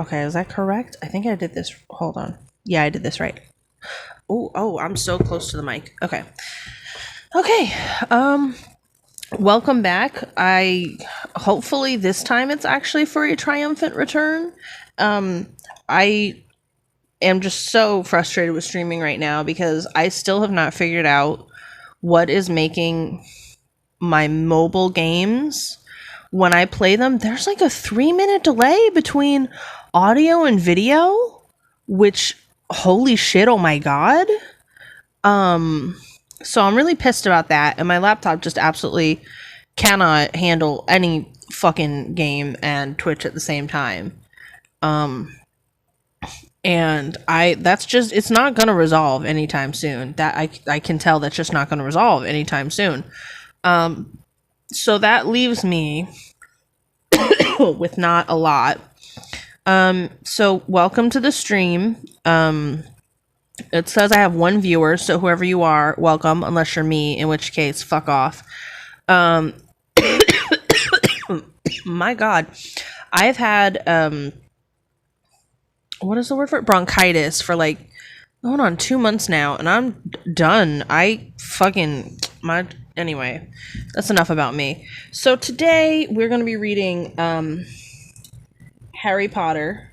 Okay, is that correct? I think I did this. Hold on. Yeah, I did this right. Oh, I'm so close to the mic. Okay. Welcome back. Hopefully this time it's actually for a triumphant return. I am just so frustrated with streaming right now because I still have not figured out what is making my mobile games, when I play them, there's like a 3-minute delay between audio and video, which, holy shit, oh my god. So I'm really pissed about that, and my laptop just absolutely cannot handle any fucking game and Twitch at the same time. And it's not gonna resolve anytime soon. That I can tell that's just not gonna resolve anytime soon. So that leaves me with not a lot. So welcome to the stream. It says I have 1 viewer, so whoever you are, welcome, unless you're me, in which case, fuck off. My god. I've had, what is the word for it? Bronchitis for like, going on 2 months now, and I'm done. Anyway, that's enough about me. So today, we're going to be reading, Harry Potter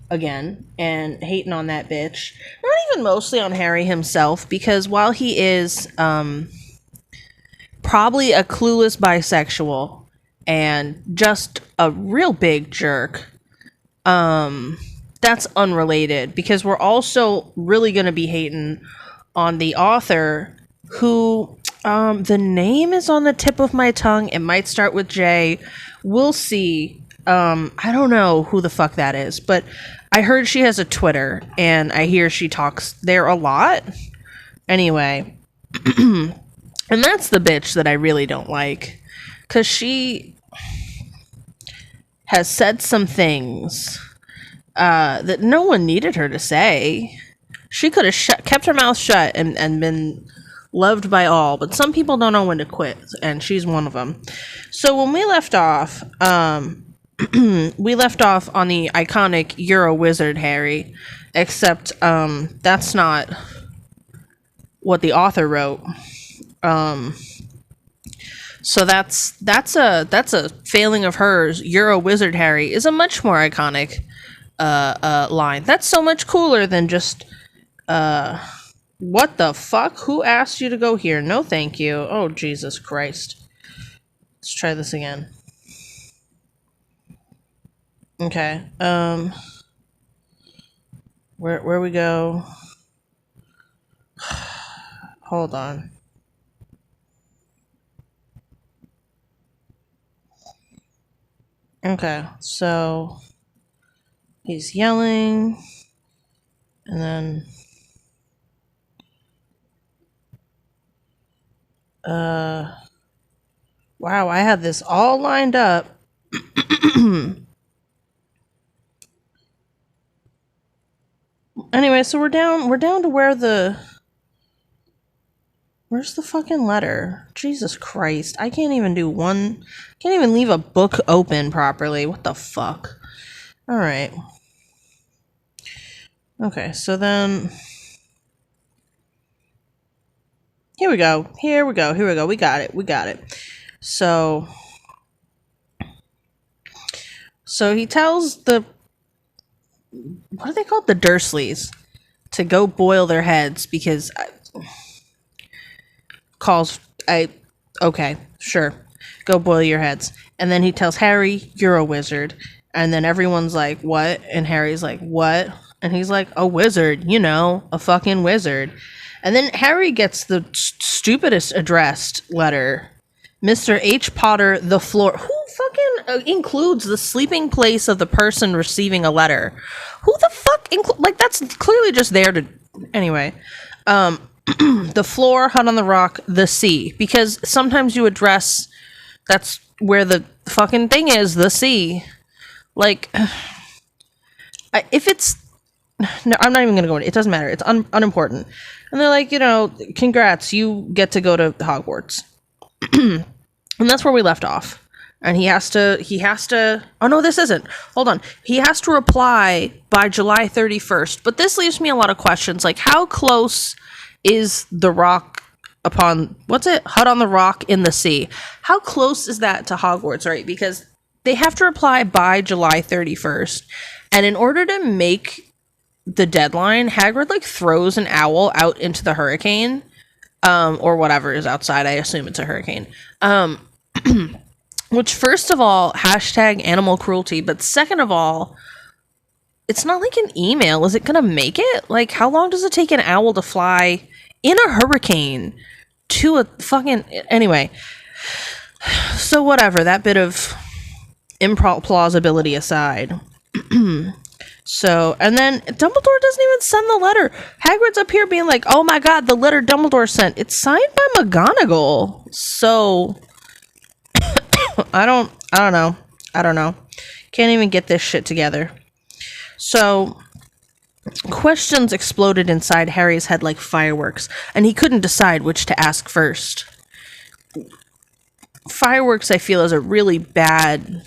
again, and hating on that bitch. Not even mostly on Harry himself, because while he is probably a clueless bisexual and just a real big jerk, that's unrelated, because we're also really going to be hating on the author who, the name is on the tip of my tongue. It might start with J. We'll see. I don't know who the fuck that is, but I heard she has a Twitter, and I hear she talks there a lot. Anyway, and that's the bitch that I really don't like, because she has said some things that no one needed her to say. She could have kept her mouth shut and been loved by all, but some people don't know when to quit, and she's one of them. So when we left off, we left off on the iconic "You're a wizard, Harry," except that's not what the author wrote. So that's a failing of hers. "You're a wizard, Harry" is a much more iconic line. That's so much cooler than just what the fuck? Who asked you to go here? No, thank you. Oh, Jesus Christ. Let's try this again. Okay. Where we go? Hold on. Okay, so he's yelling, and then wow, I had this all lined up. Anyway, so we're down to where's the fucking letter? Jesus Christ. I can't even leave a book open properly. What the fuck? Alright. Okay, so then Here we go. We got it. So he tells what are they called? The Dursleys, to go boil their heads, because okay, sure, go boil your heads. And then he tells Harry, "You're a wizard." And then everyone's like, "What?" And Harry's like, "What?" And he's like, "A wizard, a fucking wizard." And then Harry gets the stupidest addressed letter. Mr. H. Potter, the floor. Who fucking includes the sleeping place of the person receiving a letter? Who the fuck that's clearly just there to... Anyway. The floor, hut on the rock, the sea. Because sometimes you address... That's where the fucking thing is, the sea. Like... if it's... No, I'm not even going to go into it. It doesn't matter. It's unimportant. And they're like, congrats, you get to go to Hogwarts. And that's where we left off. And he has to, oh no, this isn't. Hold on. He has to reply by July 31st. But this leaves me a lot of questions. Like, how close is the rock upon, what's it? Hut on the Rock in the Sea. How close is that to Hogwarts, right? Because they have to reply by July 31st. And in order to make the deadline, Hagrid, like, throws an owl out into the hurricane. Or whatever is outside. I assume it's a hurricane. Which, first of all, hashtag animal cruelty, but second of all, it's not like an email. Is it gonna make it? Like, how long does it take an owl to fly in a hurricane to a fucking... Anyway. So whatever, that bit of implausibility aside. So, and then Dumbledore doesn't even send the letter. Hagrid's up here being like, oh my god, the letter Dumbledore sent. It's signed by McGonagall. So... I don't know. Can't even get this shit together. So, questions exploded inside Harry's head like fireworks, and he couldn't decide which to ask first. Fireworks, I feel, is a really bad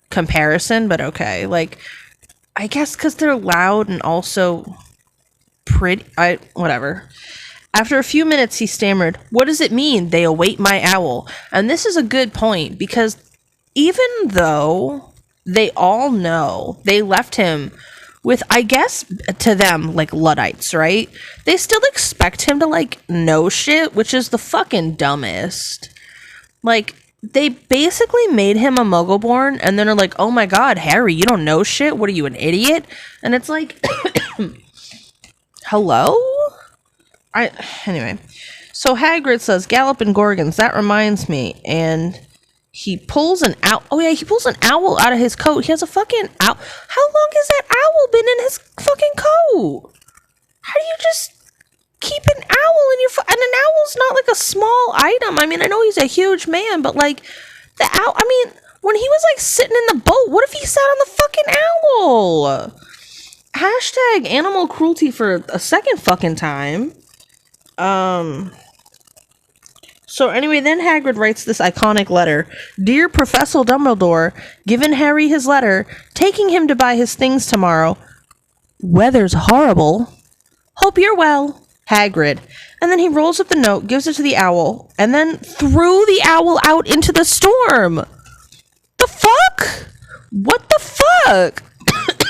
comparison, but okay. Like, I guess because they're loud and also pretty... whatever. After a few minutes, he stammered, "What does it mean, they await my owl?" And this is a good point, because even though they all know they left him with, I guess, to them, like, Luddites, right? They still expect him to, like, know shit, which is the fucking dumbest. Like, they basically made him a Muggleborn, and then are like, oh my god, Harry, you don't know shit? What are you, an idiot? And it's like, hello? Anyway, so Hagrid says, Galloping Gorgons, that reminds me, and he pulls an owl. Oh yeah, he pulls an owl out of his coat. He has a fucking owl. How long has that owl been in his fucking coat? How do you just keep an owl in your and an owl's not like a small item. I mean, I know he's a huge man, but like the owl, I mean, when he was like sitting in the boat, what if he sat on the fucking owl? Hashtag animal cruelty for a second fucking time. So anyway, then Hagrid writes this iconic letter. Dear Professor Dumbledore, given Harry his letter, taking him to buy his things tomorrow. Weather's horrible. Hope you're well, Hagrid. And then he rolls up the note, gives it to the owl, and then threw the owl out into the storm. The fuck? What the fuck?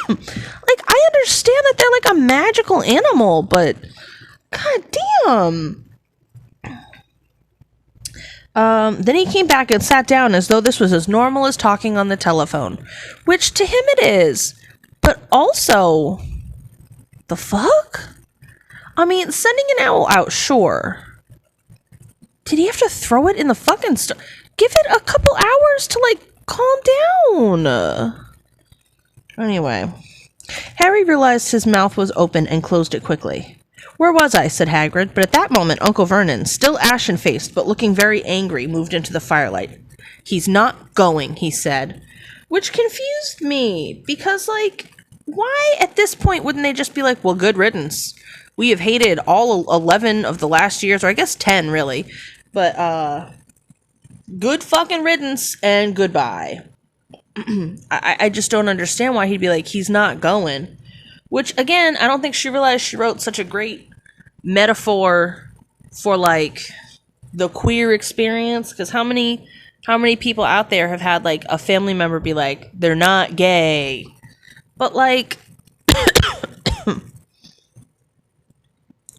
Like, I understand that they're like a magical animal, but god damn. Then he came back and sat down as though this was as normal as talking on the telephone, which to him it is. But also, the fuck? I mean, sending an owl out, sure. Did he have to throw it in the fucking give it a couple hours to, like, calm down. Anyway, Harry realized his mouth was open and closed it quickly. Where was I? Said Hagrid, but at that moment Uncle Vernon, still ashen-faced but looking very angry, moved into the firelight. He's not going, he said. Which confused me, because, like, why at this point wouldn't they just be like, well, good riddance. We have hated all 11 of the last years, or I guess 10, really. But, good fucking riddance and goodbye. I just don't understand why he'd be like, he's not going. Which, again, I don't think she realized she wrote such a great metaphor for, like, the queer experience. Because how many people out there have had, like, a family member be like, they're not gay. But, like,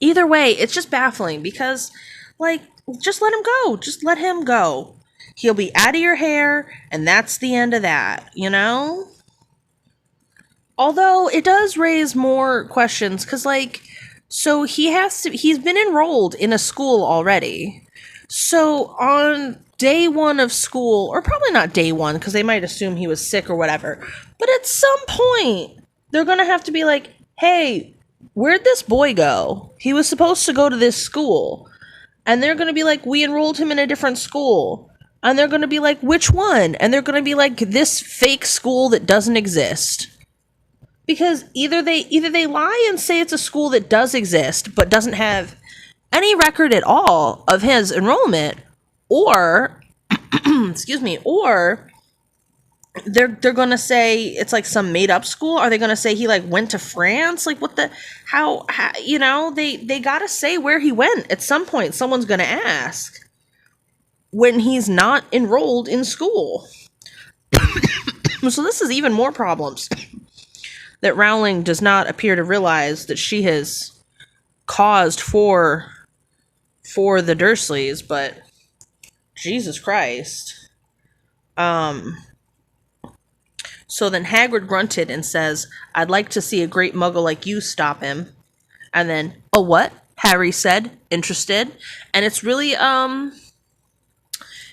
either way, it's just baffling. Because, like, just let him go. Just let him go. He'll be out of your hair, and that's the end of that, you know? Although, it does raise more questions, because, like, so he's been enrolled in a school already. So, on day one of school, or probably not day one, because they might assume he was sick or whatever, but at some point, they're gonna have to be like, hey, where'd this boy go? He was supposed to go to this school. And they're gonna be like, we enrolled him in a different school. And they're gonna be like, which one? And they're gonna be like, this fake school that doesn't exist. Because either they lie and say it's a school that does exist, but doesn't have any record at all of his enrollment, or excuse me, or they're gonna say it's like some made up school. Are they gonna say he like went to France? Like what the how you know, they gotta say where he went at some point. Someone's gonna ask when he's not enrolled in school. So this is even more problems that Rowling does not appear to realize that she has caused for the Dursleys, but Jesus Christ. So then Hagrid grunted and says, "I'd like to see a great muggle like you stop him." And then, "Oh, what?" Harry said, interested. And it's really,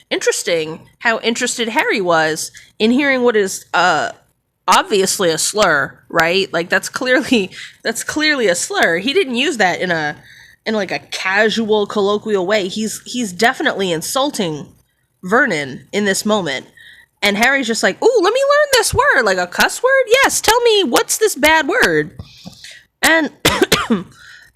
interesting how interested Harry was in hearing what is, obviously a slur, right? Like that's clearly a slur. He didn't use that in like a casual colloquial way. He's definitely insulting Vernon in this moment. And Harry's just like, "Ooh, let me learn this word." Like a cuss word? Yes, tell me, what's this bad word? And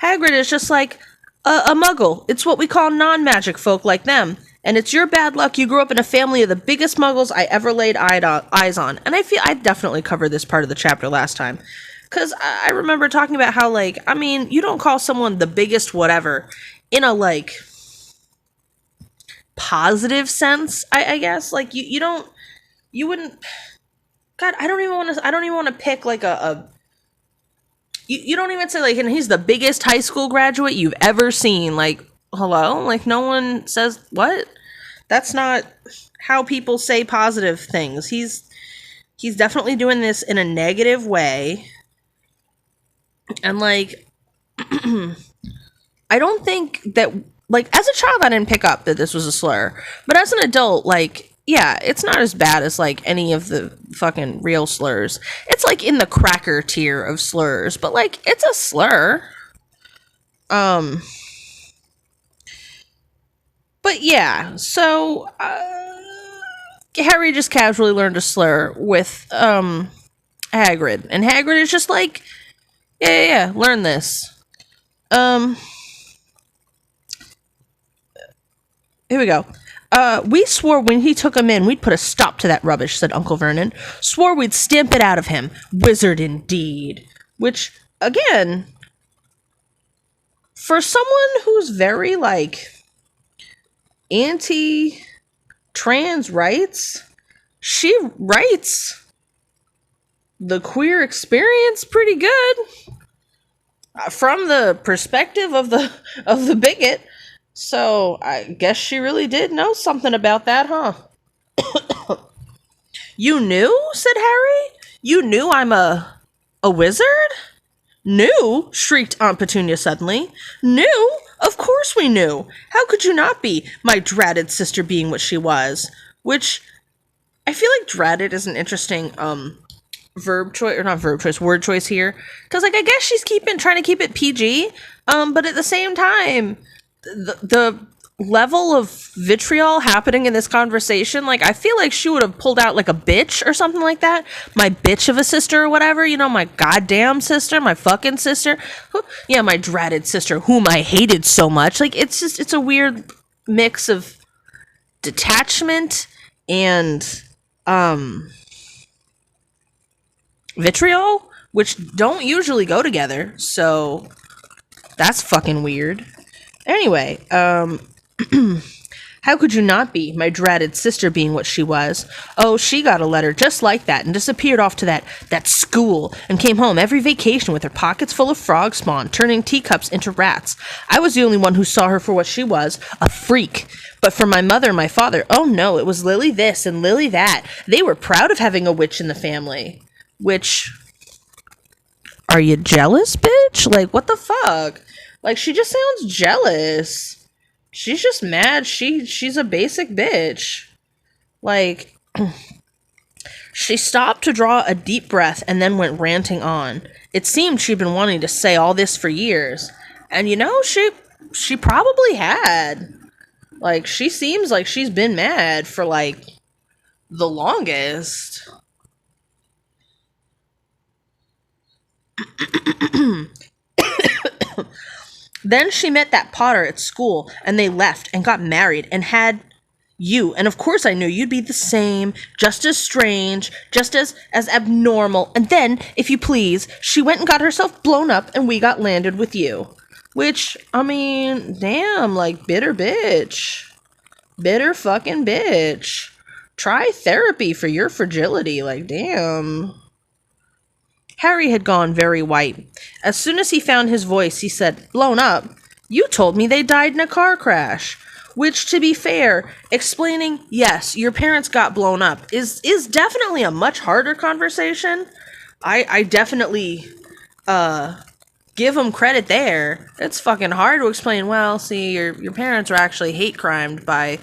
Hagrid is just like, a muggle. It's what we call non-magic folk like them. And it's your bad luck you grew up in a family of the biggest muggles I ever laid eyes on. And I feel I definitely covered this part of the chapter last time. Because I remember talking about how, like, I mean, you don't call someone the biggest whatever in a, like, positive sense, I guess. Like, you wouldn't, God, I don't even want to pick, like, you don't even say, like, and he's the biggest high school graduate you've ever seen. Like, hello? Like, no one says, what? That's not how people say positive things. He's definitely doing this in a negative way. And, like, I don't think that, like, as a child, I didn't pick up that this was a slur. But as an adult, like, yeah, it's not as bad as, like, any of the fucking real slurs. It's, like, in the cracker tier of slurs. But, like, it's a slur. But yeah, so Harry just casually learned a slur with Hagrid, and Hagrid is just like, yeah, learn this. Here we go. We swore when he took him in, we'd put a stop to that rubbish, said Uncle Vernon. Swore we'd stamp it out of him. Wizard indeed. Which, again, for someone who's very, like, anti-trans rights, she writes the queer experience pretty good from the perspective of the bigot. So I guess she really did know something about that, huh? You knew? Said Harry. You knew I'm a wizard? Knew? Shrieked Aunt Petunia suddenly. Knew? Of course we knew. How could you not be, my dratted sister being what she was? Which, I feel like dratted is an interesting, word choice here. Because, like, I guess she's trying to keep it PG, but at the same time, the level of vitriol happening in this conversation, like, I feel like she would have pulled out, like, a bitch or something like that. My bitch of a sister or whatever, you know, my goddamn sister, my fucking sister. Yeah, my dratted sister, whom I hated so much. Like, it's a weird mix of detachment and, vitriol, which don't usually go together, so that's fucking weird. Anyway, how could you not be, my dratted sister being what she was? Oh, she got a letter just like that and disappeared off to that school and came home every vacation with her pockets full of frog spawn, turning teacups into rats. I was the only one who saw her for what she was, a freak. But for my mother and my father, oh no, it was Lily this and Lily that. They were proud of having a witch in the family. Which, are you jealous, bitch? Like, what the fuck? Like, she just sounds jealous. She's just mad. She's a basic bitch. Like, she stopped to draw a deep breath and then went ranting on. It seemed she'd been wanting to say all this for years. And, you know, she probably had. Like, she seems like she's been mad for, like, the longest. Then she met that Potter at school, and they left and got married and had You, and of course I knew you'd be the same, just as strange, just as abnormal. And then, if you please, she went and got herself blown up and we got landed with you. Which, I mean, damn, like, bitter bitch. Bitter fucking bitch. Try therapy for your fragility, like, damn. Harry had gone very white. As soon as he found his voice, he said, "Blown up? You told me they died in a car crash." Which, to be fair, explaining, yes, your parents got blown up is definitely a much harder conversation. I definitely give them credit there. It's fucking hard to explain, well, see, your parents were actually hate crimed by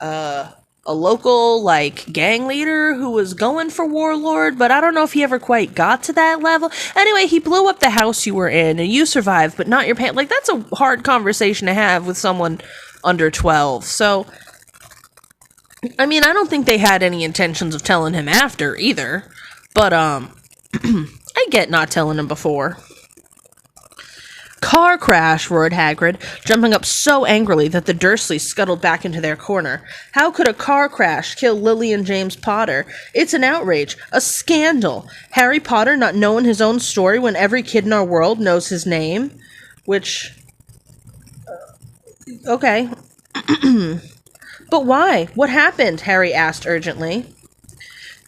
a local, like, gang leader who was going for warlord, but I don't know if he ever quite got to that level. Anyway, he blew up the house you were in, and you survived, but not your parents. Like, that's a hard conversation to have with someone under 12. So, I mean, I don't think they had any intentions of telling him after, either. But, I get not telling him before. "Car crash," roared Hagrid, jumping up so angrily that the Dursleys scuttled back into their corner. "How could a car crash kill Lily and James Potter? It's an outrage, a scandal. Harry Potter not knowing his own story when every kid in our world knows his name." Which, okay. "But why? What happened?" Harry asked urgently.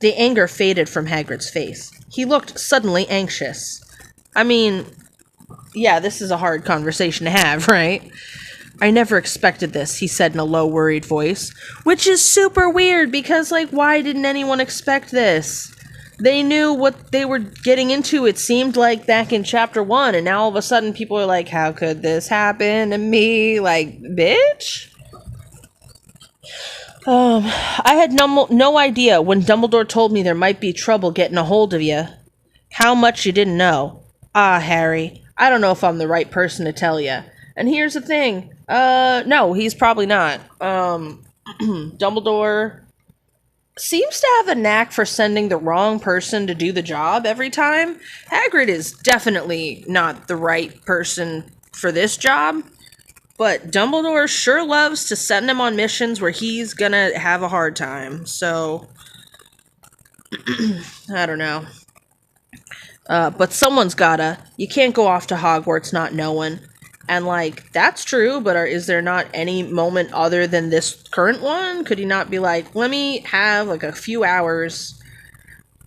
The anger faded from Hagrid's face. He looked suddenly anxious. I mean, yeah, this is a hard conversation to have, right? "I never expected this," he said in a low, worried voice. Which is super weird, because, like, why didn't anyone expect this? They knew what they were getting into, it seemed like, back in chapter 1, and now all of a sudden people are like, how could this happen to me? Like, bitch? "I had no idea when Dumbledore told me there might be trouble getting a hold of you. How much you didn't know." "Ah, Harry, I don't know if I'm the right person to tell you. And here's the thing. No, he's probably not. Dumbledore seems to have a knack for sending the wrong person to do the job every time. Hagrid is definitely not the right person for this job. But Dumbledore sure loves to send him on missions where he's gonna have a hard time. So, I don't know. But someone's gotta. You can't go off to Hogwarts not knowing." And, like, that's true, but is there not any moment other than this current one? Could he not be like, let me have, like, a few hours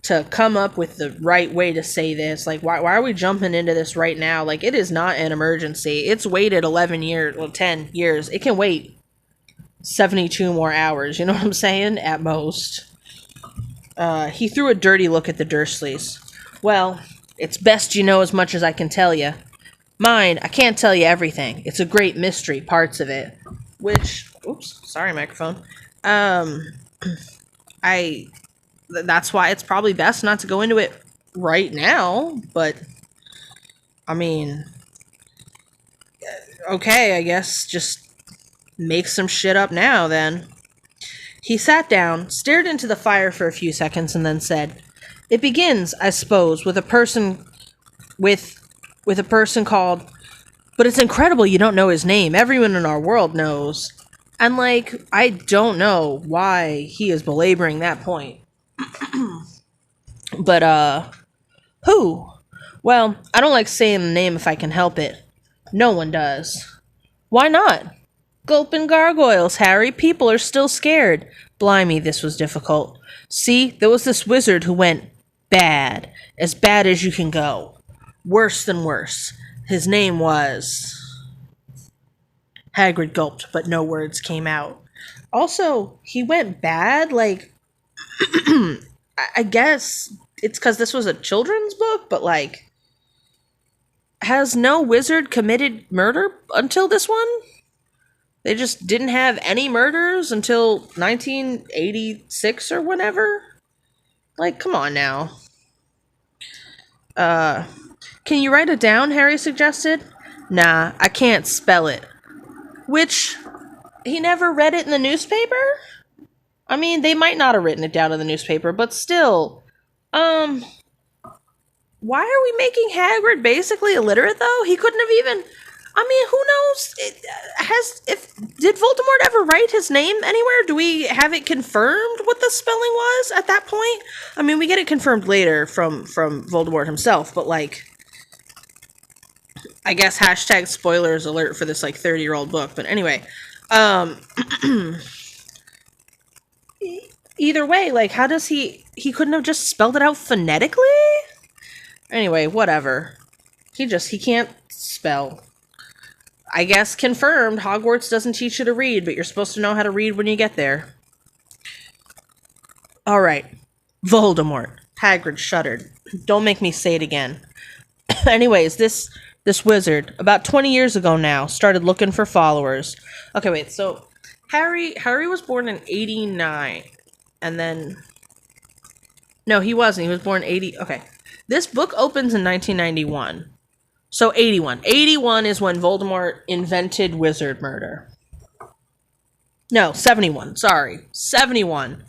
to come up with the right way to say this? Like, why are we jumping into this right now? Like, it is not an emergency. It's waited 11 years, well, 10 years. It can wait 72 more hours, you know what I'm saying? At most. He threw a dirty look at the Dursleys. "Well, it's best you know as much as I can tell you. Mind, I can't tell you everything. It's a great mystery, parts of it." Which, oops, sorry, microphone. That's why it's probably best not to go into it right now, but, I mean, okay, I guess just make some shit up now, then. He sat down, stared into the fire for a few seconds, and then said, "It begins, I suppose, with a person called, but it's incredible you don't know his name. Everyone in our world knows." And, like, I don't know why he is belaboring that point. But, who? Well, I don't like saying the name if I can help it. No one does. Why not? Gulping gargoyles, Harry. People are still scared. Blimey, this was difficult. See, there was this wizard who went bad. As bad as you can go. Worse than worse. His name was... Hagrid gulped, but no words came out. Also, he went bad, like... I guess it's because this was a children's book, but, like... Has no wizard committed murder until this one? They just didn't have any murders until 1986 or whenever? Like, come on now. Can you write it down, Harry suggested. Nah, I can't spell it. Which, he never read it in the newspaper? I mean, they might not have written it down in the newspaper, but still. Why are we making Hagrid basically illiterate, though? He couldn't have even... I mean, who knows? Did Voldemort ever write his name anywhere? Do we have it confirmed what the spelling was at that point? I mean, we get it confirmed later from Voldemort himself, but like, I guess hashtag spoilers alert for this like 30-year-old book. But anyway, either way, like, how does he couldn't have just spelled it out phonetically? Anyway, whatever. He can't spell. I guess confirmed, Hogwarts doesn't teach you to read, but you're supposed to know how to read when you get there. Alright. Voldemort. Hagrid shuddered. Don't make me say it again. Anyways, this wizard, about 20 years ago now, started looking for followers. Okay, wait, so Harry was born in 89. And then... No, he wasn't. He was born 80... Okay. This book opens in 1991. So 81. 81 is when Voldemort invented wizard murder. No, 71. Sorry. 71.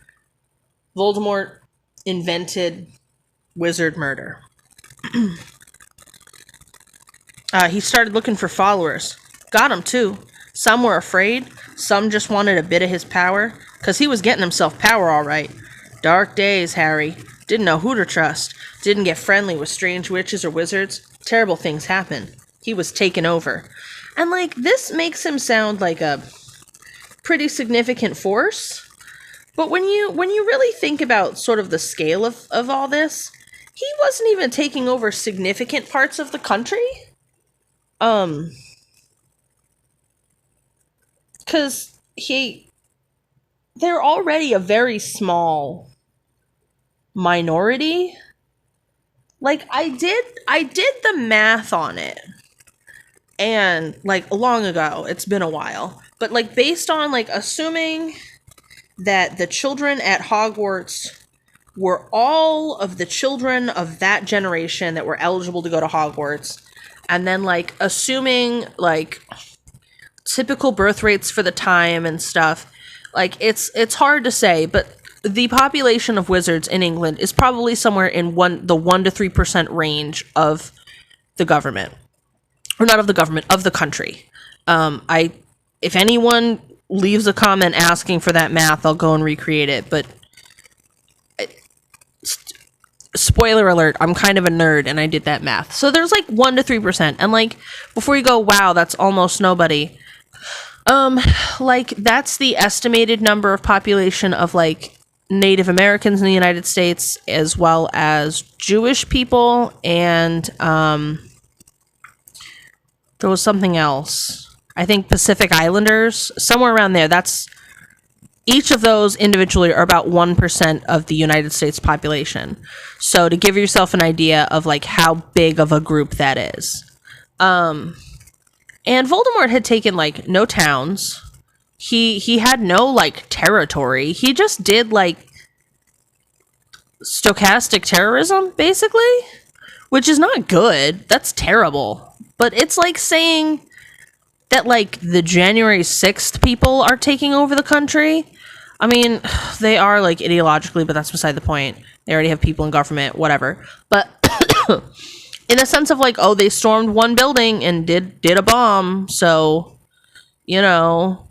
Voldemort invented wizard murder. He started looking for followers. Got them, too. Some were afraid. Some just wanted a bit of his power. Because he was getting himself power, all right. Dark days, Harry. Didn't know who to trust. Didn't get friendly with strange witches or wizards. Terrible things happened. He was taken over. And, like, this makes him sound like a pretty significant force. But when you really think about sort of the scale of all this, he wasn't even taking over significant parts of the country. Because they're already a very small minority. Like, I did the math on it. And, like, long ago. It's been a while. But, like, based on, like, assuming that the children at Hogwarts were all of the children of that generation that were eligible to go to Hogwarts. And then, like, assuming, like, typical birth rates for the time and stuff. Like, it's hard to say, but the population of wizards in England is probably somewhere in the 1 to 3% range of the government. Or not of the government, of the country. If anyone leaves a comment asking for that math, I'll go and recreate it, but spoiler alert, I'm kind of a nerd and I did that math. So there's like 1 to 3%. And like, before you go, wow, that's almost nobody. Like, that's the estimated number of population of like Native Americans in the United States, as well as Jewish people, and there was something else. I think Pacific Islanders, somewhere around there. That's each of those individually are about 1% of the United States population. So to give yourself an idea of like how big of a group that is. And Voldemort had taken like no towns. He had no like territory. He just did like stochastic terrorism, basically, which is not good. That's terrible. But it's like saying that like the January 6th people are taking over the country. I mean, they are like ideologically, but that's beside the point. They already have people in government, whatever. But in a sense of like, oh, they stormed one building and did a bomb, so, you know,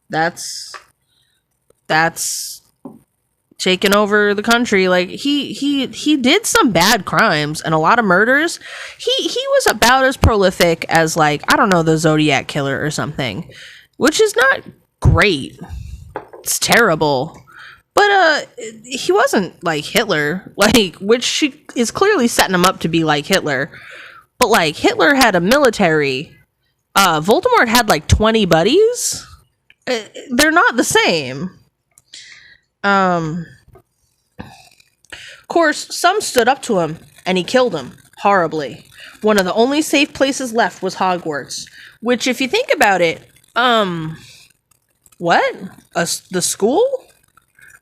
that's taking over the country. Like, he did some bad crimes and a lot of murders. He was about as prolific as, like, I don't know, the Zodiac Killer or something, which is not great. It's terrible. But he wasn't like Hitler, like, which she is clearly setting him up to be like Hitler. But like, Hitler had a military. Voldemort had like 20 buddies. They're not the same. Of course, some stood up to him, and he killed them horribly. One of the only safe places left was Hogwarts, which, if you think about it, what? The school?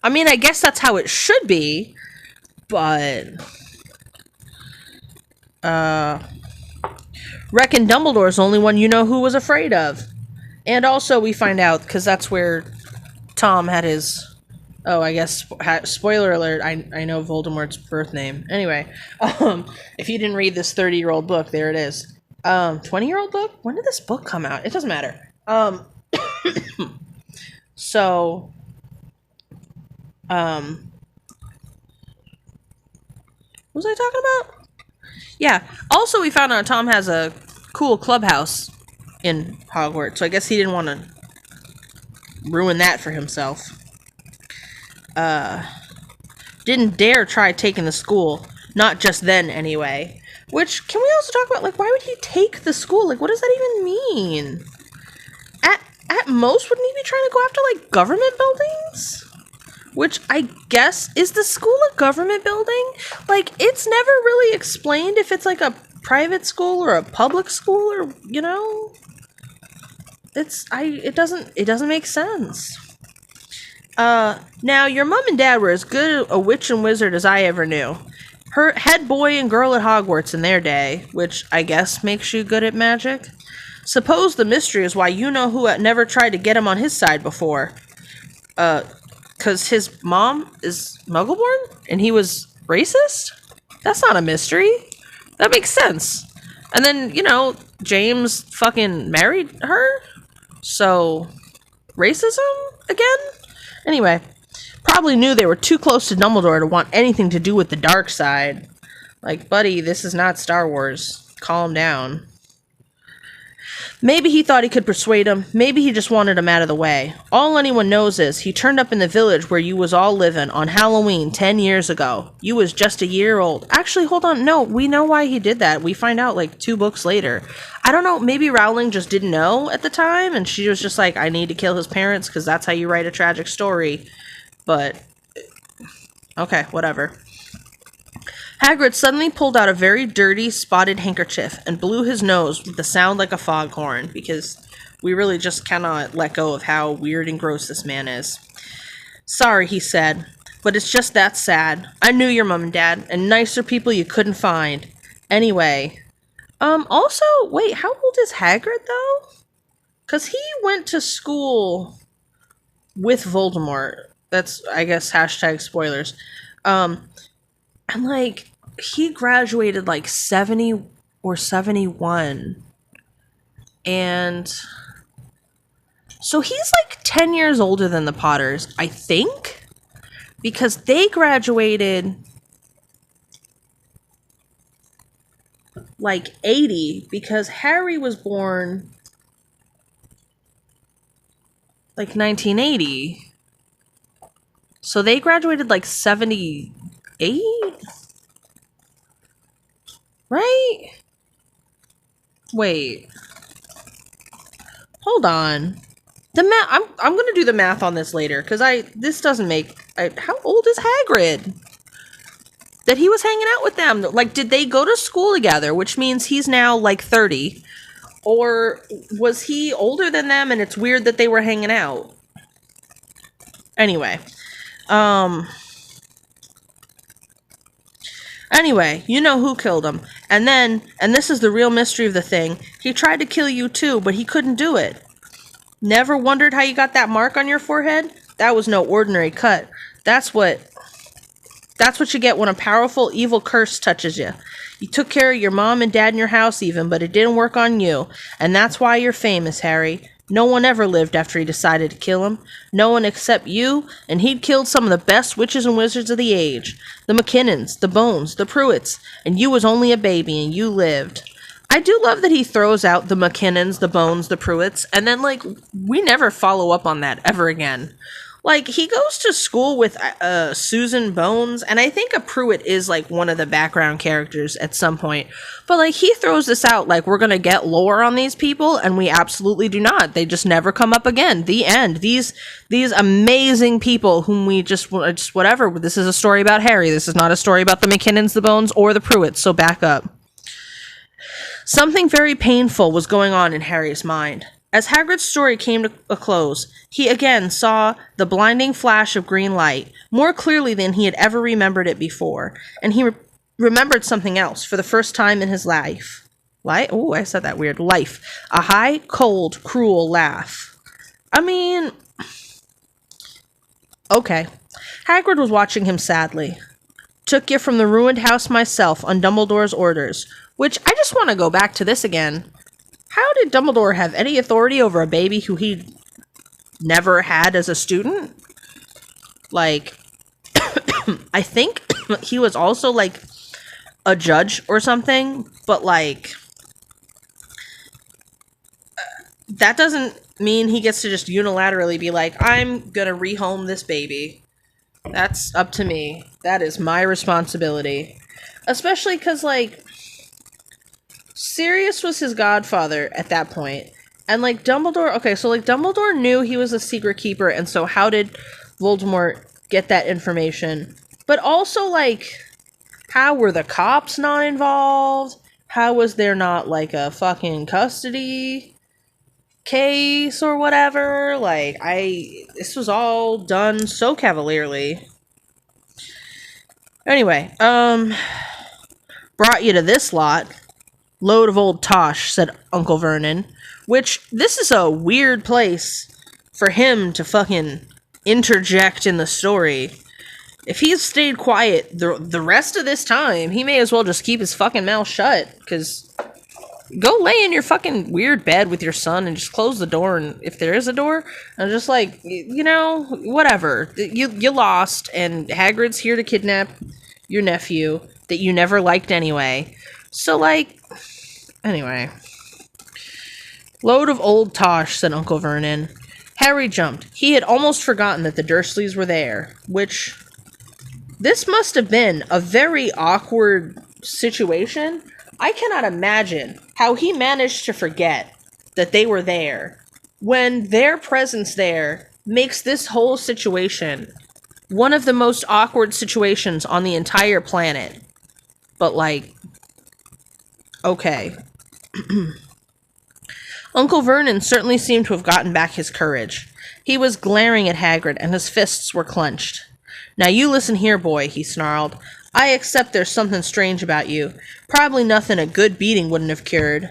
I mean, I guess that's how it should be, but reckon Dumbledore's the only one you know who was afraid of. And also, we find out, because that's where Tom had his... Oh, I guess, spoiler alert, I know Voldemort's birth name. Anyway, if you didn't read this 30-year-old book, there it is. 20-year-old book? When did this book come out? It doesn't matter. So, what was I talking about? Yeah. Also, we found out Tom has a cool clubhouse in Hogwarts, so I guess he didn't want to ruin that for himself. Didn't dare try taking the school. Not just then, anyway. Which, can we also talk about, like, why would he take the school? Like, what does that even mean? At most, wouldn't he be trying to go after, like, government buildings? Which, I guess, is the school a government building? Like, it's never really explained if it's, like, a private school or a public school or, you know? It doesn't make sense. Now, your mom and dad were as good a witch and wizard as I ever knew. Her head boy and girl at Hogwarts in their day, which I guess makes you good at magic. Suppose the mystery is why you know who never tried to get him on his side before. 'Cause his mom is Muggleborn and he was racist? That's not a mystery. That makes sense. And then, you know, James fucking married her? So, racism again? Anyway, probably knew they were too close to Dumbledore to want anything to do with the dark side. Like, buddy, this is not Star Wars. Calm down. Maybe he thought he could persuade him. Maybe he just wanted him out of the way. All anyone knows is he turned up in the village where you was all living on Halloween 10 years ago. You was just a year old. Actually, hold on. No, we know why he did that. We find out like 2 books later. I don't know. Maybe Rowling just didn't know at the time. And she was just like, I need to kill his parents because that's how you write a tragic story. But, okay, whatever. Hagrid suddenly pulled out a very dirty, spotted handkerchief and blew his nose with the sound like a foghorn, because we really just cannot let go of how weird and gross this man is. Sorry, he said, but it's just that sad. I knew your mom and dad, and nicer people you couldn't find. Anyway, also, wait, how old is Hagrid, though? Because he went to school with Voldemort. That's, I guess, hashtag spoilers. And, like, he graduated, like, 70 or 71. And so he's, like, 10 years older than the Potters, I think. Because they graduated, like, 80. Because Harry was born, like, 1980. So they graduated, like, 78? Right? Wait. Hold on. The math. I'm gonna do the math on this later because this doesn't make. How old is Hagrid? That he was hanging out with them. Like, did they go to school together? Which means he's now like 30, or was he older than them? And it's weird that they were hanging out. Anyway. Anyway, you know who killed him. And then, and this is the real mystery of the thing, he tried to kill you too, but he couldn't do it. Never wondered how you got that mark on your forehead? That was no ordinary cut. That's what you get when a powerful, evil curse touches you. You took care of your mom and dad in your house even, but it didn't work on you. And that's why you're famous, Harry. No one ever lived after he decided to kill him. No one except you, and he'd killed some of the best witches and wizards of the age. The McKinnons, the Bones, the Pruitts, and you was only a baby, and you lived. I do love that he throws out the McKinnons, the Bones, the Pruitts, and then, like, we never follow up on that ever again. Like, he goes to school with Susan Bones, and I think a Pruitt is, like, one of the background characters at some point. But, like, he throws this out, like, we're gonna get lore on these people, and we absolutely do not. They just never come up again. The end. These amazing people whom we just whatever. This is a story about Harry. This is not a story about the McKinnons, the Bones, or the Pruitts, so back up. Something very painful was going on in Harry's mind. As Hagrid's story came to a close, he again saw the blinding flash of green light, more clearly than he had ever remembered it before, and he remembered something else for the first time in his life. Oh, I said that weird. Life. A high, cold, cruel laugh. I mean, okay. Hagrid was watching him sadly. Took you from the ruined house myself on Dumbledore's orders. Which, I just want to go back to this again. How did Dumbledore have any authority over a baby who he never had as a student? Like, I think he was also, like, a judge or something, but, like, that doesn't mean he gets to just unilaterally be like, I'm gonna rehome this baby. That's up to me. That is my responsibility. Especially because, like, Sirius was his godfather at that point. And, like, Dumbledore... Okay, so, like, Dumbledore knew he was a secret keeper, and so how did Voldemort get that information? But also, like, how were the cops not involved? How was there not, like, a fucking custody case or whatever? Like, this was all done so cavalierly. Anyway, brought you to this lot. Load of old tosh, said Uncle Vernon. Which, this is a weird place for him to fucking interject in the story. If he's stayed quiet the rest of this time, he may as well just keep his fucking mouth shut, because go lay in your fucking weird bed with your son and just close the door, and if there is a door, and just, like, you know, whatever. You lost, and Hagrid's here to kidnap your nephew that you never liked anyway. So, like, anyway. Load of old tosh, said Uncle Vernon. Harry jumped. He had almost forgotten that the Dursleys were there, which... This must have been a very awkward situation. I cannot imagine how he managed to forget that they were there when their presence there makes this whole situation one of the most awkward situations on the entire planet. But, like, okay. Uncle Vernon certainly seemed to have gotten back his courage. He was glaring at Hagrid, and his fists were clenched. Now you listen here, boy, he snarled. I accept there's something strange about you. Probably nothing a good beating wouldn't have cured.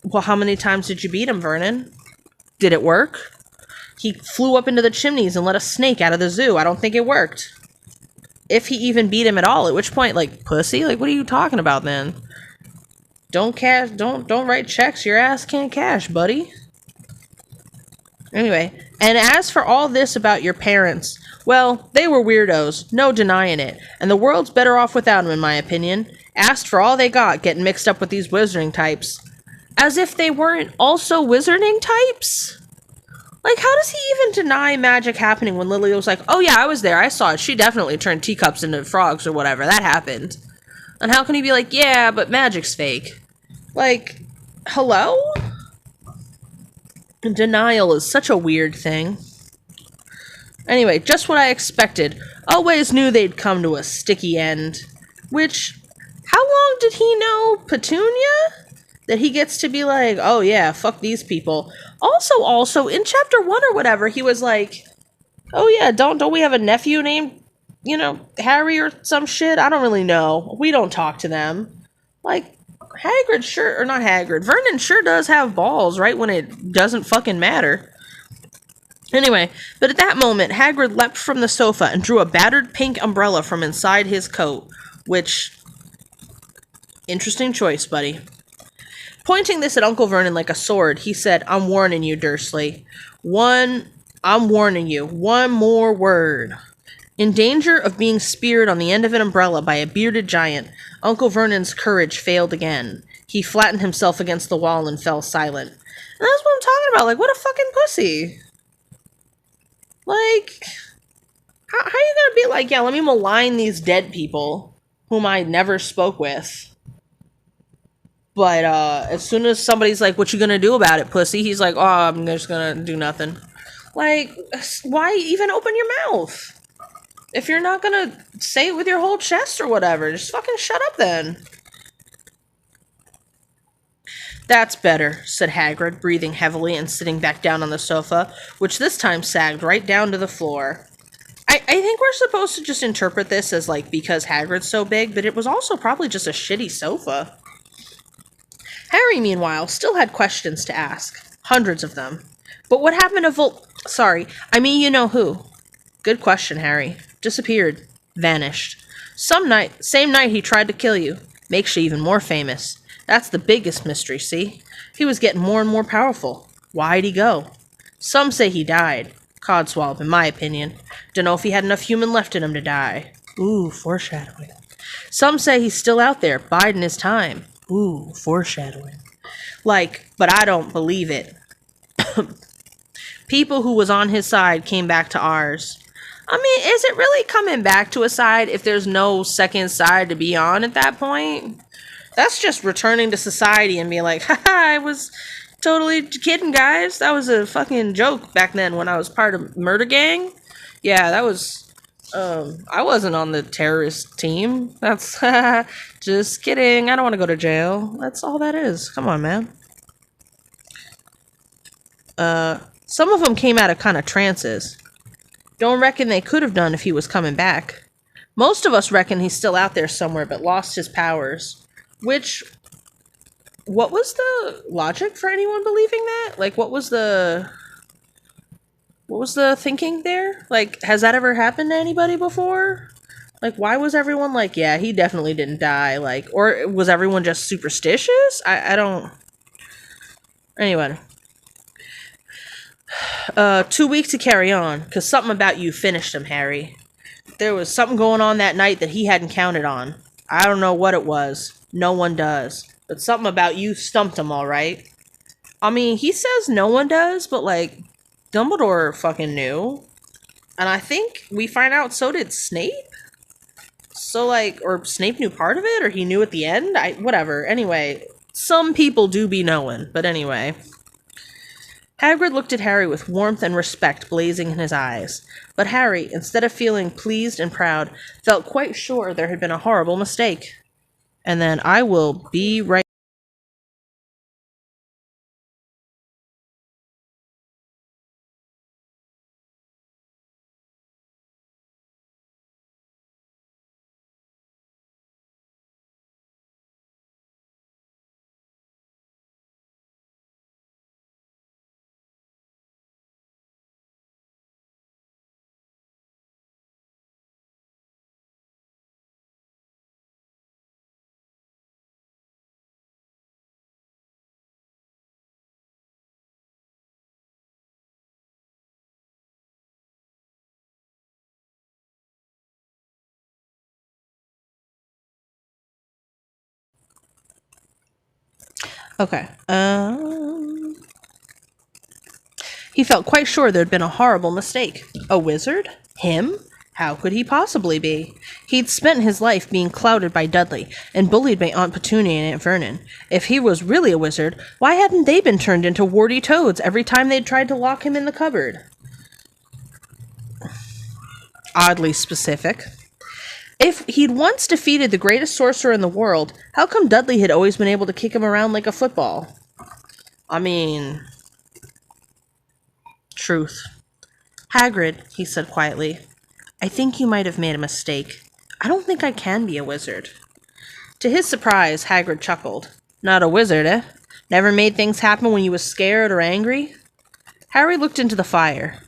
Well, how many times did you beat him, Vernon? Did it work? He flew up into the chimneys and let a snake out of the zoo. I don't think it worked. If he even beat him at all, at which point, like, pussy? Like, what are you talking about then? Don't write checks your ass can't cash, buddy. Anyway, and as for all this about your parents, well, they were weirdos, no denying it, and the world's better off without them, in my opinion. Asked for all they got, getting mixed up with these wizarding types. As if they weren't also wizarding types? Like, how does he even deny magic happening when Lily was like, oh yeah, I was there, I saw it, she definitely turned teacups into frogs or whatever, that happened. And how can he be like, yeah, but magic's fake? Like, hello? Denial is such a weird thing. Anyway, just what I expected. Always knew they'd come to a sticky end. Which, how long did he know Petunia? That he gets to be like, oh yeah, fuck these people. Also, in chapter 1 or whatever, he was like, oh yeah, don't we have a nephew named, you know, Harry or some shit? I don't really know. We don't talk to them. Like, Hagrid sure, or not Hagrid, Vernon sure does have balls, right, when it doesn't fucking matter. Anyway, but at that moment, Hagrid leapt from the sofa and drew a battered pink umbrella from inside his coat, which... Interesting choice, buddy. Pointing this at Uncle Vernon like a sword, he said, I'm warning you, Dursley. I'm warning you. One more word. In danger of being speared on the end of an umbrella by a bearded giant, Uncle Vernon's courage failed again. He flattened himself against the wall and fell silent. And that's what I'm talking about. Like, what a fucking pussy. Like, how are you gonna be like, yeah, let me malign these dead people whom I never spoke with. But, as soon as somebody's like, what you gonna do about it, pussy? He's like, oh, I'm just gonna do nothing. Like, why even open your mouth? If you're not gonna say it with your whole chest or whatever, just fucking shut up then. That's better, said Hagrid, breathing heavily and sitting back down on the sofa, which this time sagged right down to the floor. I think we're supposed to just interpret this as, like, because Hagrid's so big, but it was also probably just a shitty sofa. Harry, meanwhile, still had questions to ask. Hundreds of them. But what happened to Sorry, I mean you know who. Good question, Harry. Disappeared. Vanished. Same night he tried to kill you. Makes you even more famous. That's the biggest mystery, see? He was getting more and more powerful. Why'd he go? Some say he died. Codswallop, in my opinion. Dunno if he had enough human left in him to die. Ooh, foreshadowing. Some say he's still out there, biding his time. Ooh, foreshadowing. But I don't believe it. People who was on his side came back to ours. I mean, is it really coming back to a side if there's no second side to be on at that point? That's just returning to society and being like, haha, I was totally kidding, guys. That was a fucking joke back then when I was part of Murder Gang. Yeah, that was, I wasn't on the terrorist team. That's, just kidding. I don't want to go to jail. That's all that is. Come on, man. Some of them came out of kind of trances. Don't reckon they could have done if he was coming back. Most of us reckon he's still out there somewhere but lost his powers. Which, what was the logic for anyone believing that? Like, what was the thinking there? Like, has that ever happened to anybody before? Like, why was everyone like, yeah, he definitely didn't die? Like, or was everyone just superstitious? I don't... Anyway. Too weak to carry on, because something about you finished him, Harry. There was something going on that night that he hadn't counted on. I don't know what it was. No one does. But something about you stumped him, alright. I mean, he says no one does, but, like, Dumbledore fucking knew. And I think we find out so did Snape? So, like, or Snape knew part of it, or he knew at the end? Whatever. Anyway, some people do be knowing, but anyway. Hagrid looked at Harry with warmth and respect blazing in his eyes. But Harry, instead of feeling pleased and proud, felt quite sure there had been a horrible mistake. And then I will be right... Okay. He felt quite sure there had been a horrible mistake. A wizard? Him? How could he possibly be? He'd spent his life being clouded by Dudley and bullied by Aunt Petunia and Aunt Vernon. If he was really a wizard, why hadn't they been turned into warty toads every time they'd tried to lock him in the cupboard? Oddly specific. If he'd once defeated the greatest sorcerer in the world, how come Dudley had always been able to kick him around like a football? I mean... Truth. Hagrid, he said quietly, I think you might have made a mistake. I don't think I can be a wizard. To his surprise, Hagrid chuckled. Not a wizard, eh? Never made things happen when you was scared or angry? Harry looked into the fire.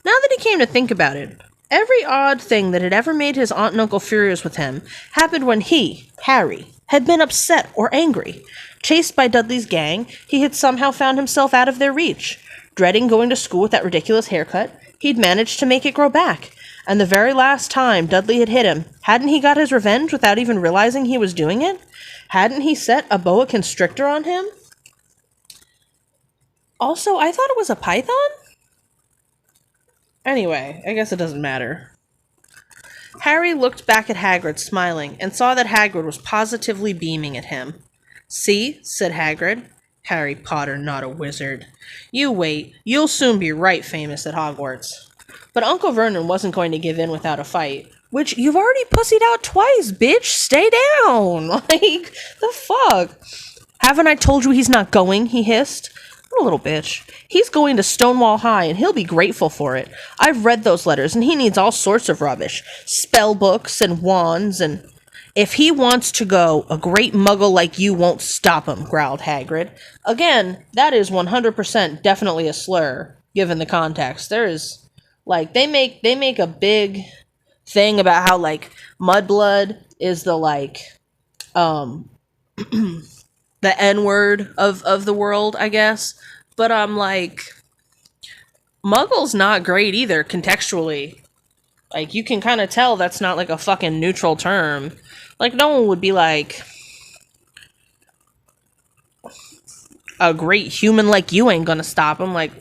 Now that he came to think about it, every odd thing that had ever made his aunt and uncle furious with him happened when he, Harry, had been upset or angry. Chased by Dudley's gang, he had somehow found himself out of their reach. Dreading going to school with that ridiculous haircut, he'd managed to make it grow back. And the very last time Dudley had hit him, hadn't he got his revenge without even realizing he was doing it? Hadn't he set a boa constrictor on him? Also, I thought it was a python? Anyway, I guess it doesn't matter. Harry looked back at Hagrid, smiling, and saw that Hagrid was positively beaming at him. See, said Hagrid. Harry Potter, not a wizard. You wait, you'll soon be right famous at Hogwarts. But Uncle Vernon wasn't going to give in without a fight. Which, you've already pussied out twice, bitch! Stay down! Like, the fuck? Haven't I told you he's not going? He hissed. What a little bitch. He's going to Stonewall High, and he'll be grateful for it. I've read those letters, and he needs all sorts of rubbish. Spell books and wands, and... If he wants to go, a great muggle like you won't stop him, growled Hagrid. Again, that is 100% definitely a slur, given the context. There is, like, they make a big thing about how, like, mudblood is the, like, um the N-word of the world, I guess. But I'm like, Muggle's not great either, contextually. Like, you can kind of tell that's not like a fucking neutral term. Like, no one would be like, a great human like you ain't gonna stop him. Like,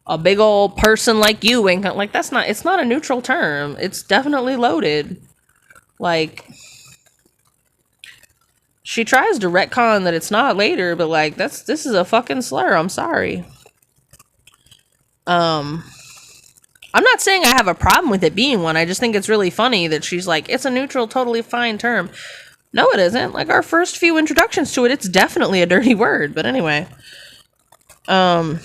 a big old person like you ain't gonna, like, that's not, it's not a neutral term. It's definitely loaded. Like, she tries to retcon that it's not later, but like, this is a fucking slur. I'm sorry. I'm not saying I have a problem with it being one. I just think it's really funny that she's like, it's a neutral, totally fine term. No, it isn't. Like, our first few introductions to it, it's definitely a dirty word. But anyway. A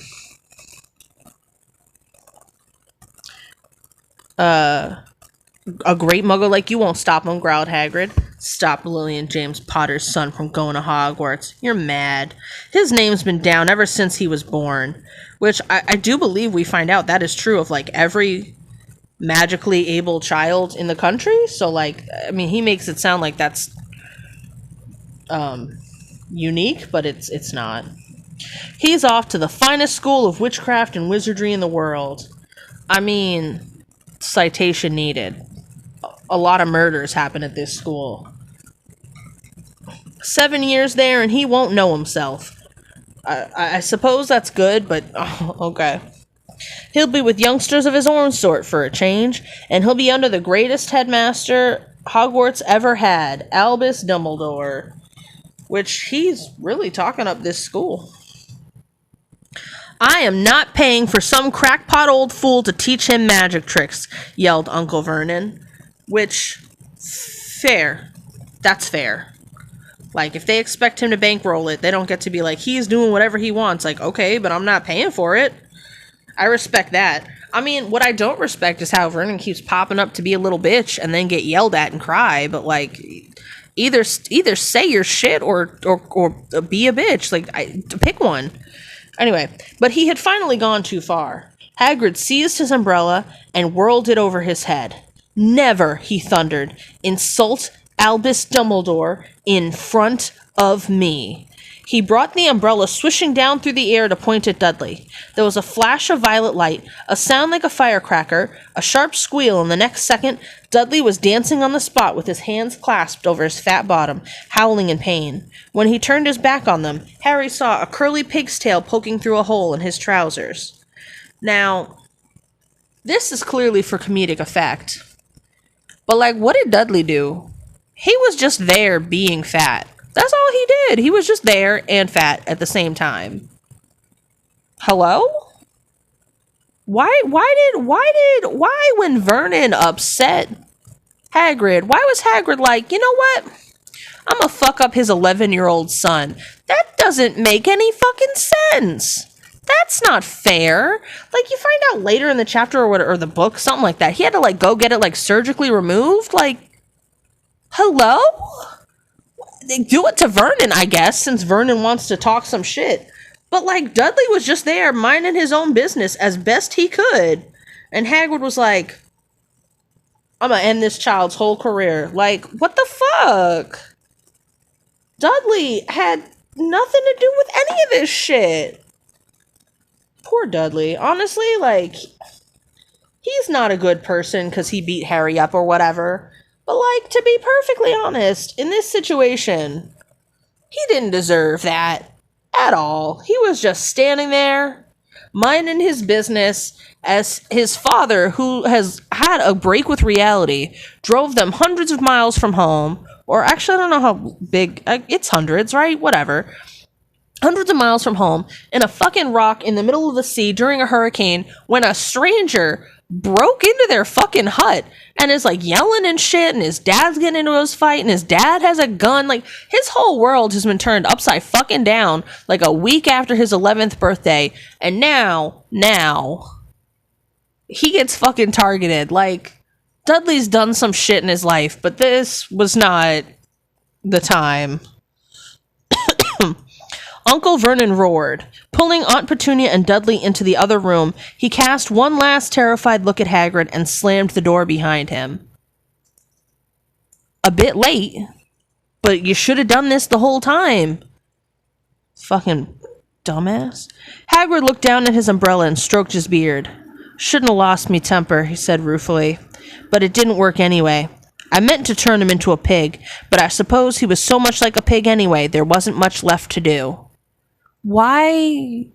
great muggle like you won't stop him, growled Hagrid. Stop Lillian James Potter's son from going to Hogwarts. You're mad. His name's been down ever since he was born. Which I do believe we find out that is true of, like, every magically able child in the country. So, like, I mean, he makes it sound like that's unique, but it's not. He's off to the finest school of witchcraft and wizardry in the world. I mean, citation needed. A lot of murders happen at this school. 7 years there and he won't know himself. I suppose that's good, but okay. He'll be with youngsters of his own sort for a change, and he'll be under the greatest headmaster Hogwarts ever had, Albus Dumbledore. Which, he's really talking up this school. I am not paying for some crackpot old fool to teach him magic tricks, yelled Uncle Vernon. Which, fair. That's fair. Like, if they expect him to bankroll it, they don't get to be like, he's doing whatever he wants. Like, okay, but I'm not paying for it. I respect that. I mean, what I don't respect is how Vernon keeps popping up to be a little bitch and then get yelled at and cry. But, like, either say your shit or be a bitch. Like, pick one. Anyway, but he had finally gone too far. Hagrid seized his umbrella and whirled it over his head. Never, he thundered, insult Albus Dumbledore in front of me. He brought the umbrella swishing down through the air to point at Dudley. There was a flash of violet light, a sound like a firecracker, a sharp squeal, and the next second, Dudley was dancing on the spot with his hands clasped over his fat bottom, howling in pain. When he turned his back on them, Harry saw a curly pig's tail poking through a hole in his trousers. Now, this is clearly for comedic effect. But, like, what did Dudley do? He was just there being fat. That's all he did. He was just there and fat at the same time. Hello? Why when Vernon upset Hagrid, why was Hagrid like, you know what? I'm gonna fuck up his 11-year-old son. That doesn't make any fucking sense. That's not fair. Like, you find out later in the chapter or the book, something like that. He had to, like, go get it, like, surgically removed. Like, hello? They do it to Vernon, I guess, since Vernon wants to talk some shit. But, like, Dudley was just there minding his own business as best he could. And Hagrid was like, I'm gonna end this child's whole career. Like, what the fuck? Dudley had nothing to do with any of this shit. Poor Dudley. Honestly, like, he's not a good person because he beat Harry up or whatever. But, like, to be perfectly honest, in this situation, he didn't deserve that at all. He was just standing there, minding his business, as his father, who has had a break with reality, drove them hundreds of miles from home. Or actually, I don't know how big, it's hundreds, right? Whatever. Hundreds of miles from home, in a fucking rock in the middle of the sea during a hurricane, when a stranger broke into their fucking hut and is like yelling and shit, and his dad's getting into his fight, and his dad has a gun. Like, his whole world has been turned upside fucking down like a week after his 11th birthday, and now he gets fucking targeted. Like, Dudley's done some shit in his life, but this was not the time. Uncle Vernon roared. Pulling Aunt Petunia and Dudley into the other room, he cast one last terrified look at Hagrid and slammed the door behind him. A bit late. But you should have done this the whole time. Fucking dumbass. Hagrid looked down at his umbrella and stroked his beard. Shouldn't have lost me temper, he said ruefully. But it didn't work anyway. I meant to turn him into a pig, but I suppose he was so much like a pig anyway, there wasn't much left to do. Why?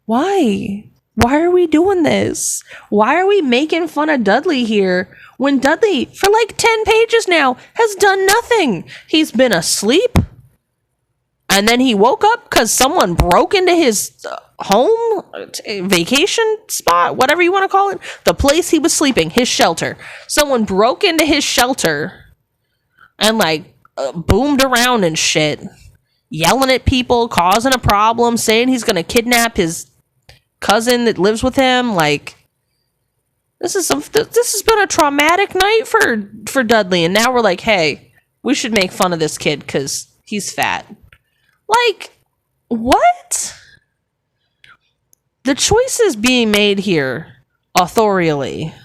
Why? Why are we doing this? Why are we making fun of Dudley here when Dudley, for like 10 pages now, has done nothing? He's been asleep, and then he woke up because someone broke into his home, vacation spot, whatever you want to call it, the place he was sleeping, his shelter. Someone broke into his shelter and like boomed around and shit, yelling at people, causing a problem, saying he's gonna kidnap his cousin that lives with him. Like, this has been a traumatic night for Dudley, and now we're like, hey, we should make fun of this kid because he's fat. Like, what? The choices being made here, authorially.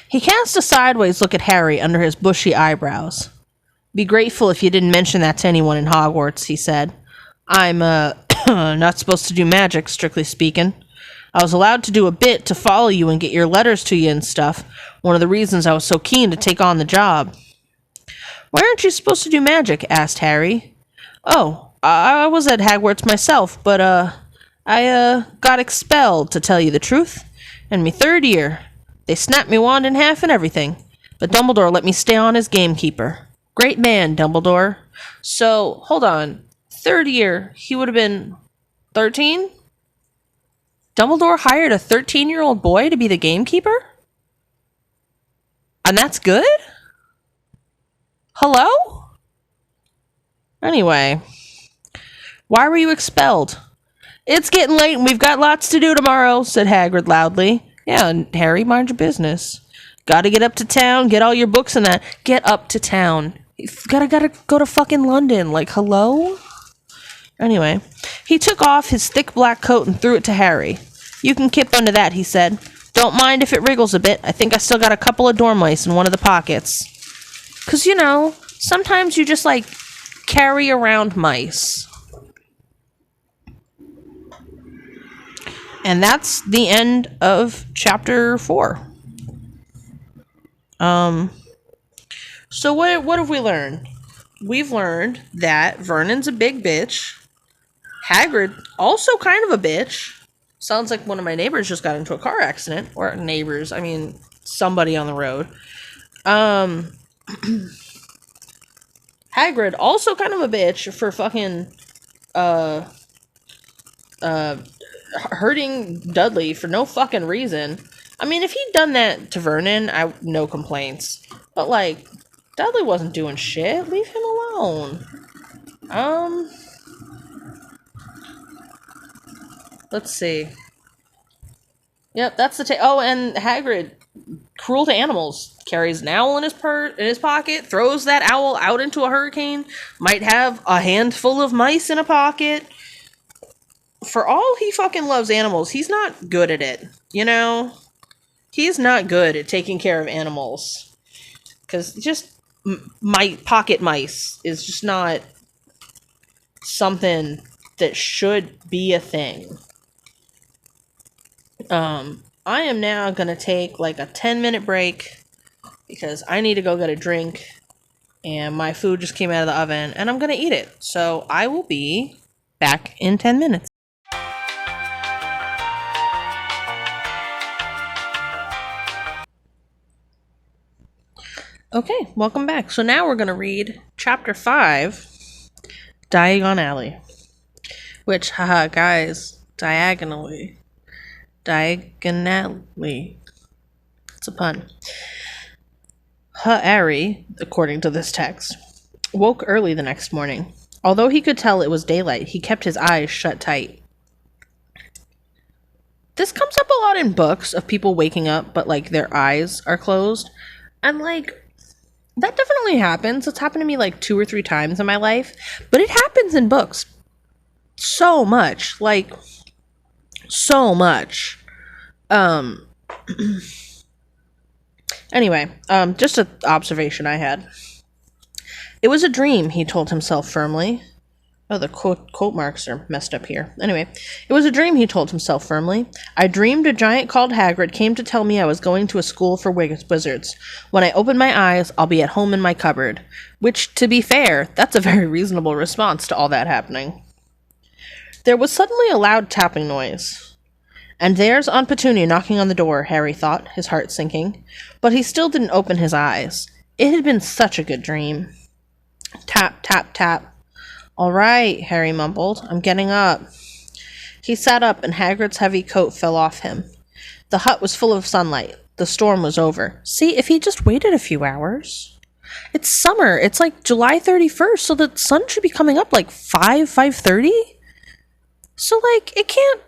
He cast a sideways look at Harry under his bushy eyebrows. Be grateful if you didn't mention that to anyone in Hogwarts, he said. I'm, not supposed to do magic, strictly speaking. I was allowed to do a bit to follow you and get your letters to you and stuff. One of the reasons I was so keen to take on the job. Why aren't you supposed to do magic? Asked Harry. Oh, I was at Hogwarts myself, but, I got expelled, to tell you the truth. In me 3rd year. They snapped me wand in half and everything. But Dumbledore let me stay on as gamekeeper. Great man, Dumbledore. So, hold on. 3rd year, he would have been 13? Dumbledore hired a 13-year-old boy to be the gamekeeper? And that's good? Hello? Anyway. Why were you expelled? It's getting late and we've got lots to do tomorrow, said Hagrid loudly. Yeah, and Harry, mind your business. Gotta get up to town, get all your books and that. Get up to town. Gotta go to fucking London. Like, hello? Anyway, he took off his thick black coat and threw it to Harry. You can kip under that, he said. Don't mind if it wriggles a bit. I think I still got a couple of dormice in one of the pockets. 'Cause, you know, sometimes you just, like, carry around mice. And that's the end of chapter 4. So what have we learned? We've learned that Vernon's a big bitch. Hagrid, also kind of a bitch. Sounds like one of my neighbors just got into a car accident. Or neighbors, I mean, somebody on the road. Hagrid, also kind of a bitch for fucking, hurting Dudley for no fucking reason. I mean, if he'd done that to Vernon, no complaints. But, like, Dudley wasn't doing shit. Leave him alone. Let's see. Yep, that's the oh, and Hagrid, cruel to animals, carries an owl in his pocket, throws that owl out into a hurricane, might have a handful of mice in a pocket. For all he fucking loves animals, he's not good at it, you know? He's not good at taking care of animals. Because just pocket mice is just not something that should be a thing. I am now going to take like a 10-minute break because I need to go get a drink and my food just came out of the oven and I'm going to eat it. So I will be back in 10 minutes. Okay, welcome back. So now we're going to read Chapter 5, Diagon Alley. Which, haha, guys, diagonally. It's a pun. Harry, according to this text, woke early the next morning. Although he could tell it was daylight, he kept his eyes shut tight. This comes up a lot in books of people waking up, but, like, their eyes are closed. And, like, that definitely happens. It's happened to me, like, 2 or 3 times in my life. But it happens in books. So much. Like, so much. Anyway, just an observation I had. It was a dream, he told himself firmly. Oh, the quote marks are messed up here. Anyway, it was a dream, he told himself firmly. I dreamed a giant called Hagrid came to tell me I was going to a school for wizards. When I open my eyes, I'll be at home in my cupboard. Which, to be fair, that's a very reasonable response to all that happening. There was suddenly a loud tapping noise. And there's Aunt Petunia knocking on the door, Harry thought, his heart sinking. But he still didn't open his eyes. It had been such a good dream. Tap, tap, tap. All right, Harry mumbled. I'm getting up. He sat up, and Hagrid's heavy coat fell off him. The hut was full of sunlight. The storm was over. See, if he just waited a few hours. It's summer. It's like July 31st, so the sun should be coming up like 5:30? So, like, it can't...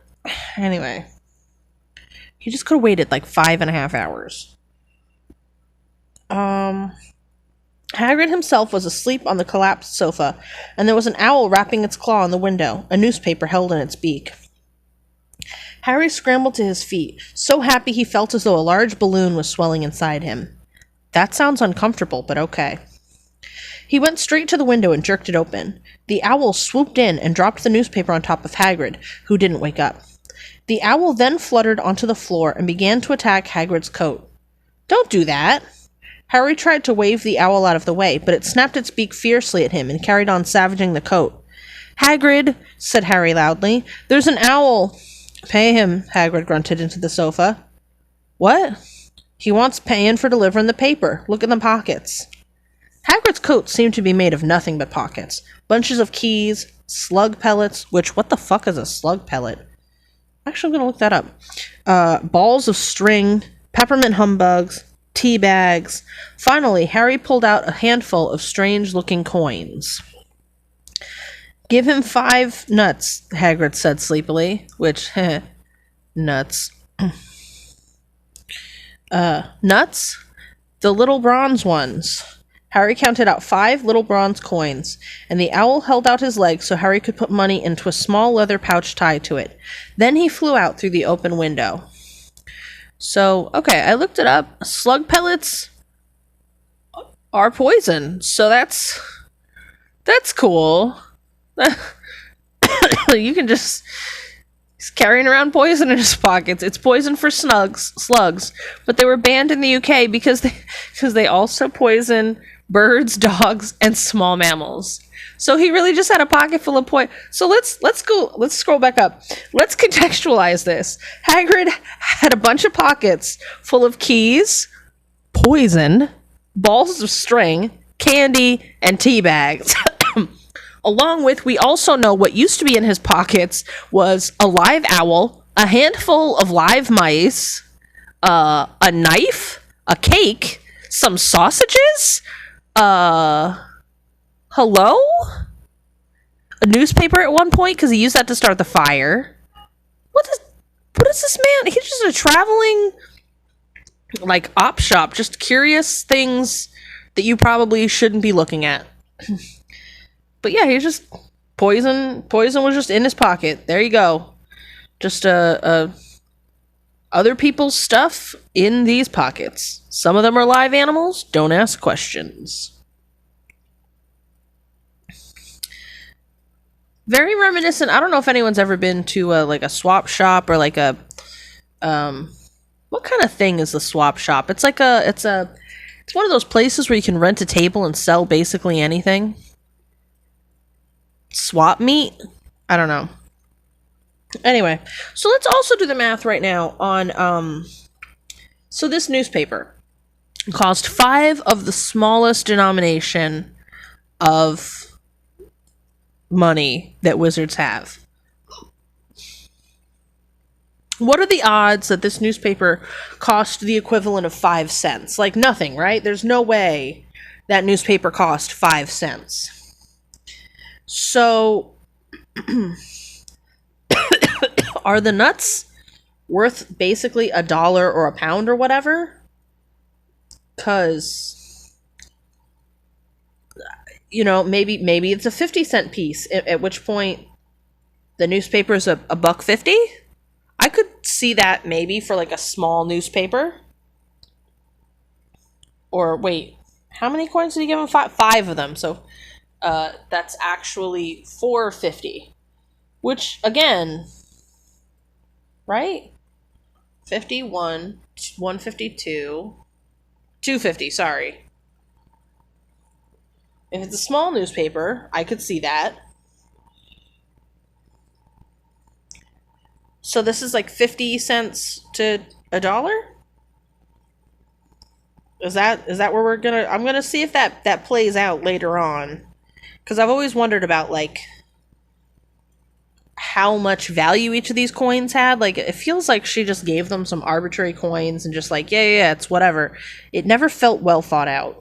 Anyway. He just could have waited like 5.5 hours. Hagrid himself was asleep on the collapsed sofa, and there was an owl rapping its claw on the window, a newspaper held in its beak. Harry scrambled to his feet, so happy he felt as though a large balloon was swelling inside him. That sounds uncomfortable, but okay. He went straight to the window and jerked it open. The owl swooped in and dropped the newspaper on top of Hagrid, who didn't wake up. The owl then fluttered onto the floor and began to attack Hagrid's coat. Don't do that! Harry tried to wave the owl out of the way, but it snapped its beak fiercely at him and carried on savaging the coat. Hagrid, said Harry loudly, there's an owl. Pay him, Hagrid grunted into the sofa. What? He wants paying for delivering the paper. Look in the pockets. Hagrid's coat seemed to be made of nothing but pockets. Bunches of keys, slug pellets, which, what the fuck is a slug pellet? Actually, I'm going to look that up. Balls of string, peppermint humbugs, tea bags. Finally, Harry pulled out a handful of strange-looking coins. Give him 5 nuts, Hagrid said sleepily, which, nuts. Nuts? The little bronze ones. Harry counted out 5 little bronze coins, and the owl held out his leg so Harry could put money into a small leather pouch tied to it. Then he flew out through the open window. So, okay, I looked it up. Slug pellets are poison, so that's cool. You can just... He's carrying around poison in his pockets. It's poison for slugs, but they were banned in the UK because they also poison birds, dogs, and small mammals. So he really just had a pocket full of poison. So let's scroll back up. Let's contextualize this. Hagrid had a bunch of pockets full of keys, poison, balls of string, candy, and tea bags. Along with, we also know what used to be in his pockets was a live owl, a handful of live mice, a knife, a cake, some sausages, hello? A newspaper at one point, because he used that to start the fire. What is this man? He's just a traveling, like, op shop. Just curious things that you probably shouldn't be looking at. But yeah, he's just... Poison was just in his pocket. There you go. Just, other people's stuff in these pockets. Some of them are live animals. Don't ask questions. Very reminiscent. I don't know if anyone's ever been to a swap shop or like a what kind of thing is the swap shop? It's like it's one of those places where you can rent a table and sell basically anything. Swap meet? I don't know. Anyway, so let's also do the math right now on so this newspaper cost 5 of the smallest denomination of money that wizards have. What are the odds that this newspaper cost the equivalent of 5 cents? Like nothing, right? There's no way that newspaper cost 5 cents. So, are the nuts worth basically $1 or £1 or whatever? Because... You know, maybe it's a 50-cent piece, at which point the newspaper is a $1.50. I could see that maybe for like a small newspaper. Or wait, how many coins did he give him? Five of them. So that's actually 450. Which, again, right? 51, 152, 250, sorry. If it's a small newspaper, I could see that. So this is like 50 cents to a dollar? Is that where we're gonna... I'm gonna see if that plays out later on. Because I've always wondered about, like, how much value each of these coins had. Like, it feels like she just gave them some arbitrary coins and just like, yeah, it's whatever. It never felt well thought out.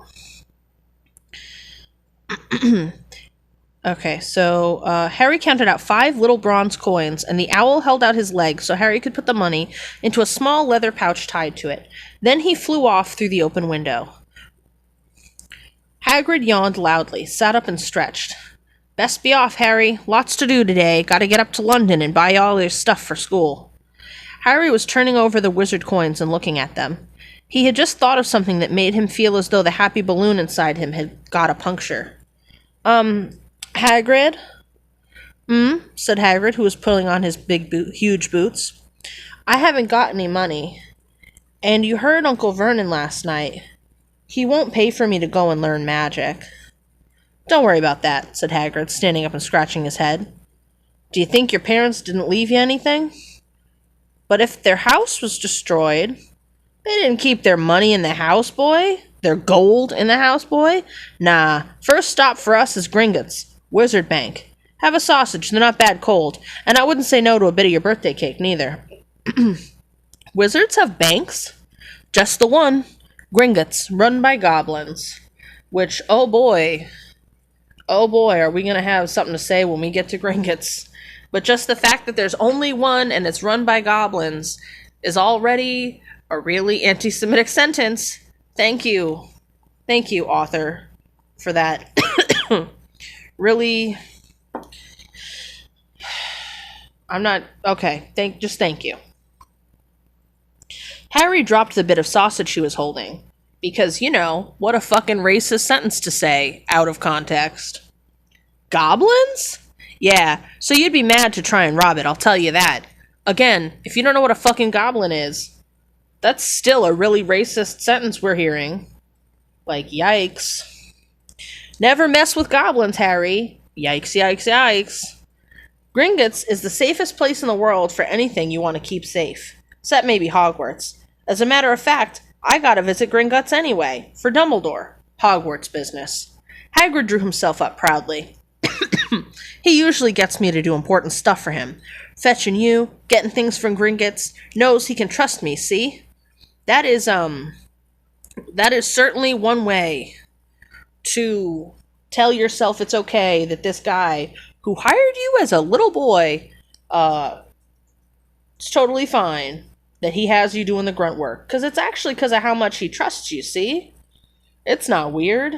Okay, so Harry counted out 5 little bronze coins, and the owl held out his leg so Harry could put the money into a small leather pouch tied to it. Then he flew off through the open window. Hagrid yawned loudly, sat up and stretched. Best be off, Harry. Lots to do today. Gotta get up to London and buy all your stuff for school. Harry was turning over the wizard coins and looking at them. He had just thought of something that made him feel as though the happy balloon inside him had got a puncture. Hagrid? Said Hagrid, who was pulling on his huge boots. I haven't got any money. And you heard Uncle Vernon last night. He won't pay for me to go and learn magic. Don't worry about that, said Hagrid, standing up and scratching his head. Do you think your parents didn't leave you anything? But if their house was destroyed, they didn't keep their money in the house, boy. Their gold in the house, boy. Nah, first stop for us is Gringotts, Wizard Bank. Have a sausage, they're not bad cold. And I wouldn't say no to a bit of your birthday cake, neither. Wizards have banks? Just the one. Gringotts, run by goblins. Which, oh boy, are we going to have something to say when we get to Gringotts. But just the fact that there's only one and it's run by goblins is already a really anti-Semitic sentence. Thank you. Thank you, author, for that. Really... I'm not... Okay, thank you. Harry dropped the bit of sausage she was holding. Because, you know, what a fucking racist sentence to say, out of context. Goblins? Yeah, so you'd be mad to try and rob it, I'll tell you that. Again, if you don't know what a fucking goblin is, that's still a really racist sentence we're hearing. Like, yikes. Never mess with goblins, Harry. Yikes, yikes, yikes. Gringotts is the safest place in the world for anything you want to keep safe. Except maybe Hogwarts. As a matter of fact, I gotta visit Gringotts anyway, for Dumbledore. Hogwarts business. Hagrid drew himself up proudly. He usually gets me to do important stuff for him. Fetching you, getting things from Gringotts, knows he can trust me, see? That is certainly one way to tell yourself it's okay that this guy who hired you as a little boy, it's totally fine that he has you doing the grunt work. Because it's actually because of how much he trusts you, see? It's not weird.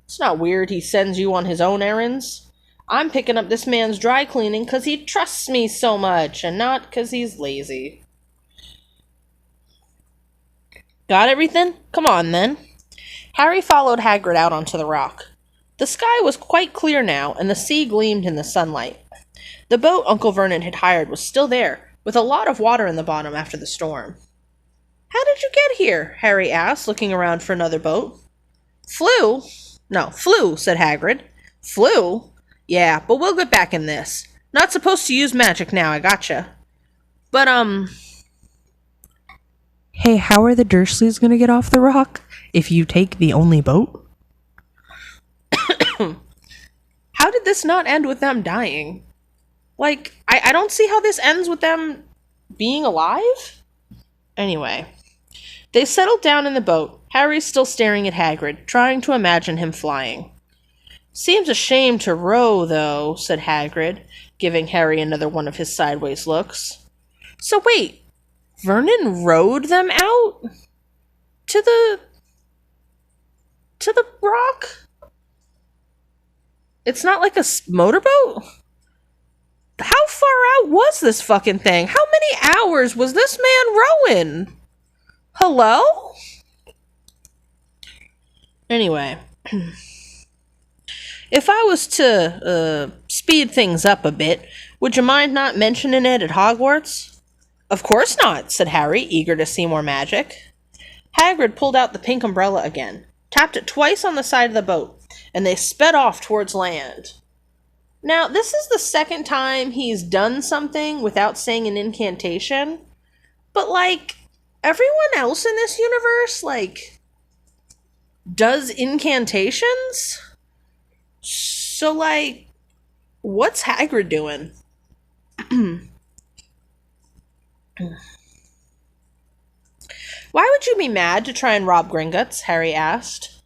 It's not weird he sends you on his own errands. I'm picking up this man's dry cleaning because he trusts me so much, and not because he's lazy. Got everything? Come on, then. Harry followed Hagrid out onto the rock. The sky was quite clear now, and the sea gleamed in the sunlight. The boat Uncle Vernon had hired was still there, with a lot of water in the bottom after the storm. How did you get here? Harry asked, looking around for another boat. Flew, said Hagrid. Flew? Yeah, but we'll get back in this. Not supposed to use magic now, I gotcha. But, Hey, how are the Dursleys gonna get off the rock if you take the only boat? How did this not end with them dying? Like, I don't see how this ends with them being alive? Anyway, they settled down in the boat, Harry still staring at Hagrid, trying to imagine him flying. Seems a shame to row, though, said Hagrid, giving Harry another one of his sideways looks. So wait, Vernon rowed them out? To the rock? It's not like a motorboat? How far out was this fucking thing? How many hours was this man rowing? Hello? Anyway, if I was to speed things up a bit, would you mind not mentioning it at Hogwarts? Of course not, said Harry, eager to see more magic. Hagrid pulled out the pink umbrella again, tapped it twice on the side of the boat, and they sped off towards land. Now, this is the second time he's done something without saying an incantation, but, like, everyone else in this universe, like, does incantations? So, like, what's Hagrid doing? Why would you be mad to try and rob Gringotts? Harry asked.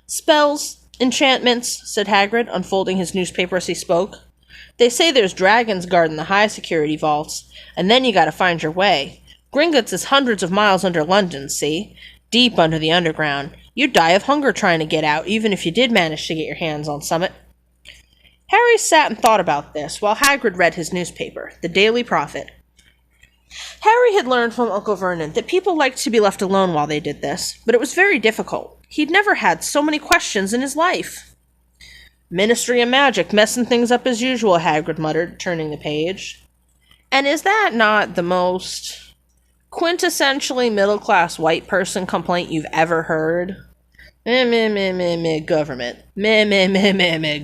Spells, enchantments, said Hagrid, unfolding his newspaper as he spoke. They say there's dragons guarding the high-security vaults, and then you gotta find your way. Gringotts is hundreds of miles under London, see? Deep under the underground. You'd die of hunger trying to get out, even if you did manage to get your hands on Summit. Harry sat and thought about this, while Hagrid read his newspaper, the Daily Prophet. Harry had learned from Uncle Vernon that people liked to be left alone while they did this, but it was very difficult. He'd never had so many questions in his life. Ministry of Magic, messing things up as usual, Hagrid muttered, turning the page. And is that not the most quintessentially middle-class white person complaint you've ever heard? Government.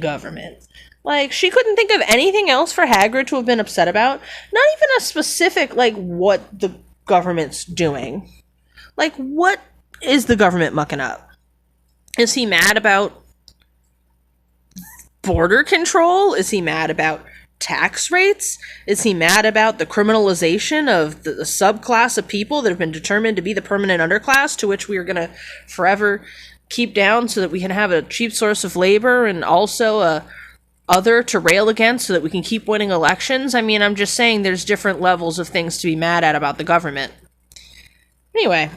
Government. Like, she couldn't think of anything else for Hagrid to have been upset about. Not even a specific, like, what the government's doing. Like, what is the government mucking up? Is he mad about border control? Is he mad about tax rates? Is he mad about the criminalization of the subclass of people that have been determined to be the permanent underclass, to which we are going to forever keep down so that we can have a cheap source of labor and also a other to rail against so that we can keep winning elections? I mean, I'm just saying there's different levels of things to be mad at about the government. Anyway,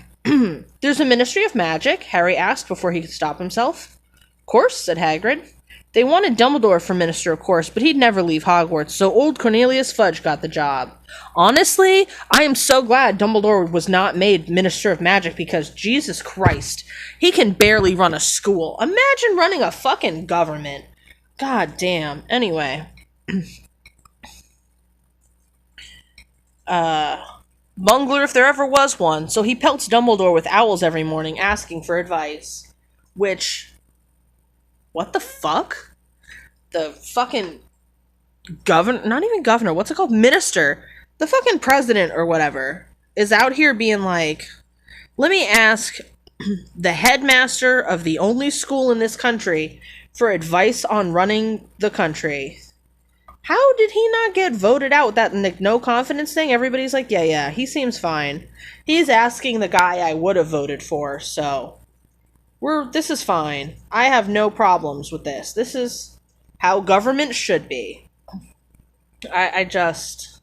there's a Ministry of Magic, Harry asked before he could stop himself. Of course, said Hagrid. They wanted Dumbledore for minister, of course, but he'd never leave Hogwarts, so old Cornelius Fudge got the job. Honestly, I am so glad Dumbledore was not made Minister of Magic, because Jesus Christ, he can barely run a school. Imagine running a fucking government. God damn. Anyway. Bungler if there ever was one, so he pelts Dumbledore with owls every morning asking for advice. Which, what the fuck? The fucking governor, not even governor, what's it called? Minister. The fucking president or whatever is out here being like, let me ask the headmaster of the only school in this country for advice on running the country. How did he not get voted out with that no confidence thing? Everybody's like, yeah, he seems fine. He's asking the guy I would have voted for, so this is fine. I have no problems with this. This is how government should be. I just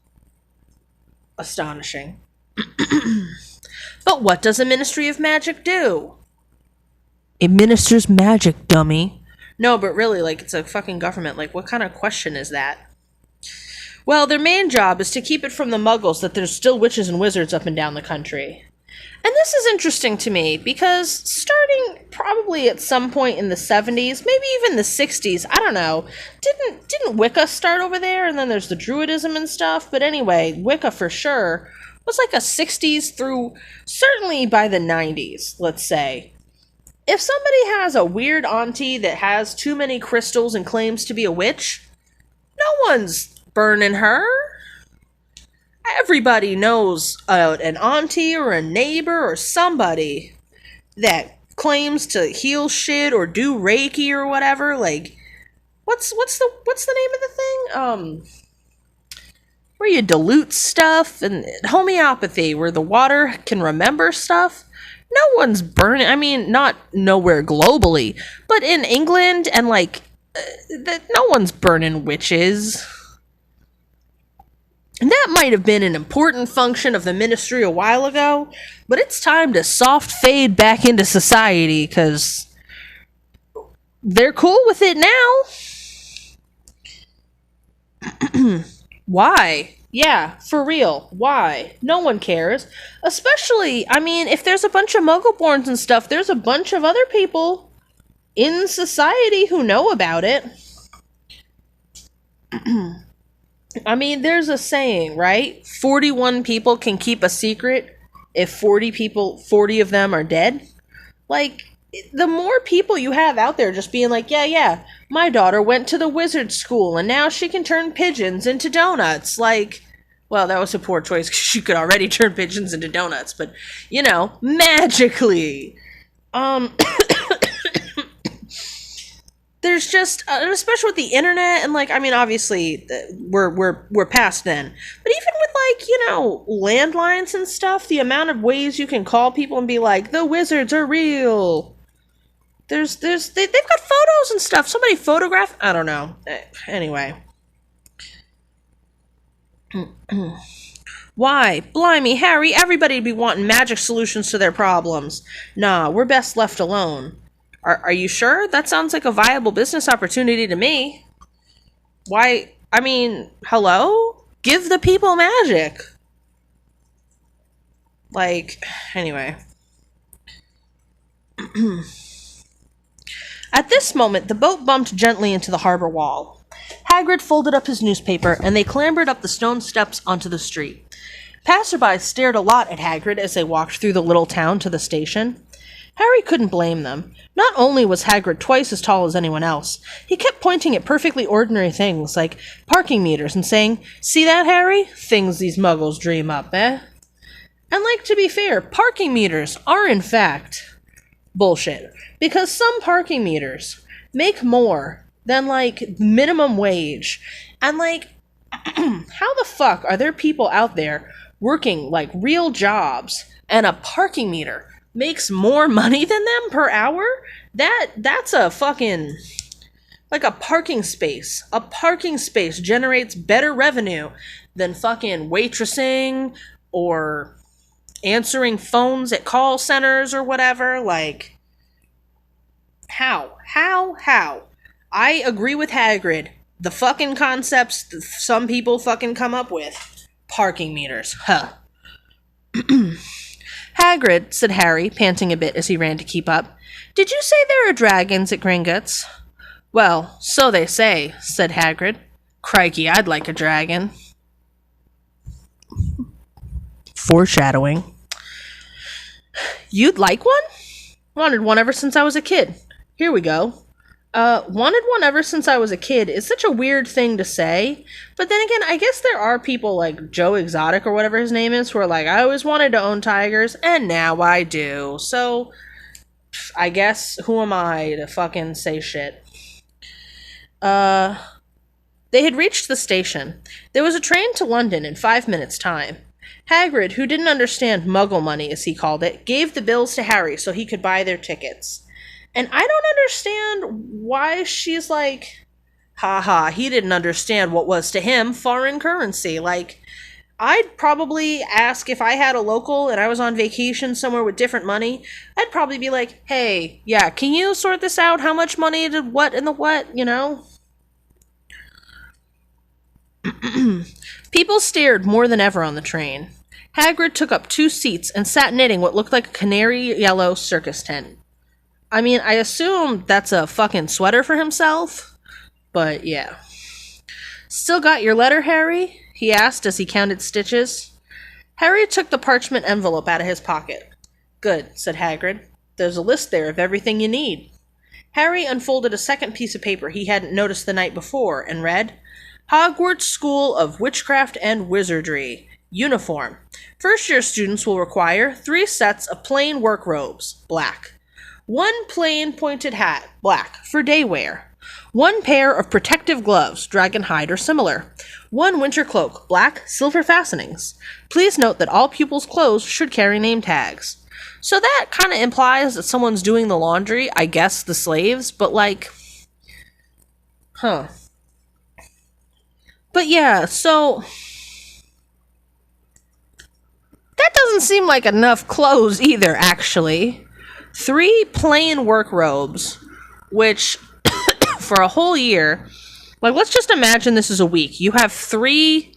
astonishing. But what does a Ministry of Magic do? It ministers magic, dummy. No, but really, like, it's a fucking government. Like, what kind of question is that? Well, their main job is to keep it from the muggles that there's still witches and wizards up and down the country. And this is interesting to me, because starting probably at some point in the 70s, maybe even the 60s, I don't know, didn't Wicca start over there? And then there's the Druidism and stuff. But anyway, Wicca for sure was like a 60s through, certainly by the 90s, let's say. If somebody has a weird auntie that has too many crystals and claims to be a witch, no one's burning her. Everybody knows an auntie or a neighbor or somebody that claims to heal shit or do Reiki or whatever. Like, what's the name of the thing? Where you dilute stuff, and homeopathy, where the water can remember stuff. No one's burning, I mean, not nowhere globally, but in England and, like, no one's burning witches. And that might have been an important function of the ministry a while ago, but it's time to soft fade back into society, because they're cool with it now. Why? Yeah, for real. Why? No one cares. Especially, I mean, if there's a bunch of Muggle-borns and stuff, there's a bunch of other people in society who know about it. I mean, there's a saying, right? 41 people can keep a secret if 40 of them are dead. Like, the more people you have out there just being like, yeah, my daughter went to the wizard school and now she can turn pigeons into donuts. Like, well, that was a poor choice because she could already turn pigeons into donuts, but, magically. There's just, especially with the internet, and like, I mean, obviously, we're past then. But even with landlines and stuff, the amount of ways you can call people and be like, the wizards are real. They've got photos and stuff. Somebody photographed, I don't know. Anyway. Why? Blimey, Harry, everybody'd be wanting magic solutions to their problems. Nah, we're best left alone. Are you sure? That sounds like a viable business opportunity to me. Why? I mean, hello? Give the people magic. Like, anyway. At this moment, the boat bumped gently into the harbor wall. Hagrid folded up his newspaper, and they clambered up the stone steps onto the street. Passersby stared a lot at Hagrid as they walked through the little town to the station. Harry couldn't blame them. Not only was Hagrid twice as tall as anyone else, he kept pointing at perfectly ordinary things like parking meters and saying, "See that, Harry? Things these muggles dream up, eh?" And to be fair, parking meters are in fact bullshit. Because some parking meters make more than minimum wage. And how the fuck are there people out there working real jobs and a parking meter makes more money than them per hour? That's a fucking a parking space. A parking space generates better revenue than fucking waitressing or answering phones at call centers or whatever. How? I agree with Hagrid. The fucking concepts that some people fucking come up with. Parking meters. Huh. Hagrid, said Harry, panting a bit as he ran to keep up. Did you say there are dragons at Gringotts? Well, so they say, said Hagrid. Crikey, I'd like a dragon. Foreshadowing. You'd like one? Wanted one ever since I was a kid. Here we go. Wanted one ever since I was a kid is such a weird thing to say. But then again, I guess there are people like Joe Exotic or whatever his name is who are like, I always wanted to own tigers, and now I do. So, I guess, who am I to fucking say shit? They had reached the station. There was a train to London in 5 minutes' time. Hagrid, who didn't understand Muggle money, as he called it, gave the bills to Harry so he could buy their tickets. And I don't understand why she's like, haha, he didn't understand what was to him foreign currency. I'd probably ask if I had a local and I was on vacation somewhere with different money. I'd probably be like, hey, yeah, can you sort this out? How much money to what and the what, you know? People stared more than ever on the train. Hagrid took up 2 seats and sat knitting what looked like a canary yellow circus tent. I mean, I assume that's a fucking sweater for himself, but yeah. Still got your letter, Harry? He asked as he counted stitches. Harry took the parchment envelope out of his pocket. Good, said Hagrid. There's a list there of everything you need. Harry unfolded a second piece of paper he hadn't noticed the night before and read, Hogwarts School of Witchcraft and Wizardry. Uniform. First-year students will require 3 sets of plain work robes, black. 1 plain pointed hat, black, for day wear. 1 pair of protective gloves, dragon hide or similar. 1 winter cloak, black, silver fastenings. Please note that all pupils' clothes should carry name tags. So that kind of implies that someone's doing the laundry, I guess the slaves, but huh. But yeah, so that doesn't seem like enough clothes either, actually. 3 plain work robes, which, for a whole year, let's just imagine this is a week. You have 3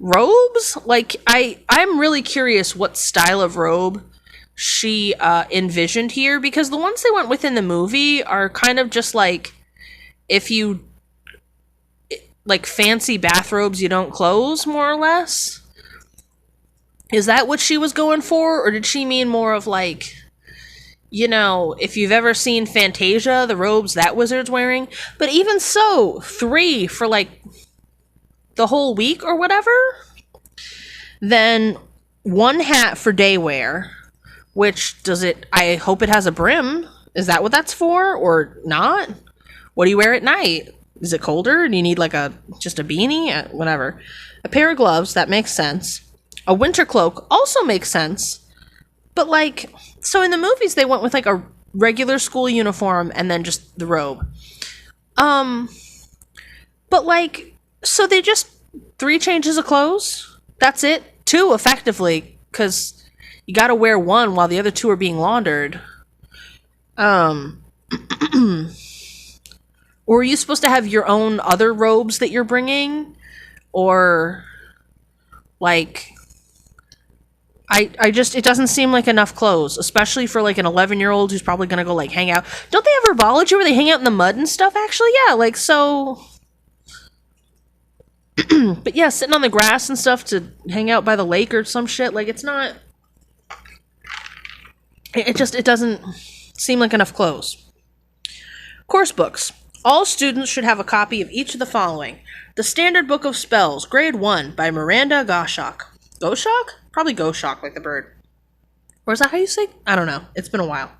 robes, like I'm really curious what style of robe she envisioned here, because the ones they went with in the movie are kind of just like, if you like fancy bathrobes you don't close, more or less. Is that what she was going for, or did she mean more of like, you know, if you've ever seen Fantasia, the robes that wizard's wearing? But even so, 3 for like the whole week or whatever. Then 1 hat for day wear, which does it, I hope it has a brim. Is that what that's for, or not? What do you wear at night? Is it colder? Do you need like just a beanie? Whatever. A pair of gloves, that makes sense. A winter cloak also makes sense. But like, so in the movies they went with like a regular school uniform and then just the robe. But like, so they just 3 changes of clothes? That's it? 2 effectively, because you gotta wear 1 while the other 2 are being laundered. Or are you supposed to have your own other robes that you're bringing? Or, like, I just, it doesn't seem like enough clothes, especially for, like, an 11-year-old who's probably gonna go, like, hang out. Don't they have herbology where they hang out in the mud and stuff, actually? Yeah, like, so... But yeah, sitting on the grass and stuff to hang out by the lake or some shit, like, it's not... It doesn't seem like enough clothes. Course books. All students should have a copy of each of the following. The Standard Book of Spells, Grade 1, by Miranda Goshawk. Goshawk? Probably Goshawk, like the bird. Or is that how you say? I don't know. It's been a while.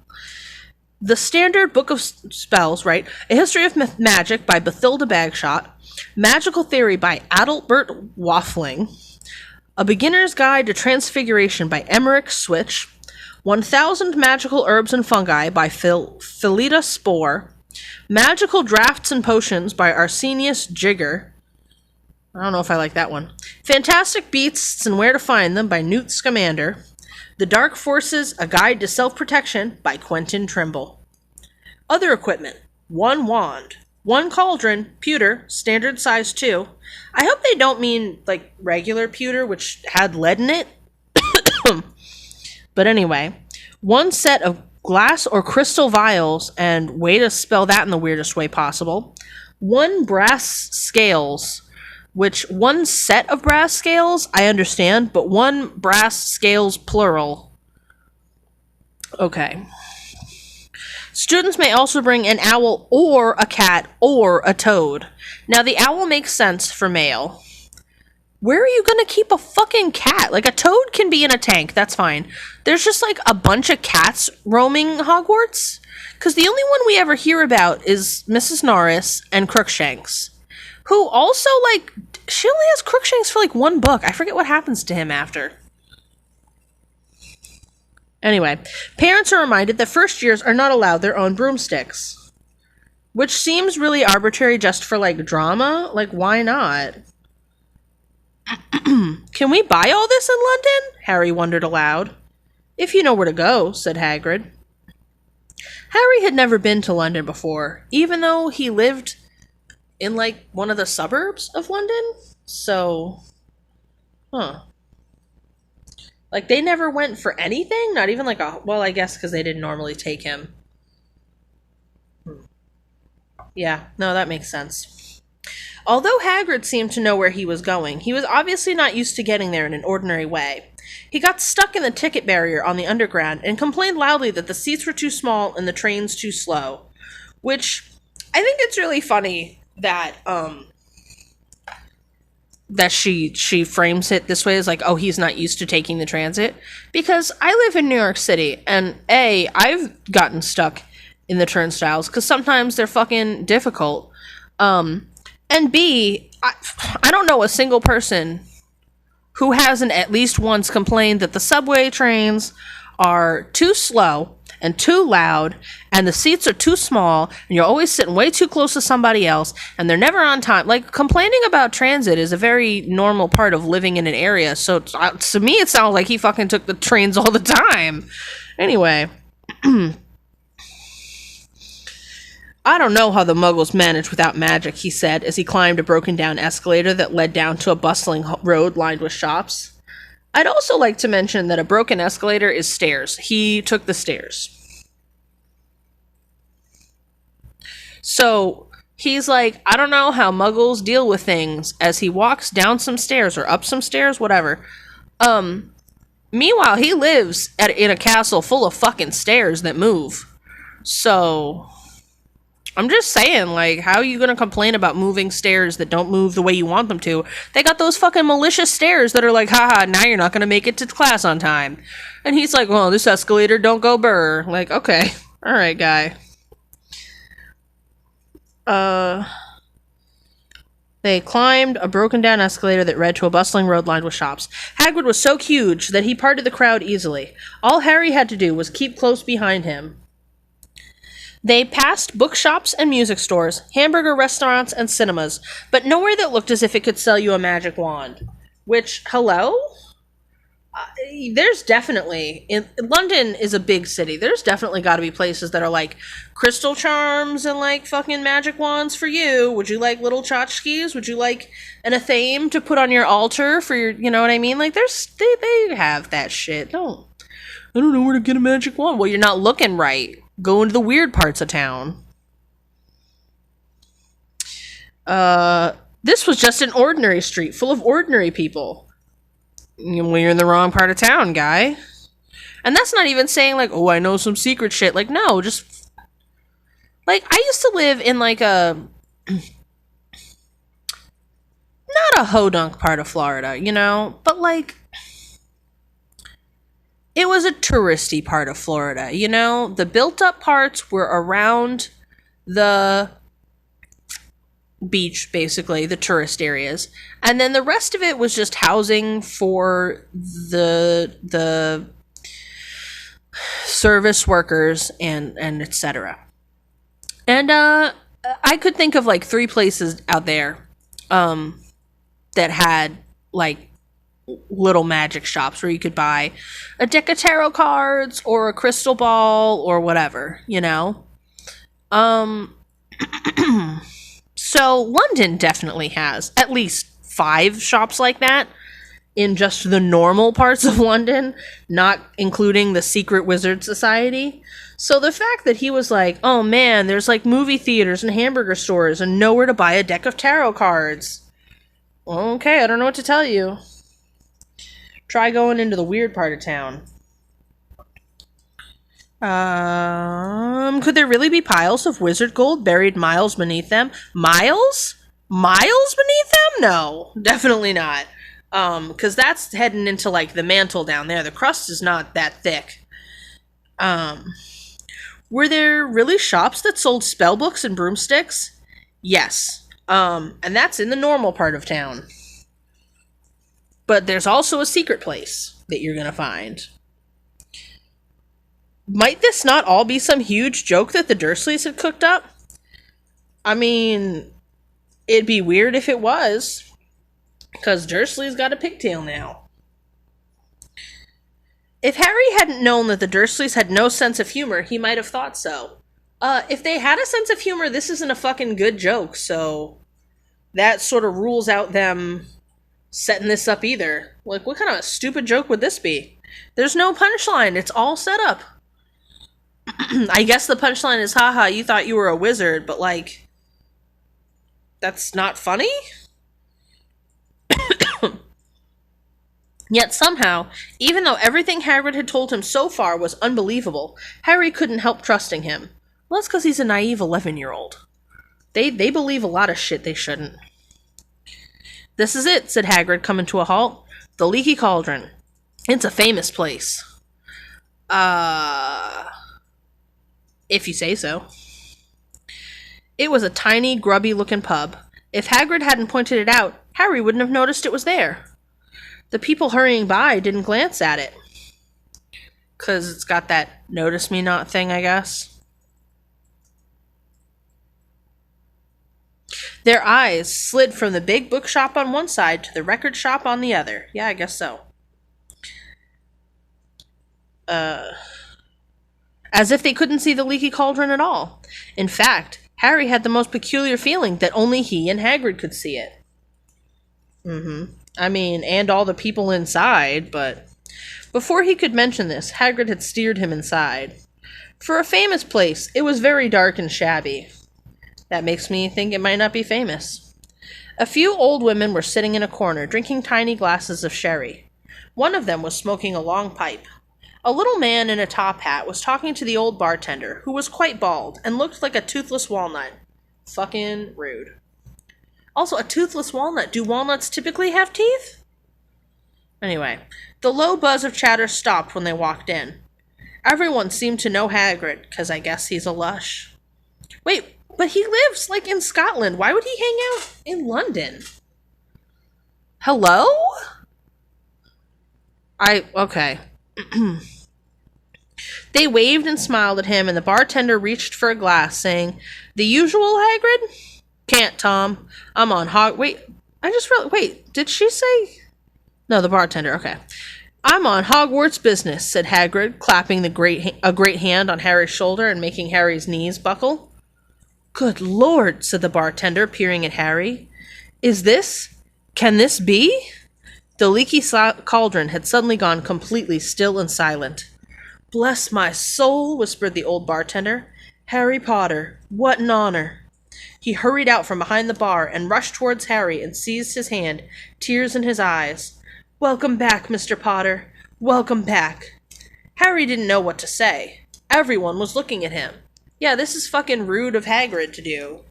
The Standard Book of Spells, right? A History of Magic by Bathilda Bagshot. Magical Theory by Adalbert Waffling. A Beginner's Guide to Transfiguration by Emmerich Switch. 1000 Magical Herbs and Fungi by Philida Spore. Magical Drafts and Potions by Arsenius Jigger. I don't know if I like that one. Fantastic Beasts and Where to Find Them by Newt Scamander. The Dark Forces, A Guide to Self-Protection by Quentin Trimble. Other equipment. 1 wand. 1 cauldron, pewter, standard size 2. I hope they don't mean, like, regular pewter, which had lead in it. But anyway. 1 set of glass or crystal vials, and way to spell that in the weirdest way possible. 1 brass scales, which 1 set of brass scales, I understand, but 1 brass scales plural. Okay. Students may also bring an owl or a cat or a toad. Now, the owl makes sense for male. Where are you going to keep a fucking cat? Like, a toad can be in a tank, that's fine. There's just, like, a bunch of cats roaming Hogwarts? Because the only one we ever hear about is Mrs. Norris and Crookshanks. Who also, like, she only has Crookshanks for, like, 1 book. I forget what happens to him after. Anyway, parents are reminded that first years are not allowed their own broomsticks. Which seems really arbitrary just for, like, drama. Like, why not? Can we buy all this in London? Harry wondered aloud. If you know where to go, said Hagrid. Harry had never been to London before, even though he lived in, like, one of the suburbs of London. So, like, they never went for anything? Not even like a... Well, I guess because they didn't normally take him. Yeah, no, that makes sense. Although Hagrid seemed to know where he was going, he was obviously not used to getting there in an ordinary way. He got stuck in the ticket barrier on the underground and complained loudly that the seats were too small and the trains too slow. Which, I think it's really funny that, that she frames it this way as like, oh, he's not used to taking the transit. Because I live in New York City, and A, I've gotten stuck in the turnstiles, because sometimes they're fucking difficult. And B, I don't know a single person who hasn't at least once complained that the subway trains are too slow and too loud, and the seats are too small, and you're always sitting way too close to somebody else, and they're never on time. Like, complaining about transit is a very normal part of living in an area, so to me it sounds like he fucking took the trains all the time. Anyway. I don't know how the Muggles manage without magic, he said as he climbed a broken down escalator that led down to a bustling road lined with shops. I'd also like to mention that a broken escalator is stairs. He took the stairs. So he's like, I don't know how Muggles deal with things as he walks down some stairs or up some stairs, whatever. Meanwhile, he lives in a castle full of fucking stairs that move. So I'm just saying, like, how are you going to complain about moving stairs that don't move the way you want them to? They got those fucking malicious stairs that are like, haha, now you're not going to make it to class on time. And he's like, well, this escalator don't go burr. Like, okay. All right, guy. They climbed a broken down escalator that led to a bustling road lined with shops. Hagrid was so huge that he parted the crowd easily. All Harry had to do was keep close behind him. They passed bookshops and music stores, hamburger restaurants and cinemas, but nowhere that looked as if it could sell you a magic wand. Which, hello? There's definitely, London is a big city. There's definitely got to be places that are like crystal charms and like fucking magic wands for you. Would you like little tchotchkes? Would you like an athame to put on your altar for your, you know what I mean? Like they have that shit. I don't know where to get a magic wand. Well, you're not looking right. Go into the weird parts of town. This was just an ordinary street full of ordinary people. You're in the wrong part of town, guy. And that's not even saying, like, oh, I know some secret shit. Like, no, just... Like, I used to live in, like, a... Not a hodunk part of Florida, you know? But, like... It was a touristy part of Florida, you know? The built-up parts were around the beach, basically, the tourist areas. And then the rest of it was just housing for the service workers and etc. And I could think of, like, 3 places out there that had, like, little magic shops where you could buy a deck of tarot cards or a crystal ball or whatever, you know? So London definitely has at least 5 shops like that in just the normal parts of London, not including the secret wizard society. So the fact that he was like, oh man, there's like movie theaters and hamburger stores and nowhere to buy a deck of tarot cards. Okay, I don't know what to tell you. Try going into the weird part of town. Could there really be piles of wizard gold buried miles beneath them? Miles? Miles beneath them? No, definitely not. Because that's heading into, like, the mantle down there. The crust is not that thick. Were there really shops that sold spellbooks and broomsticks? Yes. And that's in the normal part of town. But there's also a secret place that you're going to find. Might this not all be some huge joke that the Dursleys had cooked up? I mean, it'd be weird if it was. Because Dursley's got a pigtail now. If Harry hadn't known that the Dursleys had no sense of humor, he might have thought so. If they had a sense of humor, this isn't a fucking good joke, so that sort of rules out them setting this up either. Like, what kind of a stupid joke would this be? There's no punchline. It's all set up. I guess the punchline is, haha, you thought you were a wizard, but, like, that's not funny? Yet somehow, even though everything Hagrid had told him so far was unbelievable, Harry couldn't help trusting him. Well, that's because he's a naive 11-year-old. They believe a lot of shit they shouldn't. This is it, said Hagrid, coming to a halt. The Leaky Cauldron. It's a famous place. If you say so. It was a tiny, grubby-looking pub. If Hagrid hadn't pointed it out, Harry wouldn't have noticed it was there. The people hurrying by didn't glance at it. 'Cause it's got that notice me not thing, I guess. Their eyes slid from the big bookshop on one side to the record shop on the other. Yeah, I guess so. As if they couldn't see the Leaky Cauldron at all. In fact, Harry had the most peculiar feeling that only he and Hagrid could see it. I mean, and all the people inside, but... Before he could mention this, Hagrid had steered him inside. For a famous place, it was very dark and shabby. That makes me think it might not be famous. A few old women were sitting in a corner, drinking tiny glasses of sherry. One of them was smoking a long pipe. A little man in a top hat was talking to the old bartender, who was quite bald and looked like a toothless walnut. Fucking rude. Also, a toothless walnut. Do walnuts typically have teeth? Anyway, the low buzz of chatter stopped when they walked in. Everyone seemed to know Hagrid, because I guess he's a lush. Wait, but he lives, in Scotland. Why would he hang out in London? Hello? Okay. They waved and smiled at him, and the bartender reached for a glass, saying, "The usual, Hagrid?" "Can't, Tom. I'm on Wait, did she say... No, the bartender, okay. "I'm on Hogwarts business," said Hagrid, clapping a great hand on Harry's shoulder and making Harry's knees buckle. "Good Lord," said the bartender, peering at Harry. Can this be?" The leaky cauldron had suddenly gone completely still and silent. "Bless my soul," whispered the old bartender. "Harry Potter, what an honor." He hurried out from behind the bar and rushed towards Harry and seized his hand, tears in his eyes. "Welcome back, Mr. Potter. Welcome back." Harry didn't know what to say. Everyone was looking at him. Yeah, this is fucking rude of Hagrid to do.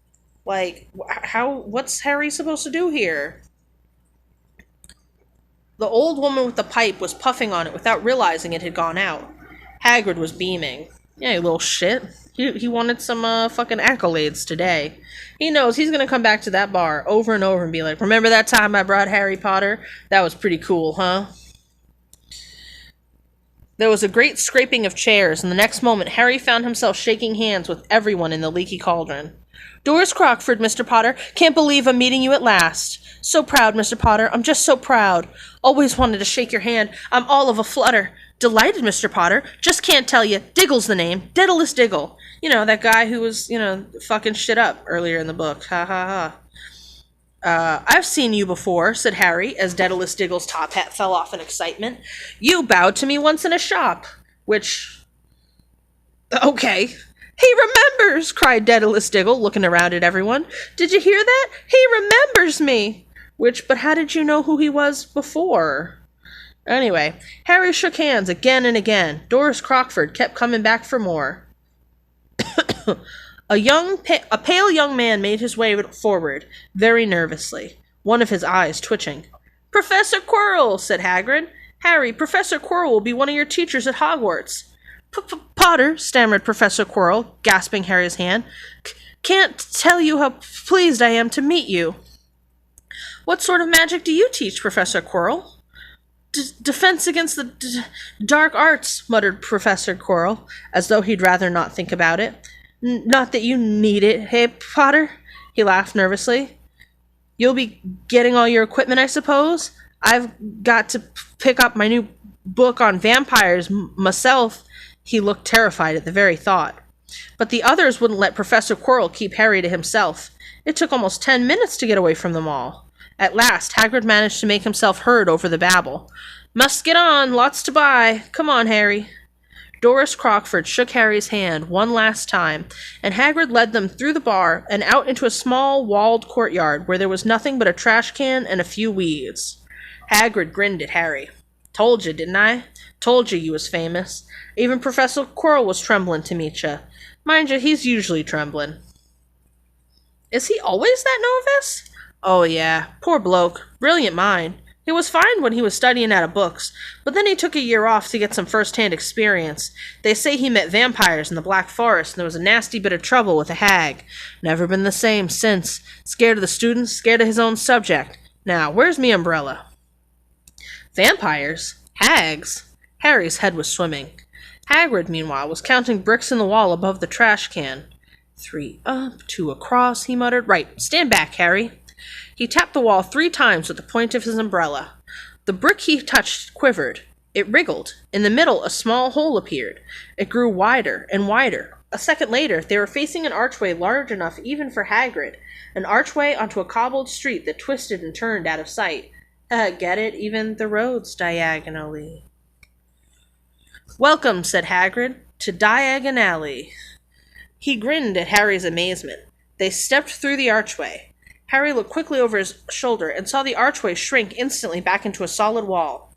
What's Harry supposed to do here? The old woman with the pipe was puffing on it without realizing it had gone out. Hagrid was beaming. Yeah, you little shit. He wanted some fucking accolades today. He knows he's gonna come back to that bar over and over and be like, "Remember that time I brought Harry Potter? That was pretty cool, huh?" There was a great scraping of chairs, and the next moment Harry found himself shaking hands with everyone in the leaky cauldron. "Doris Crockford, Mr. Potter. Can't believe I'm meeting you at last. So proud, Mr. Potter. I'm just so proud. Always wanted to shake your hand. I'm all of a flutter. Delighted, Mr. Potter. Just can't tell you. Diggle's the name. Daedalus Diggle. You know, that guy who was, fucking shit up earlier in the book. Ha ha ha. I've seen you before," said Harry, as Daedalus Diggle's top hat fell off in excitement. "You bowed to me once in a shop." Okay. "He remembers!" cried Daedalus Diggle, looking around at everyone. "Did you hear that? He remembers me!" But how did you know who he was before? Anyway, Harry shook hands again and again. Doris Crockford kept coming back for more. A pale young man made his way forward, very nervously, one of his eyes twitching. "Professor Quirrell," said Hagrid. "Harry, Professor Quirrell will be one of your teachers at Hogwarts." Potter," stammered Professor Quirrell, gasping Harry's hand. "Can't tell you how pleased I am to meet you." "What sort of magic do you teach, Professor Quirrell?" Defense against the dark arts," muttered Professor Quirrell, as though he'd rather not think about it. "Not that you need it, hey, Potter?" He laughed nervously. "You'll be getting all your equipment, I suppose? I've got to pick up my new book on vampires myself." He looked terrified at the very thought. But the others wouldn't let Professor Quirrell keep Harry to himself. It took almost 10 minutes to get away from them all. At last, Hagrid managed to make himself heard over the babble. "Must get on, lots to buy. Come on, Harry." Doris Crockford shook Harry's hand one last time, and Hagrid led them through the bar and out into a small, walled courtyard where there was nothing but a trash can and a few weeds. Hagrid grinned at Harry. "Told you, didn't I? Told you was famous. Even Professor Quirrell was trembling to meet you. Mind you, he's usually trembling." "Is he always that novice?" "Oh, yeah. Poor bloke. Brilliant mind. He was fine when he was studying out of books, but then he took a year off to get some first-hand experience. They say he met vampires in the Black Forest, and there was a nasty bit of trouble with a hag. Never been the same since. Scared of the students, scared of his own subject. Now, where's me umbrella?" Vampires? Hags? Harry's head was swimming. Hagrid, meanwhile, was counting bricks in the wall above the trash can. 3 up, 2 across, he muttered. "Right, stand back, Harry." He tapped the wall 3 times with the point of his umbrella. The brick he touched quivered. It wriggled. In the middle, a small hole appeared. It grew wider and wider. A second later, they were facing an archway large enough even for Hagrid. An archway onto a cobbled street that twisted and turned out of sight. Get it? Even the roads diagonally. "Welcome," said Hagrid, "to Diagon Alley." He grinned at Harry's amazement. They stepped through the archway. Harry looked quickly over his shoulder and saw the archway shrink instantly back into a solid wall.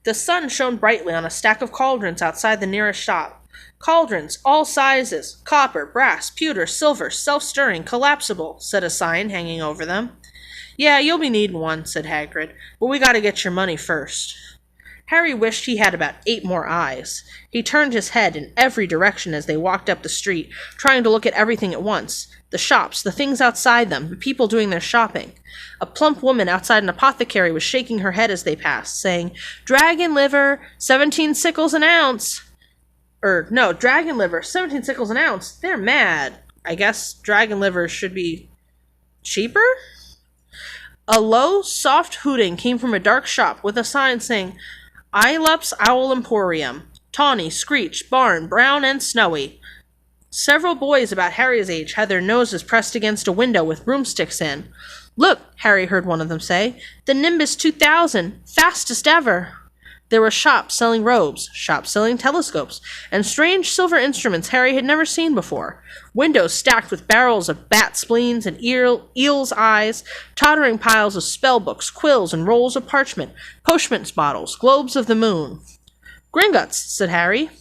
The sun shone brightly on a stack of cauldrons outside the nearest shop. Cauldrons, all sizes, copper, brass, pewter, silver, self-stirring, collapsible, said a sign hanging over them. "Yeah, you'll be needing one," said Hagrid, "but we gotta get your money first." Harry wished he had about 8 more eyes. He turned his head in every direction as they walked up the street, trying to look at everything at once. The shops, the things outside them, the people doing their shopping. A plump woman outside an apothecary was shaking her head as they passed, saying, "Dragon liver, 17 sickles an ounce." Dragon liver, 17 sickles an ounce. They're mad. I guess dragon liver should be cheaper? A low, soft hooting came from a dark shop with a sign saying, "Ilups Owl Emporium. Tawny, Screech, Barn, Brown, and Snowy." Several boys about Harry's age had their noses pressed against a window with broomsticks in. "Look," Harry heard one of them say, "the Nimbus 2000, fastest ever." There were shops selling robes, shops selling telescopes, and strange silver instruments Harry had never seen before. Windows stacked with barrels of bat spleens and eel's eyes, tottering piles of spell books, quills, and rolls of parchment, postman's bottles, globes of the moon. "Gringotts," said Harry.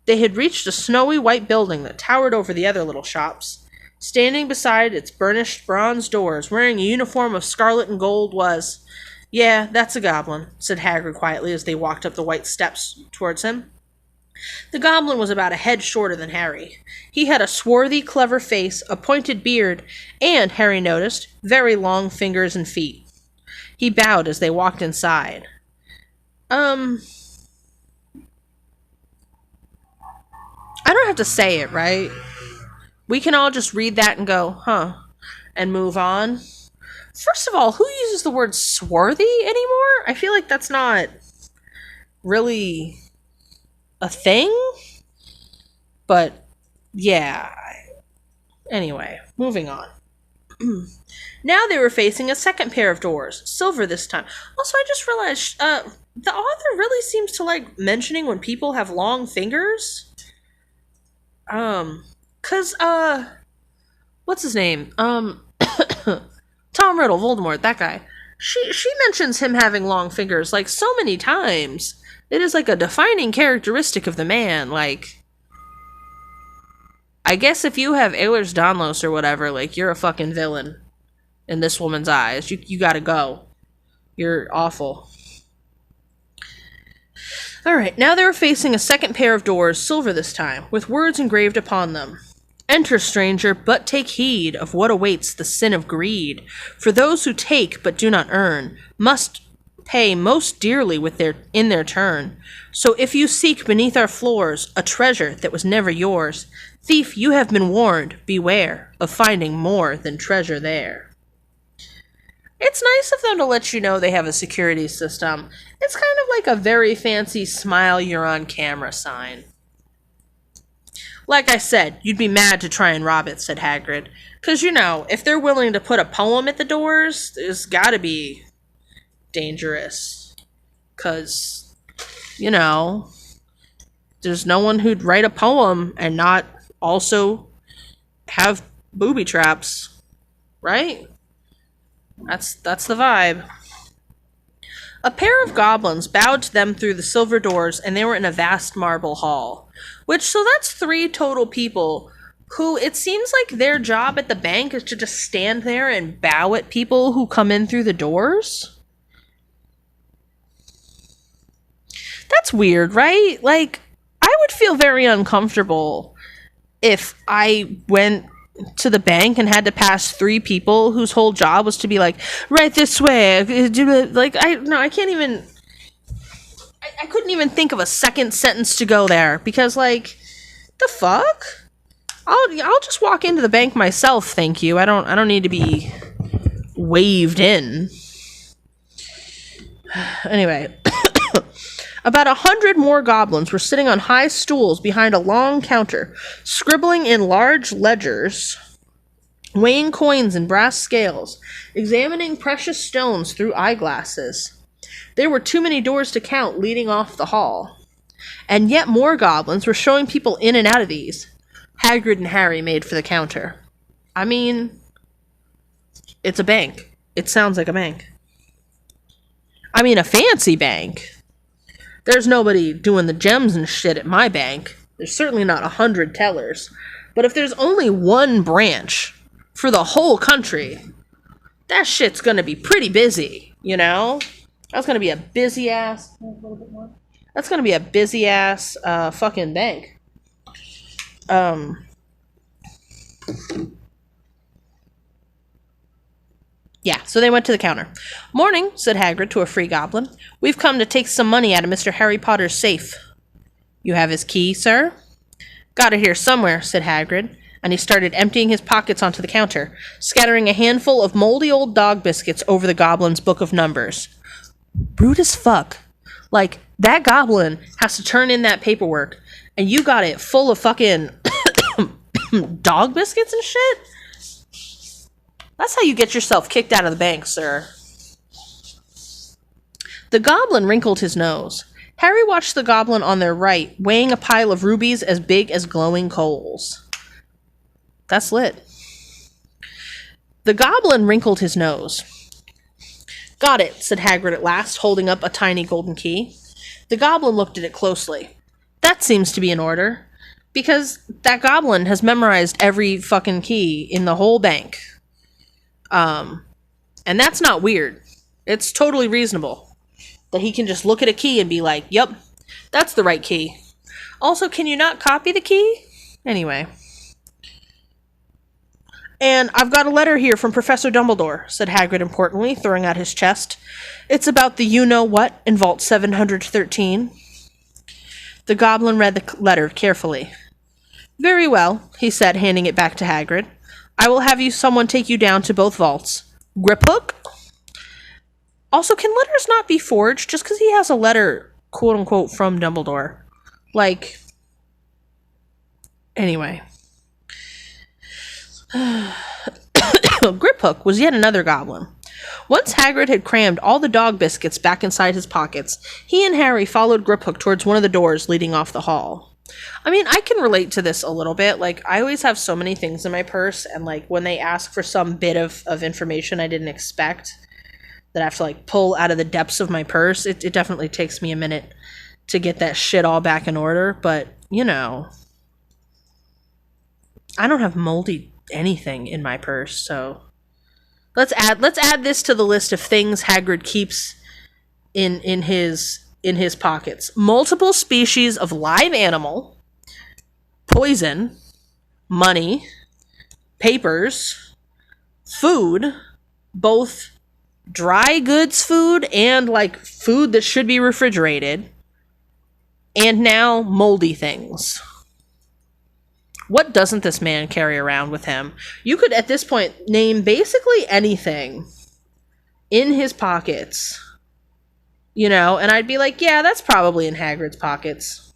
They had reached a snowy white building that towered over the other little shops. Standing beside its burnished bronze doors, wearing a uniform of scarlet and gold, was... "Yeah, that's a goblin," said Hagrid quietly as they walked up the white steps towards him. The goblin was about a head shorter than Harry. He had a swarthy, clever face, a pointed beard, and, Harry noticed, very long fingers and feet. He bowed as they walked inside. I don't have to say it, right? We can all just read that and go, huh, and move on. First of all, who uses the word swarthy anymore? I feel like that's not really a thing. But, yeah. Anyway, moving on. Now they were facing a second pair of doors, silver this time. Also, I just realized, the author really seems to like mentioning when people have long fingers. What's his name? Tom Riddle, Voldemort, that guy. She mentions him having long fingers, like, so many times. It is, like, a defining characteristic of the man, like... I guess if you have Ehlers-Danlos or whatever, like, you're a fucking villain in this woman's eyes. You gotta go. You're awful. Alright, now they were facing a second pair of doors, silver this time, with words engraved upon them. "Enter, stranger, but take heed of what awaits the sin of greed. For those who take but do not earn must pay most dearly in their turn. So if you seek beneath our floors a treasure that was never yours, thief, you have been warned, beware of finding more than treasure there." It's nice of them to let you know they have a security system. It's kind of like a very fancy smile you're on camera sign. "Like I said, you'd be mad to try and rob it," said Hagrid. "'Cause, if they're willing to put a poem at the doors, it's gotta be dangerous. 'Cause, there's no one who'd write a poem and not also have booby traps. Right? That's the vibe. A pair of goblins bowed to them through the silver doors, and they were in a vast marble hall. So that's 3 total people who, it seems like their job at the bank is to just stand there and bow at people who come in through the doors? That's weird, right? Like, I would feel very uncomfortable if I went to the bank and had to pass 3 people whose whole job was to be like, right this way. Like, I can't even... I couldn't even think of a second sentence to go there because, like, the fuck? I'll just walk into the bank myself, thank you. I don't need to be waved in. Anyway, About 100 more goblins were sitting on high stools behind a long counter, scribbling in large ledgers, weighing coins in brass scales, examining precious stones through eyeglasses. There were too many doors to count leading off the hall. And yet more goblins were showing people in and out of these. Hagrid and Harry made for the counter. I mean, it's a bank. It sounds like a bank. I mean, a fancy bank. There's nobody doing the gems and shit at my bank. There's certainly not 100 tellers. But if there's only one branch for the whole country, that shit's gonna be pretty busy, you know? That's gonna be a busy ass... That's gonna be a busy ass fucking bank. Yeah, so they went to the counter. "Morning," said Hagrid to a free goblin. "We've come to take some money out of Mr. Harry Potter's safe." "You have his key, sir?" "Got it here somewhere," said Hagrid, and he started emptying his pockets onto the counter, scattering a handful of moldy old dog biscuits over the goblin's book of numbers. Rude as fuck. Like, that goblin has to turn in that paperwork, and you got it full of fucking dog biscuits and shit? That's how you get yourself kicked out of the bank, sir. The goblin wrinkled his nose. Harry watched the goblin on their right, weighing a pile of rubies as big as glowing coals. That's lit. The goblin wrinkled his nose. "Got it," said Hagrid at last, holding up a tiny golden key. The goblin looked at it closely. That seems to be in order, because that goblin has memorized every fucking key in the whole bank. And that's not weird. It's totally reasonable that he can just look at a key and be like, "Yep, that's the right key. Also, can you not copy the key?" Anyway. "And I've got a letter here from Professor Dumbledore," said Hagrid importantly, throwing out his chest. "It's about the you-know-what in Vault 713. The goblin read the letter carefully. "Very well," he said, handing it back to Hagrid. "I will have someone take you down to both vaults. Griphook? Also, can letters not be forged just because he has a letter, quote-unquote, from Dumbledore? Like, anyway." Griphook was yet another goblin. Once Hagrid had crammed all the dog biscuits back inside his pockets, he and Harry followed Griphook towards one of the doors leading off the hall. I mean, I can relate to this a little bit. Like, I always have so many things in my purse, and, like, when they ask for some bit of information I didn't expect that I have to, like, pull out of the depths of my purse, it definitely takes me a minute to get that shit all back in order. But, you know, I don't have moldy anything in my purse, so let's add this to the list of things Hagrid keeps in his pockets. Multiple species of live animal, poison, money, papers, food, both dry goods food and like food that should be refrigerated, and now moldy things. What doesn't this man carry around with him? You could, at this point, name basically anything in his pockets. You know, and I'd be like, yeah, that's probably in Hagrid's pockets.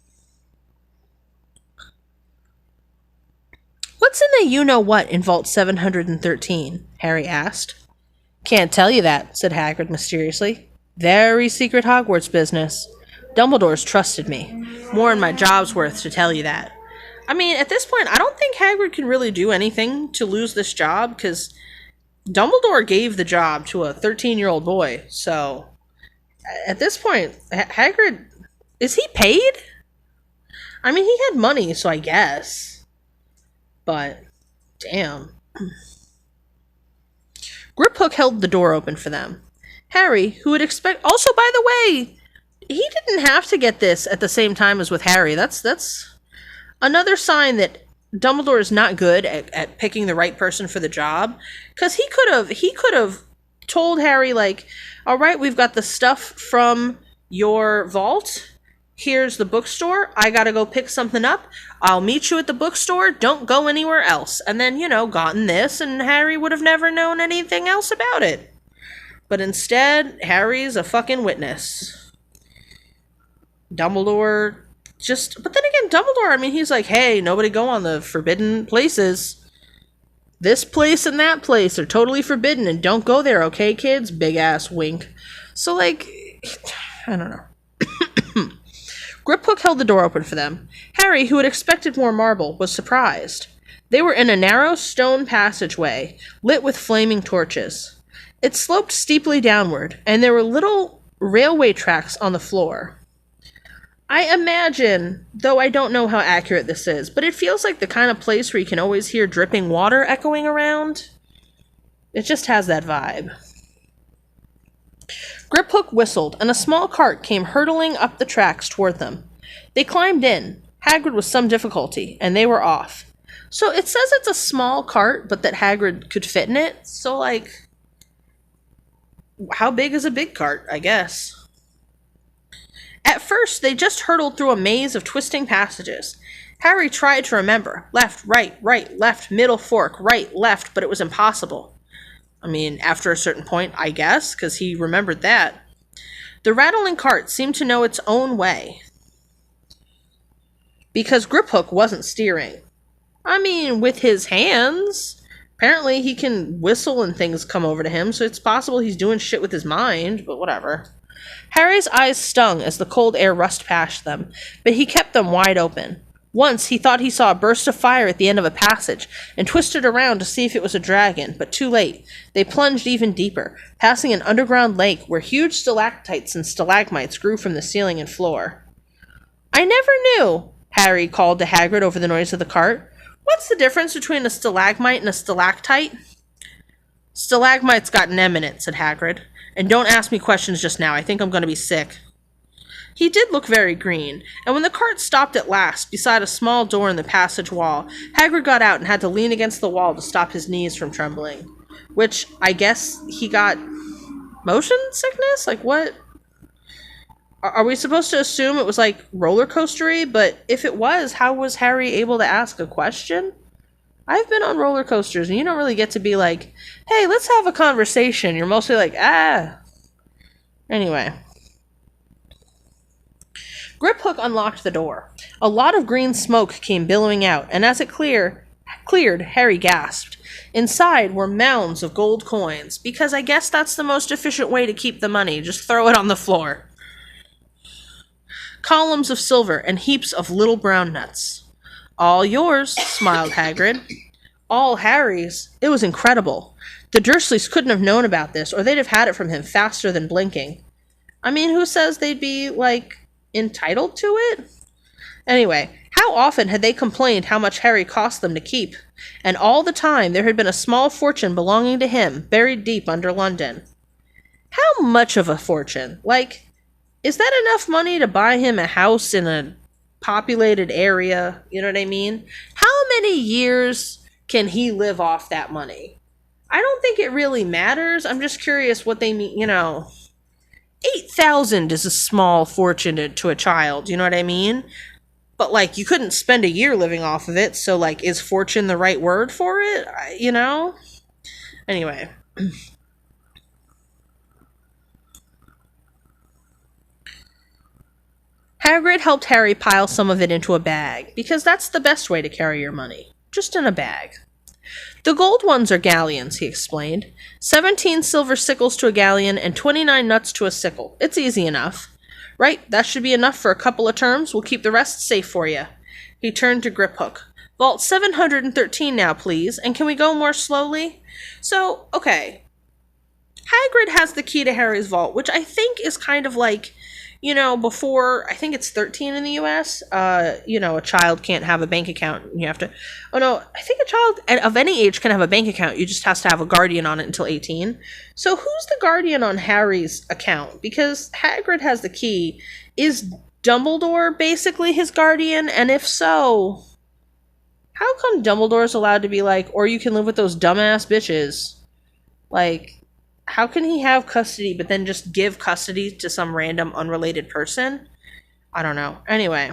"What's in the you-know-what in Vault 713? Harry asked. "Can't tell you that," said Hagrid mysteriously. "Very secret Hogwarts business. Dumbledore's trusted me. More than my job's worth to tell you that." I mean, at this point, I don't think Hagrid can really do anything to lose this job, because Dumbledore gave the job to a 13-year-old boy. So, at this point, Hagrid, is he paid? I mean, he had money, so I guess. But, damn. Griphook held the door open for them. Harry, who would expect... Also, by the way, he didn't have to get this at the same time as with Harry. That's another sign that Dumbledore is not good at picking the right person for the job. Because he could have told Harry, like, all right, we've got the stuff from your vault. Here's the bookstore. I gotta go pick something up. I'll meet you at the bookstore. Don't go anywhere else. And then, you know, gotten this, and Harry would have never known anything else about it. But instead, Harry's a fucking witness. Dumbledore but then again, Dumbledore, I mean, he's like, hey, nobody go on the forbidden places. This place and that place are totally forbidden and don't go there, okay, kids? Big ass wink. So, like, I don't know. Griphook held the door open for them. Harry, who had expected more marble, was surprised. They were in a narrow stone passageway, lit with flaming torches. It sloped steeply downward, and there were little railway tracks on the floor. I imagine, though I don't know how accurate this is, but it feels like the kind of place where you can always hear dripping water echoing around. It just has that vibe. Griphook whistled, and a small cart came hurtling up the tracks toward them. They climbed in, Hagrid with some difficulty, and they were off. So it says it's a small cart, but that Hagrid could fit in it. So, like, how big is a big cart, I guess? At first, they just hurtled through a maze of twisting passages. Harry tried to remember. Left, right, left, middle fork, right, left, but it was impossible. I mean, after a certain point, I guess, because he remembered that. The rattling cart seemed to know its own way, because Griphook wasn't steering. I mean, with his hands. Apparently, he can whistle and things come over to him, so it's possible he's doing shit with his mind, but whatever. Harry's eyes stung as the cold air rushed past them, but he kept them wide open. Once he thought he saw a burst of fire at the end of a passage, and twisted around to see if it was a dragon, but too late. They plunged even deeper, passing an underground lake where huge stalactites and stalagmites grew from the ceiling and floor. I never knew, Harry called to Hagrid over the noise of the cart. What's the difference between a stalagmite and a stalactite? Stalagmite's got an M in it, said Hagrid. And don't ask me questions just now. I think I'm going to be sick. He did look very green, and when the cart stopped at last beside a small door in the passage wall, Hagrid got out and had to lean against the wall to stop his knees from trembling. Which, I guess he got motion sickness? Like, what? Are we supposed to assume it was, like, roller coastery? But if it was, how was Harry able to ask a question? I've been on roller coasters, and you don't really get to be like, hey, let's have a conversation. You're mostly like, Anyway. Griphook unlocked the door. A lot of green smoke came billowing out, and as it cleared, Harry gasped. Inside were mounds of gold coins, because I guess that's the most efficient way to keep the money. Just throw it on the floor. Columns of silver and heaps of little brown nuts. All yours, smiled Hagrid. All Harry's. It was incredible. The Dursleys couldn't have known about this, or they'd have had it from him faster than blinking. I mean, who says they'd be, like, entitled to it? Anyway, how often had they complained how much Harry cost them to keep? And all the time there had been a small fortune belonging to him, buried deep under London. How much of a fortune? Like, is that enough money to buy him a house in a populated area? You know what I mean? How many years can he live off that money? I don't think it really matters. I'm just curious what they mean, 8,000 is a small fortune to a child, you know what I mean? But, like, you couldn't spend a year living off of it, so, like, is fortune the right word for it? Anyway. Hagrid helped Harry pile some of it into a bag, because that's the best way to carry your money. Just in a bag. The gold ones are galleons, he explained. 17 silver sickles to a galleon and 29 nuts to a sickle. It's easy enough. Right, that should be enough for a couple of terms. We'll keep the rest safe for you. He turned to Griphook. Vault 713 now, please, and can we go more slowly? So, okay. Hagrid has the key to Harry's vault, which I think is kind of like, before, I think it's 13 in the US, a child can't have a bank account. You have to, I think a child of any age can have a bank account. You just has to have a guardian on it until 18. So who's the guardian on Harry's account? Because Hagrid has the key. Is Dumbledore basically his guardian? And if so, how come Dumbledore's allowed to be like, or you can live with those dumbass bitches? Like, how can he have custody but then just give custody to some random unrelated person? I don't know. Anyway.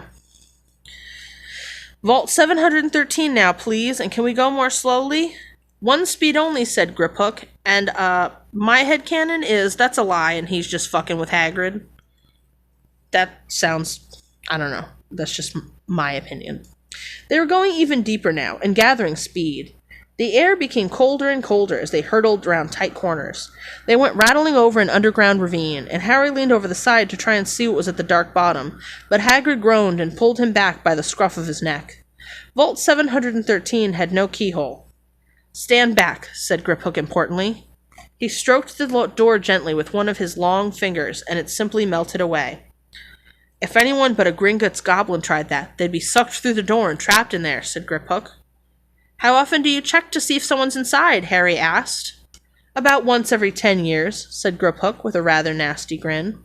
Vault 713 now, please, and can we go more slowly? One speed only, said Griphook, and my headcanon is that's a lie and he's just fucking with Hagrid. that sounds, I don't know. That's just my opinion. They were going even deeper now and gathering speed. The air became colder and colder as they hurtled around tight corners. They went rattling over an underground ravine, and Harry leaned over the side to try and see what was at the dark bottom, but Hagrid groaned and pulled him back by the scruff of his neck. Vault 713 had no keyhole. "Stand back," said Griphook importantly. He stroked the door gently with one of his long fingers, and it simply melted away. "If anyone but a Gringotts goblin tried that, they'd be sucked through the door and trapped in there," said Griphook. "How often do you check to see if someone's inside?" Harry asked. "About once every 10 years, said Griphook with a rather nasty grin.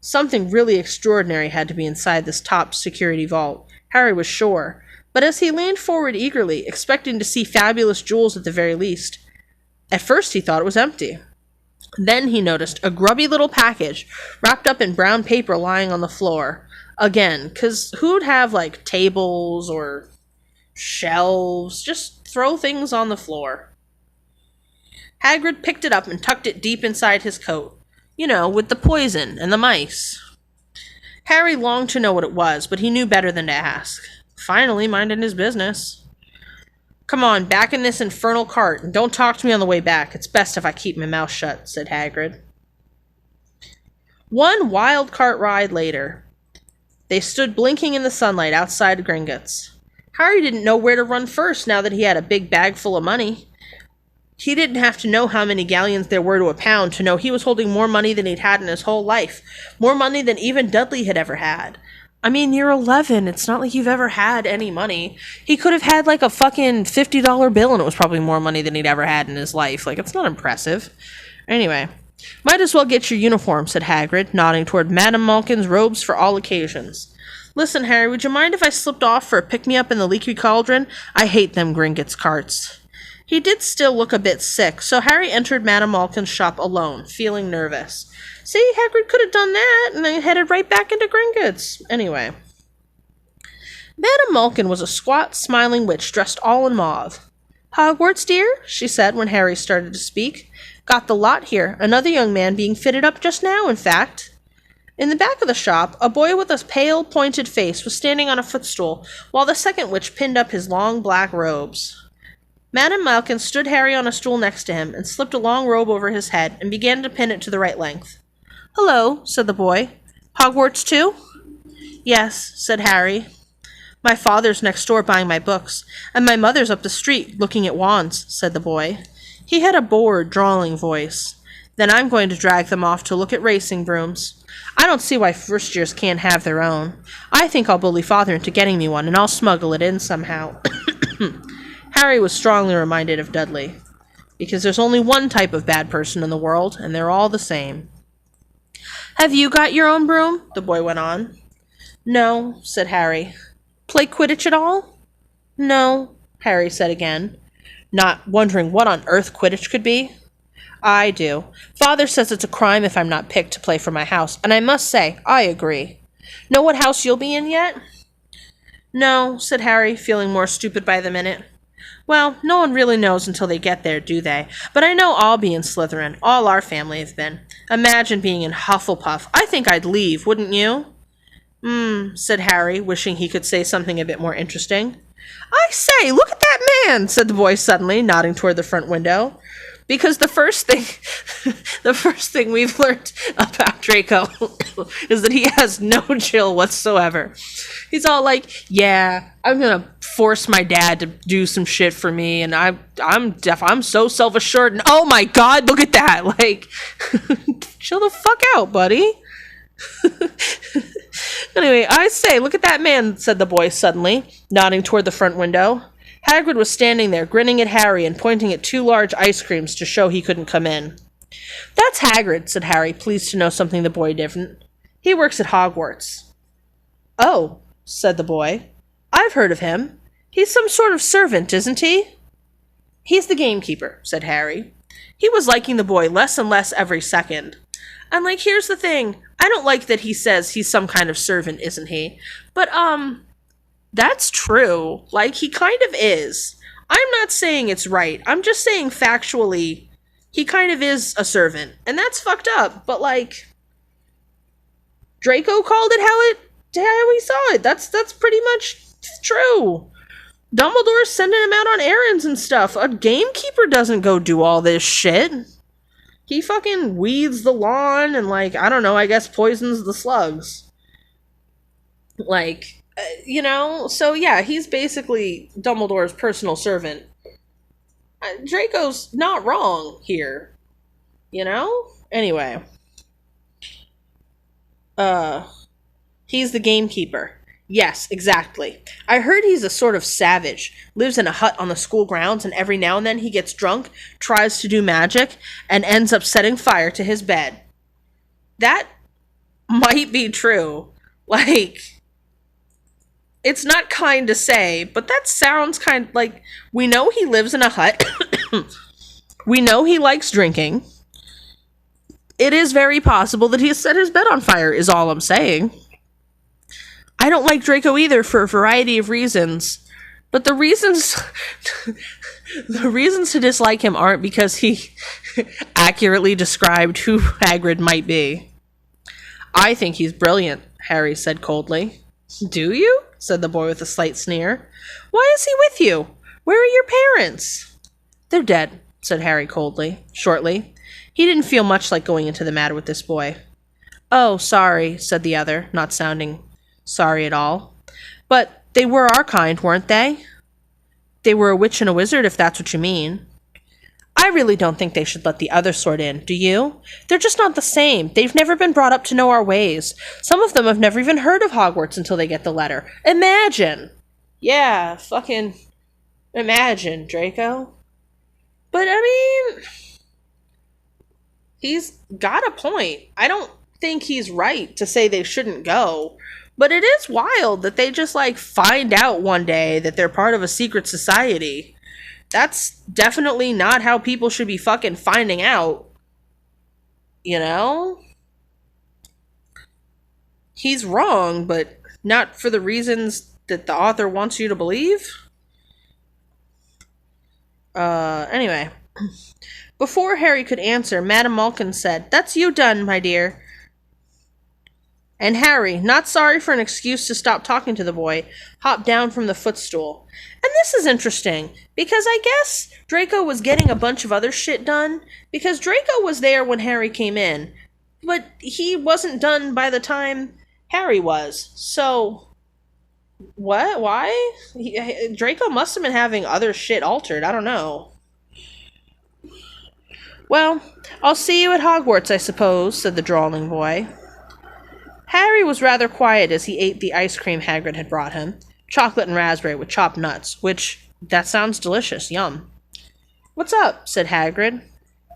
Something really extraordinary had to be inside this top security vault, Harry was sure, but as he leaned forward eagerly, expecting to see fabulous jewels at the very least, at first he thought it was empty. Then he noticed a grubby little package wrapped up in brown paper lying on the floor. Again, 'cause who'd have, like, tables or shelves? Just throw things on the floor. Hagrid picked it up and tucked it deep inside his coat. You know, with the poison and the mice. Harry longed to know what it was, but he knew better than to ask. Finally minding his business. "Come on, back in this infernal cart, and don't talk to me on the way back. It's best if I keep my mouth shut," said Hagrid. One wild cart ride later, they stood blinking in the sunlight outside Gringotts. Harry didn't know where to run first now that he had a big bag full of money. He didn't have to know how many galleons there were to a pound to know he was holding more money than he'd had in his whole life. More money than even Dudley had ever had. I mean, you're 11. It's not like you've ever had any money. He could have had like a fucking $50 bill and it was probably more money than he'd ever had in his life. Like, it's not impressive. Anyway, might as well get your uniform, said Hagrid, nodding toward Madame Malkin's robes for all occasions. Listen, Harry, would you mind if I slipped off for a pick-me-up in the Leaky Cauldron? I hate them Gringotts carts. He did still look a bit sick, so Harry entered Madame Malkin's shop alone, feeling nervous. See, Hagrid could have done that, and then headed right back into Gringotts. Anyway. Madame Malkin was a squat, smiling witch dressed all in mauve. "Hogwarts, dear?" she said when Harry started to speak. "Got the lot here. Another young man being fitted up just now, in fact." In the back of the shop, a boy with a pale, pointed face was standing on a footstool, while the second witch pinned up his long black robes. Madame Malkin stood Harry on a stool next to him and slipped a long robe over his head and began to pin it to the right length. "Hello," said the boy. "Hogwarts too?" "Yes," said Harry. "My father's next door buying my books, and my mother's up the street looking at wands," said the boy. He had a bored, drawling voice. "Then I'm going to drag them off to look at racing brooms. I don't see why first years can't have their own. I think I'll bully father into getting me one, and I'll smuggle it in somehow." Harry was strongly reminded of Dudley, because there's only one type of bad person in the world, and they're all the same. "Have you got your own broom?" the boy went on. "No," said Harry. "Play Quidditch at all?" "No," Harry said again, not wondering what on earth Quidditch could be. "I do. Father says it's a crime if I'm not picked to play for my house, and I must say, I agree. Know what house you'll be in yet?" "No," said Harry, feeling more stupid by the minute. "Well, no one really knows until they get there, do they? But I know I'll be in Slytherin. All our family have been. Imagine being in Hufflepuff. I think I'd leave, wouldn't you?" Said Harry, wishing he could say something a bit more interesting. "I say, look at that man," said the boy suddenly, nodding toward the front window. Because the first thing we've learned about Draco is that he has no chill whatsoever. He's all like, "Yeah, I'm gonna force my dad to do some shit for me, and I'm so self-assured, and oh my god, look at that!" Like, chill the fuck out, buddy. Anyway, I say, look at that man, said the boy suddenly, nodding toward the front window. Hagrid was standing there, grinning at Harry and pointing at 2 large ice creams to show he couldn't come in. "That's Hagrid," said Harry, pleased to know something the boy didn't. "He works at Hogwarts." "Oh," said the boy. "I've heard of him. He's some sort of servant, isn't he?" "He's the gamekeeper," said Harry. He was liking the boy less and less every second. And, like, here's the thing. I don't like that he says he's some kind of servant, isn't he? But, that's true. Like, he kind of is. I'm not saying it's right. I'm just saying factually, he kind of is a servant. And that's fucked up. But, like, Draco called it how he saw it. That's pretty much true. Dumbledore's sending him out on errands and stuff. A gamekeeper doesn't go do all this shit. He fucking weeds the lawn and, like, I don't know, I guess poisons the slugs. Like, so yeah, he's basically Dumbledore's personal servant. Draco's not wrong here. Anyway. He's the gamekeeper. Yes, exactly. I heard he's a sort of savage, lives in a hut on the school grounds, and every now and then he gets drunk, tries to do magic, and ends up setting fire to his bed. That might be true. Like, it's not kind to say, but that sounds kind of like, we know he lives in a hut. We know he likes drinking. It is very possible that he has set his bed on fire, is all I'm saying. I don't like Draco either for a variety of reasons. But the reasons to dislike him aren't because he accurately described who Hagrid might be. I think he's brilliant, Harry said coldly. Do you? Said the boy with a slight sneer. Why is he with you? Where are your parents? They're dead, said Harry shortly. He didn't feel much like going into the matter with this boy. Oh, sorry, said the other, not sounding sorry at all. But they were our kind, weren't they? They were a witch and a wizard, if that's what you mean. I really don't think they should let the other sort in, do you? They're just not the same. They've never been brought up to know our ways. Some of them have never even heard of Hogwarts until they get the letter. Imagine! Yeah, fucking imagine, Draco. But, I mean, he's got a point. I don't think he's right to say they shouldn't go. But it is wild that they just, like, find out one day that they're part of a secret society. That's definitely not how people should be fucking finding out. He's wrong, but not for the reasons that the author wants you to believe. Anyway. Before Harry could answer, Madame Malkin said, "That's you done, my dear." And Harry, not sorry for an excuse to stop talking to the boy, hopped down from the footstool. And this is interesting, because I guess Draco was getting a bunch of other shit done, because Draco was there when Harry came in, but he wasn't done by the time Harry was. So, what? Why? Draco must have been having other shit altered. I don't know. Well, I'll see you at Hogwarts, I suppose, said the drawling boy. Harry was rather quiet as he ate the ice cream Hagrid had brought him. Chocolate and raspberry with chopped nuts, which, that sounds delicious, yum. What's up? Said Hagrid.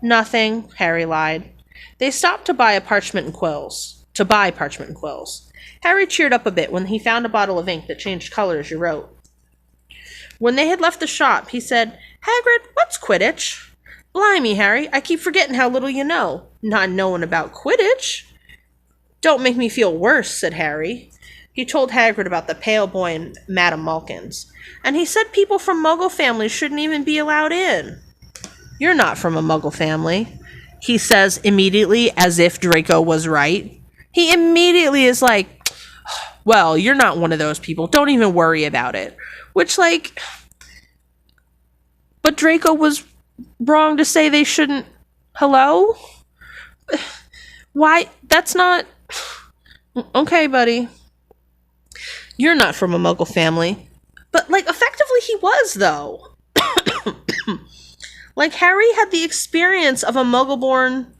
Nothing, Harry lied. They stopped to buy parchment and quills. Harry cheered up a bit when he found a bottle of ink that changed color as you wrote. When they had left the shop, he said, Hagrid, what's Quidditch? Blimey, Harry, I keep forgetting how little you know. Not knowing about Quidditch. Don't make me feel worse, said Harry. He told Hagrid about the pale boy and Madame Malkin's. And he said people from Muggle families shouldn't even be allowed in. You're not from a Muggle family, he says immediately, as if Draco was right. He immediately is like, well, you're not one of those people. Don't even worry about it. Which, like, but Draco was wrong to say they shouldn't. Hello? Why? That's not... Okay, buddy. You're not from a Muggle family. But, like, effectively he was, though. Like, Harry had the experience of a Muggle-born,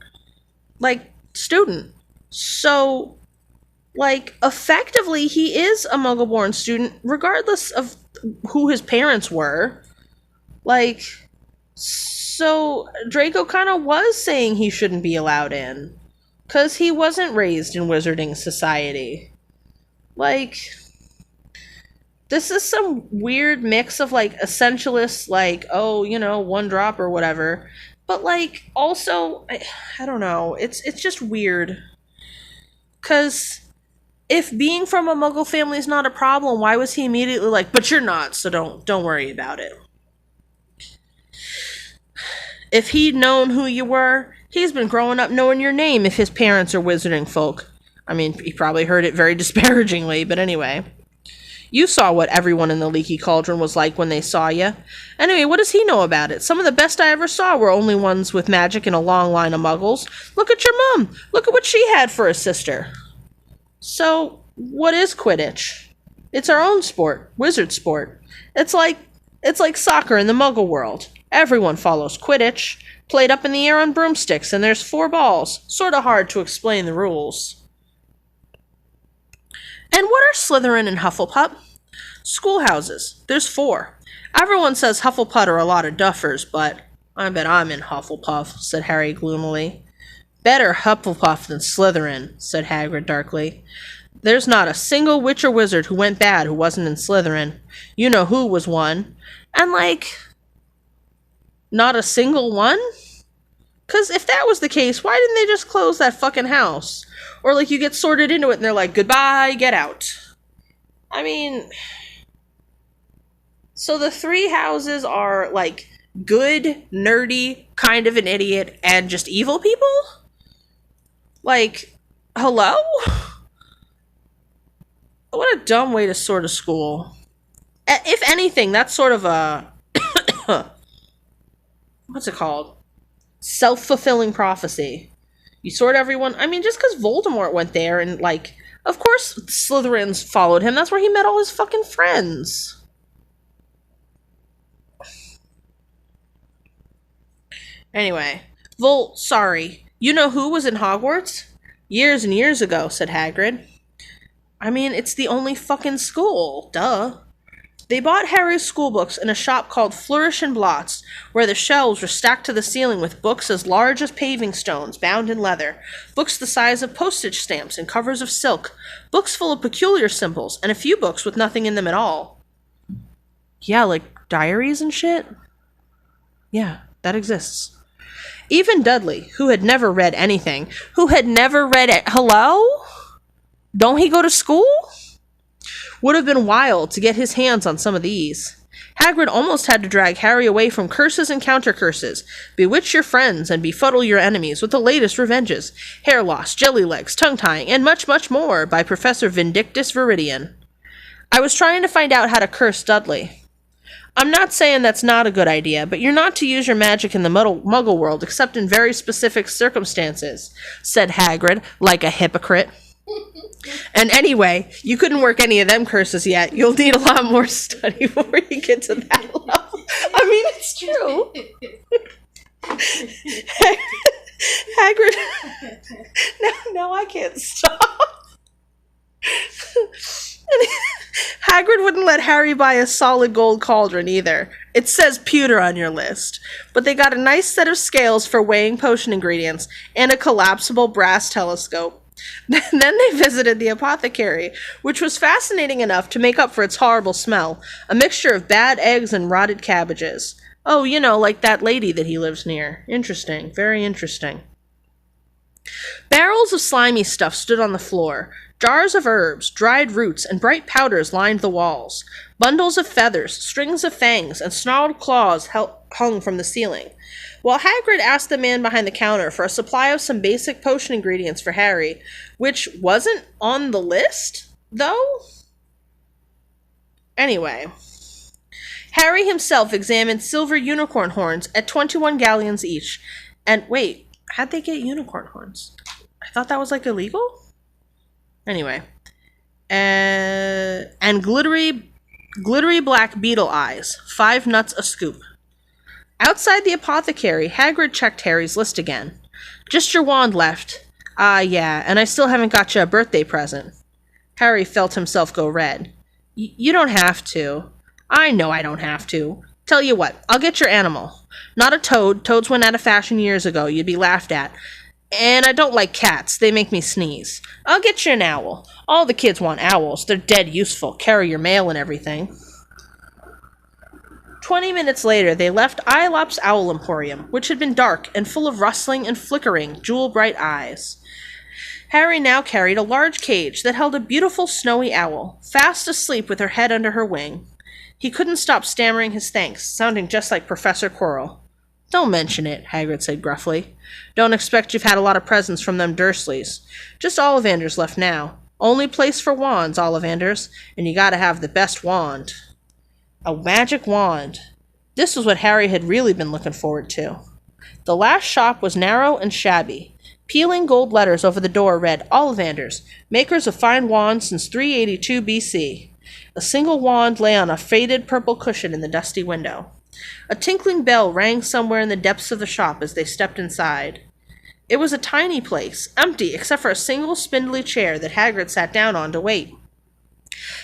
like, student. So, like, effectively he is a Muggle-born student, regardless of who his parents were. Like, so Draco kind of was saying he shouldn't be allowed in. Because he wasn't raised in wizarding society. Like, this is some weird mix of, like, essentialists, like, oh, you know, one drop or whatever. But, like, also, I don't know. It's just weird. Because if being from a Muggle family is not a problem, why was he immediately like, but you're not, so don't worry about it. If he'd known who you were... He's been growing up knowing your name if his parents are wizarding folk. I mean, he probably heard it very disparagingly, but anyway. You saw what everyone in the Leaky Cauldron was like when they saw you. Anyway, what does he know about it? Some of the best I ever saw were only ones with magic and a long line of muggles. Look at your mom. Look at what she had for a sister. So, what is Quidditch? It's our own sport. Wizard sport. It's like soccer in the muggle world. Everyone follows Quidditch. Played up in the air on broomsticks, and there's 4 balls. Sorta hard to explain the rules. And what are Slytherin and Hufflepuff? Schoolhouses. There's 4. Everyone says Hufflepuff are a lot of duffers, but I bet I'm in Hufflepuff, said Harry gloomily. Better Hufflepuff than Slytherin, said Hagrid darkly. There's not a single witch or wizard who went bad who wasn't in Slytherin. You know who was one. And, not a single one? 'Cause if that was the case, why didn't they just close that fucking house? Or, you get sorted into it and they're like, goodbye, get out. I mean, so the 3 houses are, good, nerdy, kind of an idiot, and just evil people? Hello? What a dumb way to sort a school. If anything, that's sort of a... what's it called? Self-fulfilling prophecy. You sort everyone... I mean, just because Voldemort went there and, of course Slytherins followed him. That's where he met all his fucking friends. Anyway. Sorry. You know who was in Hogwarts? Years and years ago, said Hagrid. I mean, it's the only fucking school. Duh. They bought Harry's schoolbooks in a shop called Flourish and Blots, where the shelves were stacked to the ceiling with books as large as paving stones, bound in leather, books the size of postage stamps and covers of silk, books full of peculiar symbols, and a few books with nothing in them at all. Yeah, diaries and shit? Yeah, that exists. Even Dudley, who had never read anything, Hello? Don't he go to school? Would have been wild to get his hands on some of these. Hagrid almost had to drag Harry away from curses and counter-curses, bewitch your friends, and befuddle your enemies with the latest revenges, hair loss, jelly legs, tongue-tying, and much, much more by Professor Vindictus Viridian. I was trying to find out how to curse Dudley. I'm not saying that's not a good idea, but you're not to use your magic in the muggle world except in very specific circumstances, said Hagrid, like a hypocrite. And anyway, you couldn't work any of them curses yet. You'll need a lot more study before you get to that level. I mean, it's true. Hagrid... Now I can't stop. Hagrid wouldn't let Harry buy a solid gold cauldron either. It says pewter on your list. But they got a nice set of scales for weighing potion ingredients and a collapsible brass telescope. Then they visited the apothecary, which was fascinating enough to make up for its horrible smell, a mixture of bad eggs and rotted cabbages. Oh, like that lady that he lives near. Interesting, very interesting. Barrels of slimy stuff stood on the floor. Jars of herbs, dried roots, and bright powders lined the walls. Bundles of feathers, strings of fangs, and snarled claws hung from the ceiling. While Hagrid asked the man behind the counter for a supply of some basic potion ingredients for Harry, which wasn't on the list, though? Anyway, Harry himself examined silver unicorn horns at 21 galleons each. And wait, how'd they get unicorn horns? I thought that was illegal? Anyway. And glittery black beetle eyes, 5 nuts a scoop. Outside the apothecary, Hagrid checked Harry's list again. Just your wand left. Yeah, and I still haven't got you a birthday present. Harry felt himself go red. You don't have to. I know I don't have to. Tell you what, I'll get your animal. Not a toad. Toads went out of fashion years ago. You'd be laughed at. And I don't like cats. They make me sneeze. I'll get you an owl. All the kids want owls. They're dead useful. Carry your mail and everything. 20 minutes later, they left Aelop's Owl Emporium, which had been dark and full of rustling and flickering, jewel-bright eyes. Harry now carried a large cage that held a beautiful snowy owl, fast asleep with her head under her wing. He couldn't stop stammering his thanks, sounding just like Professor Quirrell. Don't mention it, Hagrid said gruffly. Don't expect you've had a lot of presents from them Dursleys. Just Ollivanders left now. Only place for wands, Ollivanders, and you gotta have the best wand. A magic wand. This was what Harry had really been looking forward to. The last shop was narrow and shabby. Peeling gold letters over the door read, Ollivanders, makers of fine wands since 382 BC. A single wand lay on a faded purple cushion in the dusty window. A tinkling bell rang somewhere in the depths of the shop as they stepped inside. It was a tiny place, empty except for a single spindly chair that Hagrid sat down on to wait.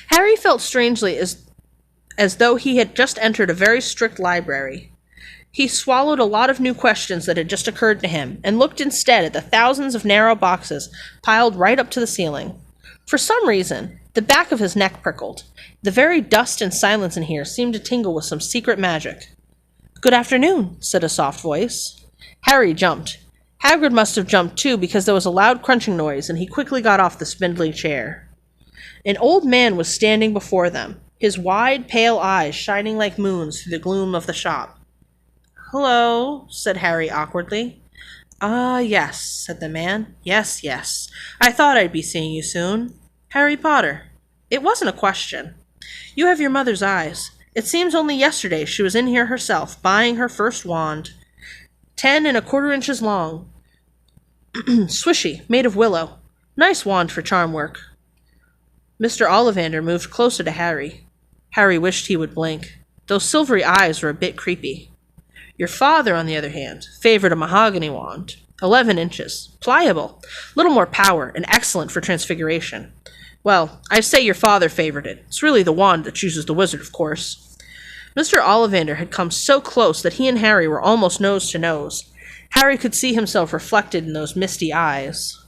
Harry felt strangely as though he had just entered a very strict library. He swallowed a lot of new questions that had just occurred to him, and looked instead at the thousands of narrow boxes piled right up to the ceiling. For some reason, the back of his neck prickled. The very dust and silence in here seemed to tingle with some secret magic. Good afternoon, said a soft voice. Harry jumped. Hagrid must have jumped too, because there was a loud crunching noise, and he quickly got off the spindly chair. An old man was standing before them, his wide, pale eyes shining like moons through the gloom of the shop. Hello, said Harry awkwardly. Ah, yes, said the man. Yes, yes. I thought I'd be seeing you soon. Harry Potter. It wasn't a question. You have your mother's eyes. It seems only yesterday she was in here herself, buying her first wand. 10¼ inches long. Swishy, made of willow. Nice wand for charm work. Mr. Ollivander moved closer to Harry. Harry wished he would blink. Those silvery eyes were a bit creepy. Your father, on the other hand, favored a mahogany wand. 11 inches. Pliable. Little more power, and excellent for transfiguration. Well, I say your father favored it. It's really the wand that chooses the wizard, of course. Mr. Ollivander had come so close that he and Harry were almost nose to nose. Harry could see himself reflected in those misty eyes.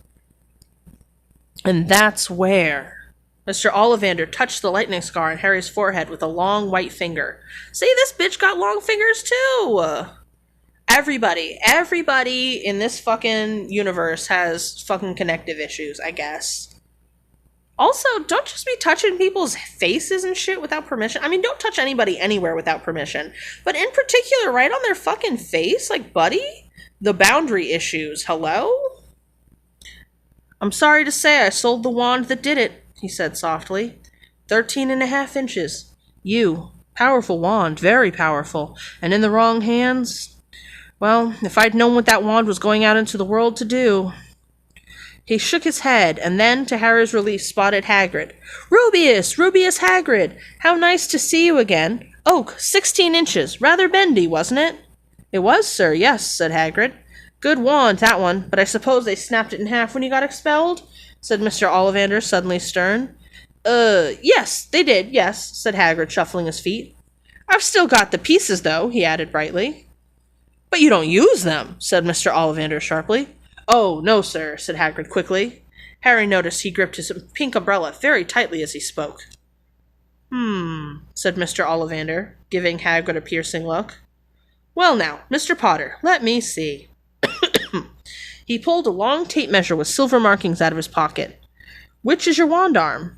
And that's where... Mr. Ollivander touched the lightning scar on Harry's forehead with a long white finger. See, this bitch got long fingers too! Everybody in this fucking universe has fucking connective issues, I guess. Also, don't just be touching people's faces and shit without permission. I mean, don't touch anybody anywhere without permission. But in particular, right on their fucking face? Like, buddy? The boundary issues. Hello? I'm sorry to say I sold the wand that did it, he said softly. 13½ inches. You. Powerful wand. Very powerful. And in the wrong hands? Well, if I'd known what that wand was going out into the world to do... He shook his head, and then, to Harry's relief, spotted Hagrid. Rubeus Hagrid! How nice to see you again. Oak, 16 inches. Rather bendy, wasn't it? It was, sir, yes, said Hagrid. Good wand, that one, but I suppose they snapped it in half when you got expelled? Said Mr. Ollivander, suddenly stern. Yes, they did, yes, said Hagrid, shuffling his feet. I've still got the pieces, though, he added brightly. But you don't use them, said Mr. Ollivander sharply. Oh, no, sir, said Hagrid quickly. Harry noticed he gripped his pink umbrella very tightly as he spoke. Said Mr. Ollivander, giving Hagrid a piercing look. Well now, Mr. Potter, let me see. He pulled a long tape measure with silver markings out of his pocket. Which is your wand arm?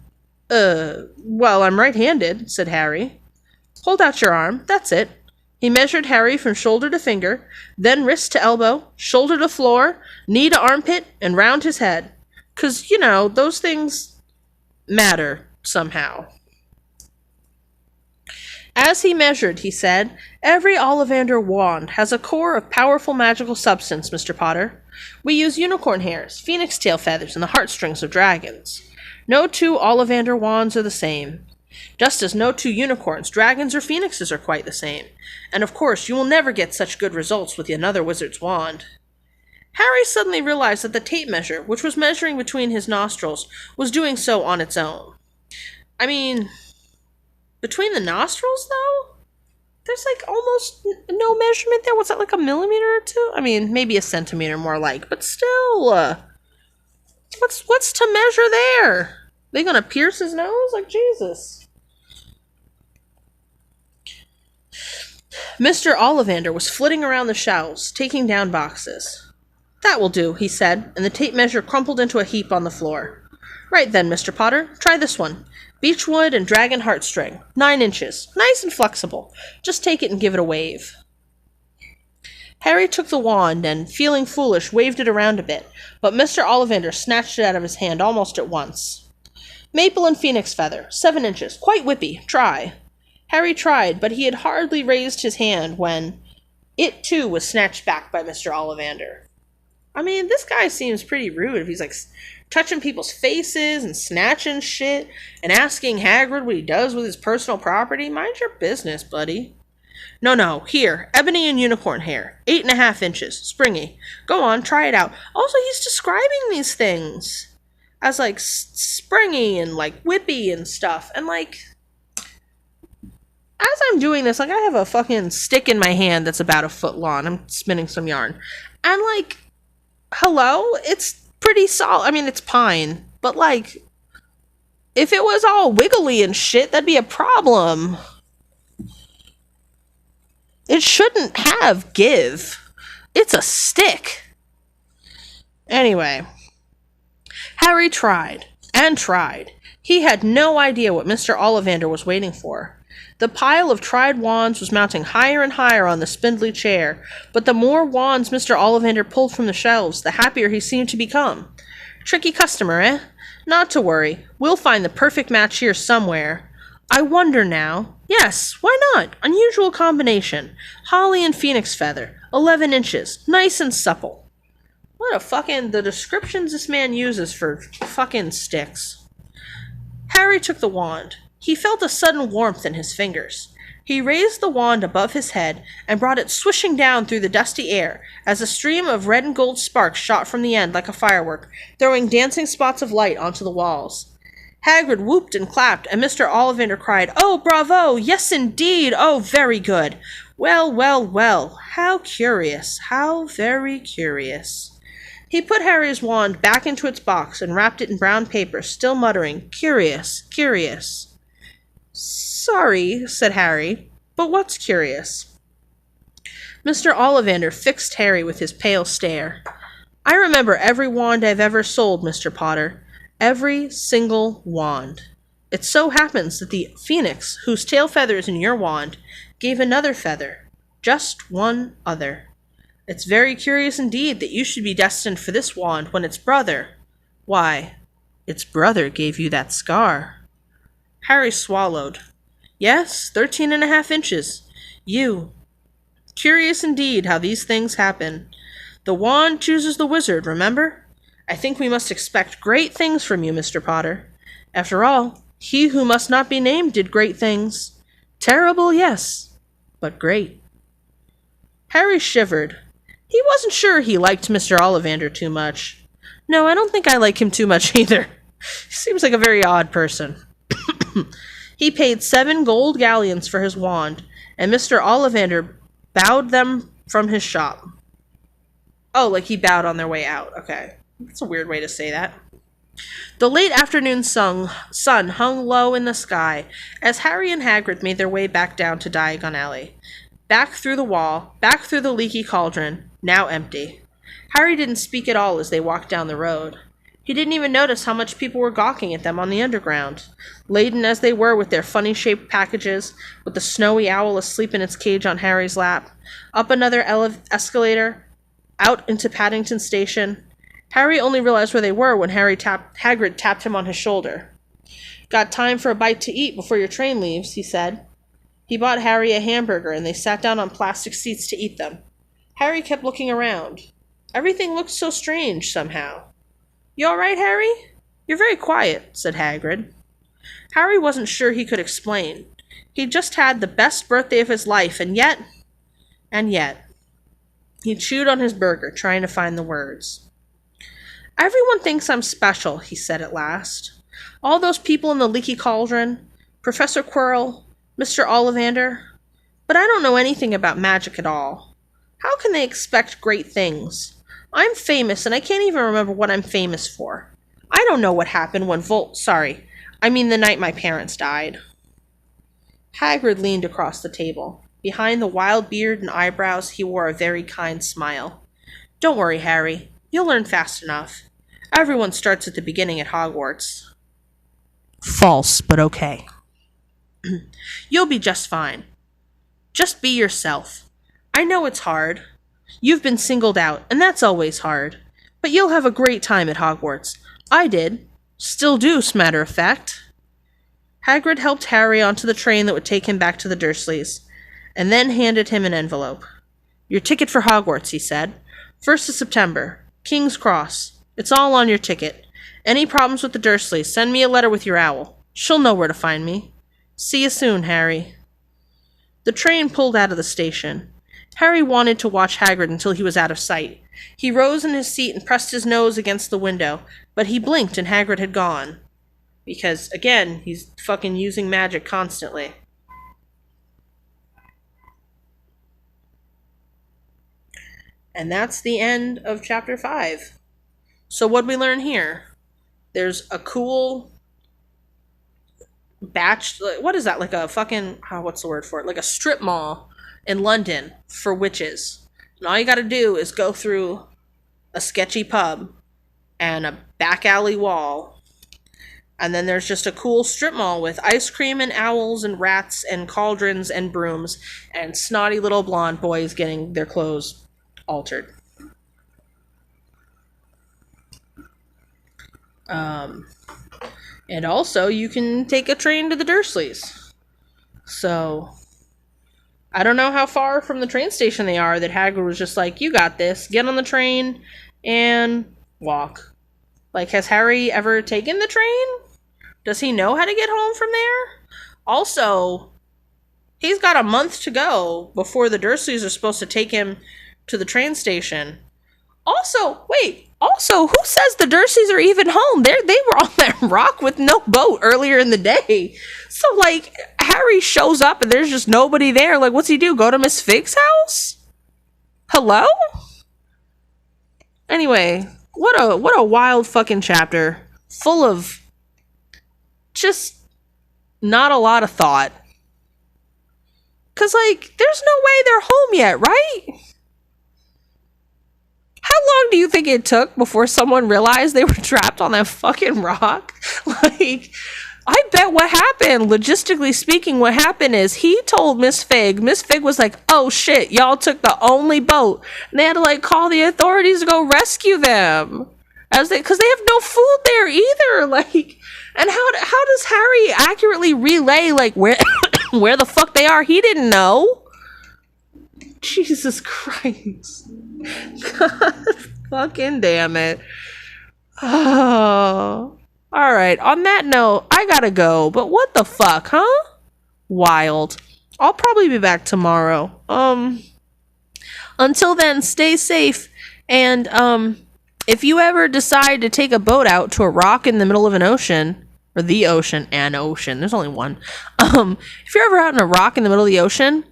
Well, I'm right-handed, said Harry. Hold out your arm, that's it. He measured Harry from shoulder to finger, then wrist to elbow, shoulder to floor, knee to armpit, and round his head. 'Cause, you know, those things matter somehow. As he measured, he said, every Ollivander wand has a core of powerful magical substance, Mr. Potter. We use unicorn hairs, phoenix tail feathers, and the heartstrings of dragons. No two Ollivander wands are the same. Just as no two unicorns, dragons, or phoenixes are quite the same. And of course, you will never get such good results with another wizard's wand. Harry suddenly realized that the tape measure, which was measuring between his nostrils, was doing so on its own. I mean, between the nostrils, though? There's like almost no measurement there. What's that, like a millimeter or two? I mean, maybe a centimeter more like, but still, what's to measure there? They gonna pierce his nose? Like, Jesus. Mr. Ollivander was flitting around the shelves, taking down boxes. That will do, he said, and the tape measure crumpled into a heap on the floor. Right then, Mr. Potter, try this one. Beechwood and dragon heartstring, 9 inches. Nice and flexible. Just take it and give it a wave. Harry took the wand and, feeling foolish, waved it around a bit, but Mr. Ollivander snatched it out of his hand almost at once. Maple and phoenix feather, 7 inches, quite whippy, try. Harry tried, but he had hardly raised his hand when it, too, was snatched back by Mr. Ollivander. I mean, this guy seems pretty rude if he's, like, touching people's faces and snatching shit and asking Hagrid what he does with his personal property. Mind your business, buddy. No, here, ebony and unicorn hair, 8.5 inches, springy. Go on, try it out. Also, he's describing these things as, like, springy and, like, whippy and stuff, and, like, as I'm doing this, like, I have a fucking stick in my hand that's about a foot long. I'm spinning some yarn. And, like, hello? It's pretty solid. I mean, it's pine. But, like, if it was all wiggly and shit, that'd be a problem. It shouldn't have give. It's a stick. Anyway, Harry tried and tried. He had no idea what Mr. Ollivander was waiting for. The pile of tried wands was mounting higher and higher on the spindly chair, but the more wands Mr. Ollivander pulled from the shelves, the happier he seemed to become. Tricky customer, eh? Not to worry. We'll find the perfect match here somewhere. I wonder now. Yes, why not? Unusual combination. Holly and phoenix feather. 11 inches. Nice and supple. What a fucking... the descriptions this man uses for fucking sticks. Harry took the wand. He felt a sudden warmth in his fingers. He raised the wand above his head and brought it swishing down through the dusty air as a stream of red and gold sparks shot from the end like a firework, throwing dancing spots of light onto the walls. Hagrid whooped and clapped, and Mr. Ollivander cried, "Oh, bravo! Yes, indeed! Oh, very good! Well, how curious! How very curious!" He put Harry's wand back into its box and wrapped it in brown paper, still muttering, "Curious, curious." "Sorry," said Harry, "but what's curious?" Mr. Ollivander fixed Harry with his pale stare. "I remember every wand I've ever sold, Mr. Potter. Every single wand. It so happens that the phoenix, whose tail feather is in your wand, gave another feather. Just one other. It's very curious indeed that you should be destined for this wand when its brother... Why, its brother gave you that scar." Harry swallowed. "Yes, 13.5 inches. You. Curious indeed how these things happen. The wand chooses the wizard, remember? I think we must expect great things from you, Mr. Potter. After all, he who must not be named did great things. Terrible, yes, but great." Harry shivered. He wasn't sure he liked Mr. Ollivander too much. No, I don't think I like him too much either. He seems like a very odd person. He paid 7 gold galleons for his wand, and Mr. Ollivander bowed them from his shop. Oh, like he bowed on their way out. Okay. That's a weird way to say that. The late afternoon sun hung low in the sky as Harry and Hagrid made their way back down to Diagon Alley. Back through the wall, back through the leaky cauldron, now empty. Harry didn't speak at all as they walked down the road. He didn't even notice how much people were gawking at them on the underground, laden as they were with their funny-shaped packages, with the snowy owl asleep in its cage on Harry's lap, up another escalator, out into Paddington Station. Harry only realized where they were when Hagrid tapped him on his shoulder. "Got time for a bite to eat before your train leaves," he said. He bought Harry a hamburger, and they sat down on plastic seats to eat them. Harry kept looking around. Everything looked so strange, somehow. "You all right, Harry? You're very quiet," said Hagrid. Harry wasn't sure he could explain. He'd just had the best birthday of his life, and yet... He chewed on his burger, trying to find the words. "Everyone thinks I'm special," he said at last. "All those people in the leaky cauldron, Professor Quirrell, Mr. Ollivander. But I don't know anything about magic at all. How can they expect great things? I'm famous, and I can't even remember what I'm famous for. I don't know what happened when the night my parents died." Hagrid leaned across the table. Behind the wild beard and eyebrows, he wore a very kind smile. "Don't worry, Harry. You'll learn fast enough. Everyone starts at the beginning at Hogwarts." False, but okay. "You'll be just fine. Just be yourself. I know it's hard. You've been singled out, and that's always hard. But you'll have a great time at Hogwarts. I did. Still do, 's matter of fact. Hagrid helped Harry onto the train that would take him back to the Dursleys, and then handed him an envelope. Your ticket for Hogwarts, he said. 1st of September. King's Cross. It's all on your ticket. Any problems with the Dursleys, send me a letter with your owl. She'll know where to find me. See you soon, Harry. The train pulled out of the station. Harry wanted to watch Hagrid until he was out of sight. He rose in his seat and pressed his nose against the window, but he blinked and Hagrid had gone. Because, again, he's fucking using magic constantly. And that's the end of chapter 5. So what'd we learn here? There's a cool batch, what is that, like a fucking, what's the word for it? Like a strip mall in London for witches. And all you gotta do is go through a sketchy pub and a back alley wall. And then there's just a cool strip mall with ice cream and owls and rats and cauldrons and brooms and snotty little blonde boys getting their clothes altered. And also you can take a train to the Dursleys. So I don't know how far from the train station they are that Hagrid was just like, you got this, get on the train and walk. Like, has Harry ever taken the train? Does he know how to get home from there? Also, he's got a month to go before the Dursleys are supposed to take him to the train station. Also, who says the Dursleys are even home? They were on that rock with no boat earlier in the day. So, like, Harry shows up and there's just nobody there. Like, what's he do? Go to Miss Fig's house? Hello? Anyway, what a wild fucking chapter. Full of just not a lot of thought. 'Cause, like, there's no way they're home yet, right? How long do you think it took before someone realized they were trapped on that fucking rock? Like, I bet what happened, logistically speaking, what happened is he told Miss Fig. Miss Fig was like, oh shit, y'all took the only boat. And they had to, like, call the authorities to go rescue them. Because they have no food there either. Like, and how does Harry accurately relay, like, where where the fuck they are? He didn't know. Jesus Christ. God fucking damn it. Oh. Alright, on that note, I gotta go. But what the fuck, huh? Wild. I'll probably be back tomorrow. Until then, stay safe. And, if you ever decide to take a boat out to a rock in the middle of an ocean, or the ocean, an ocean, there's only one. If you're ever out in a rock in the middle of the ocean,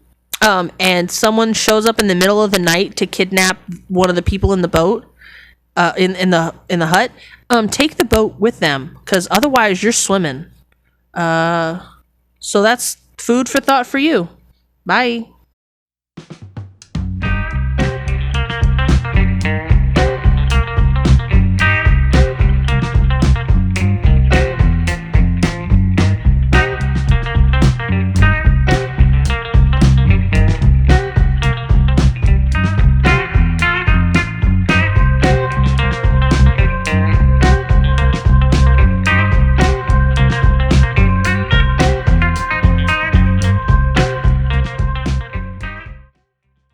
and someone shows up in the middle of the night to kidnap one of the people in the boat, in the hut, take the boat with them, because otherwise you're swimming. So that's food for thought for you. Bye.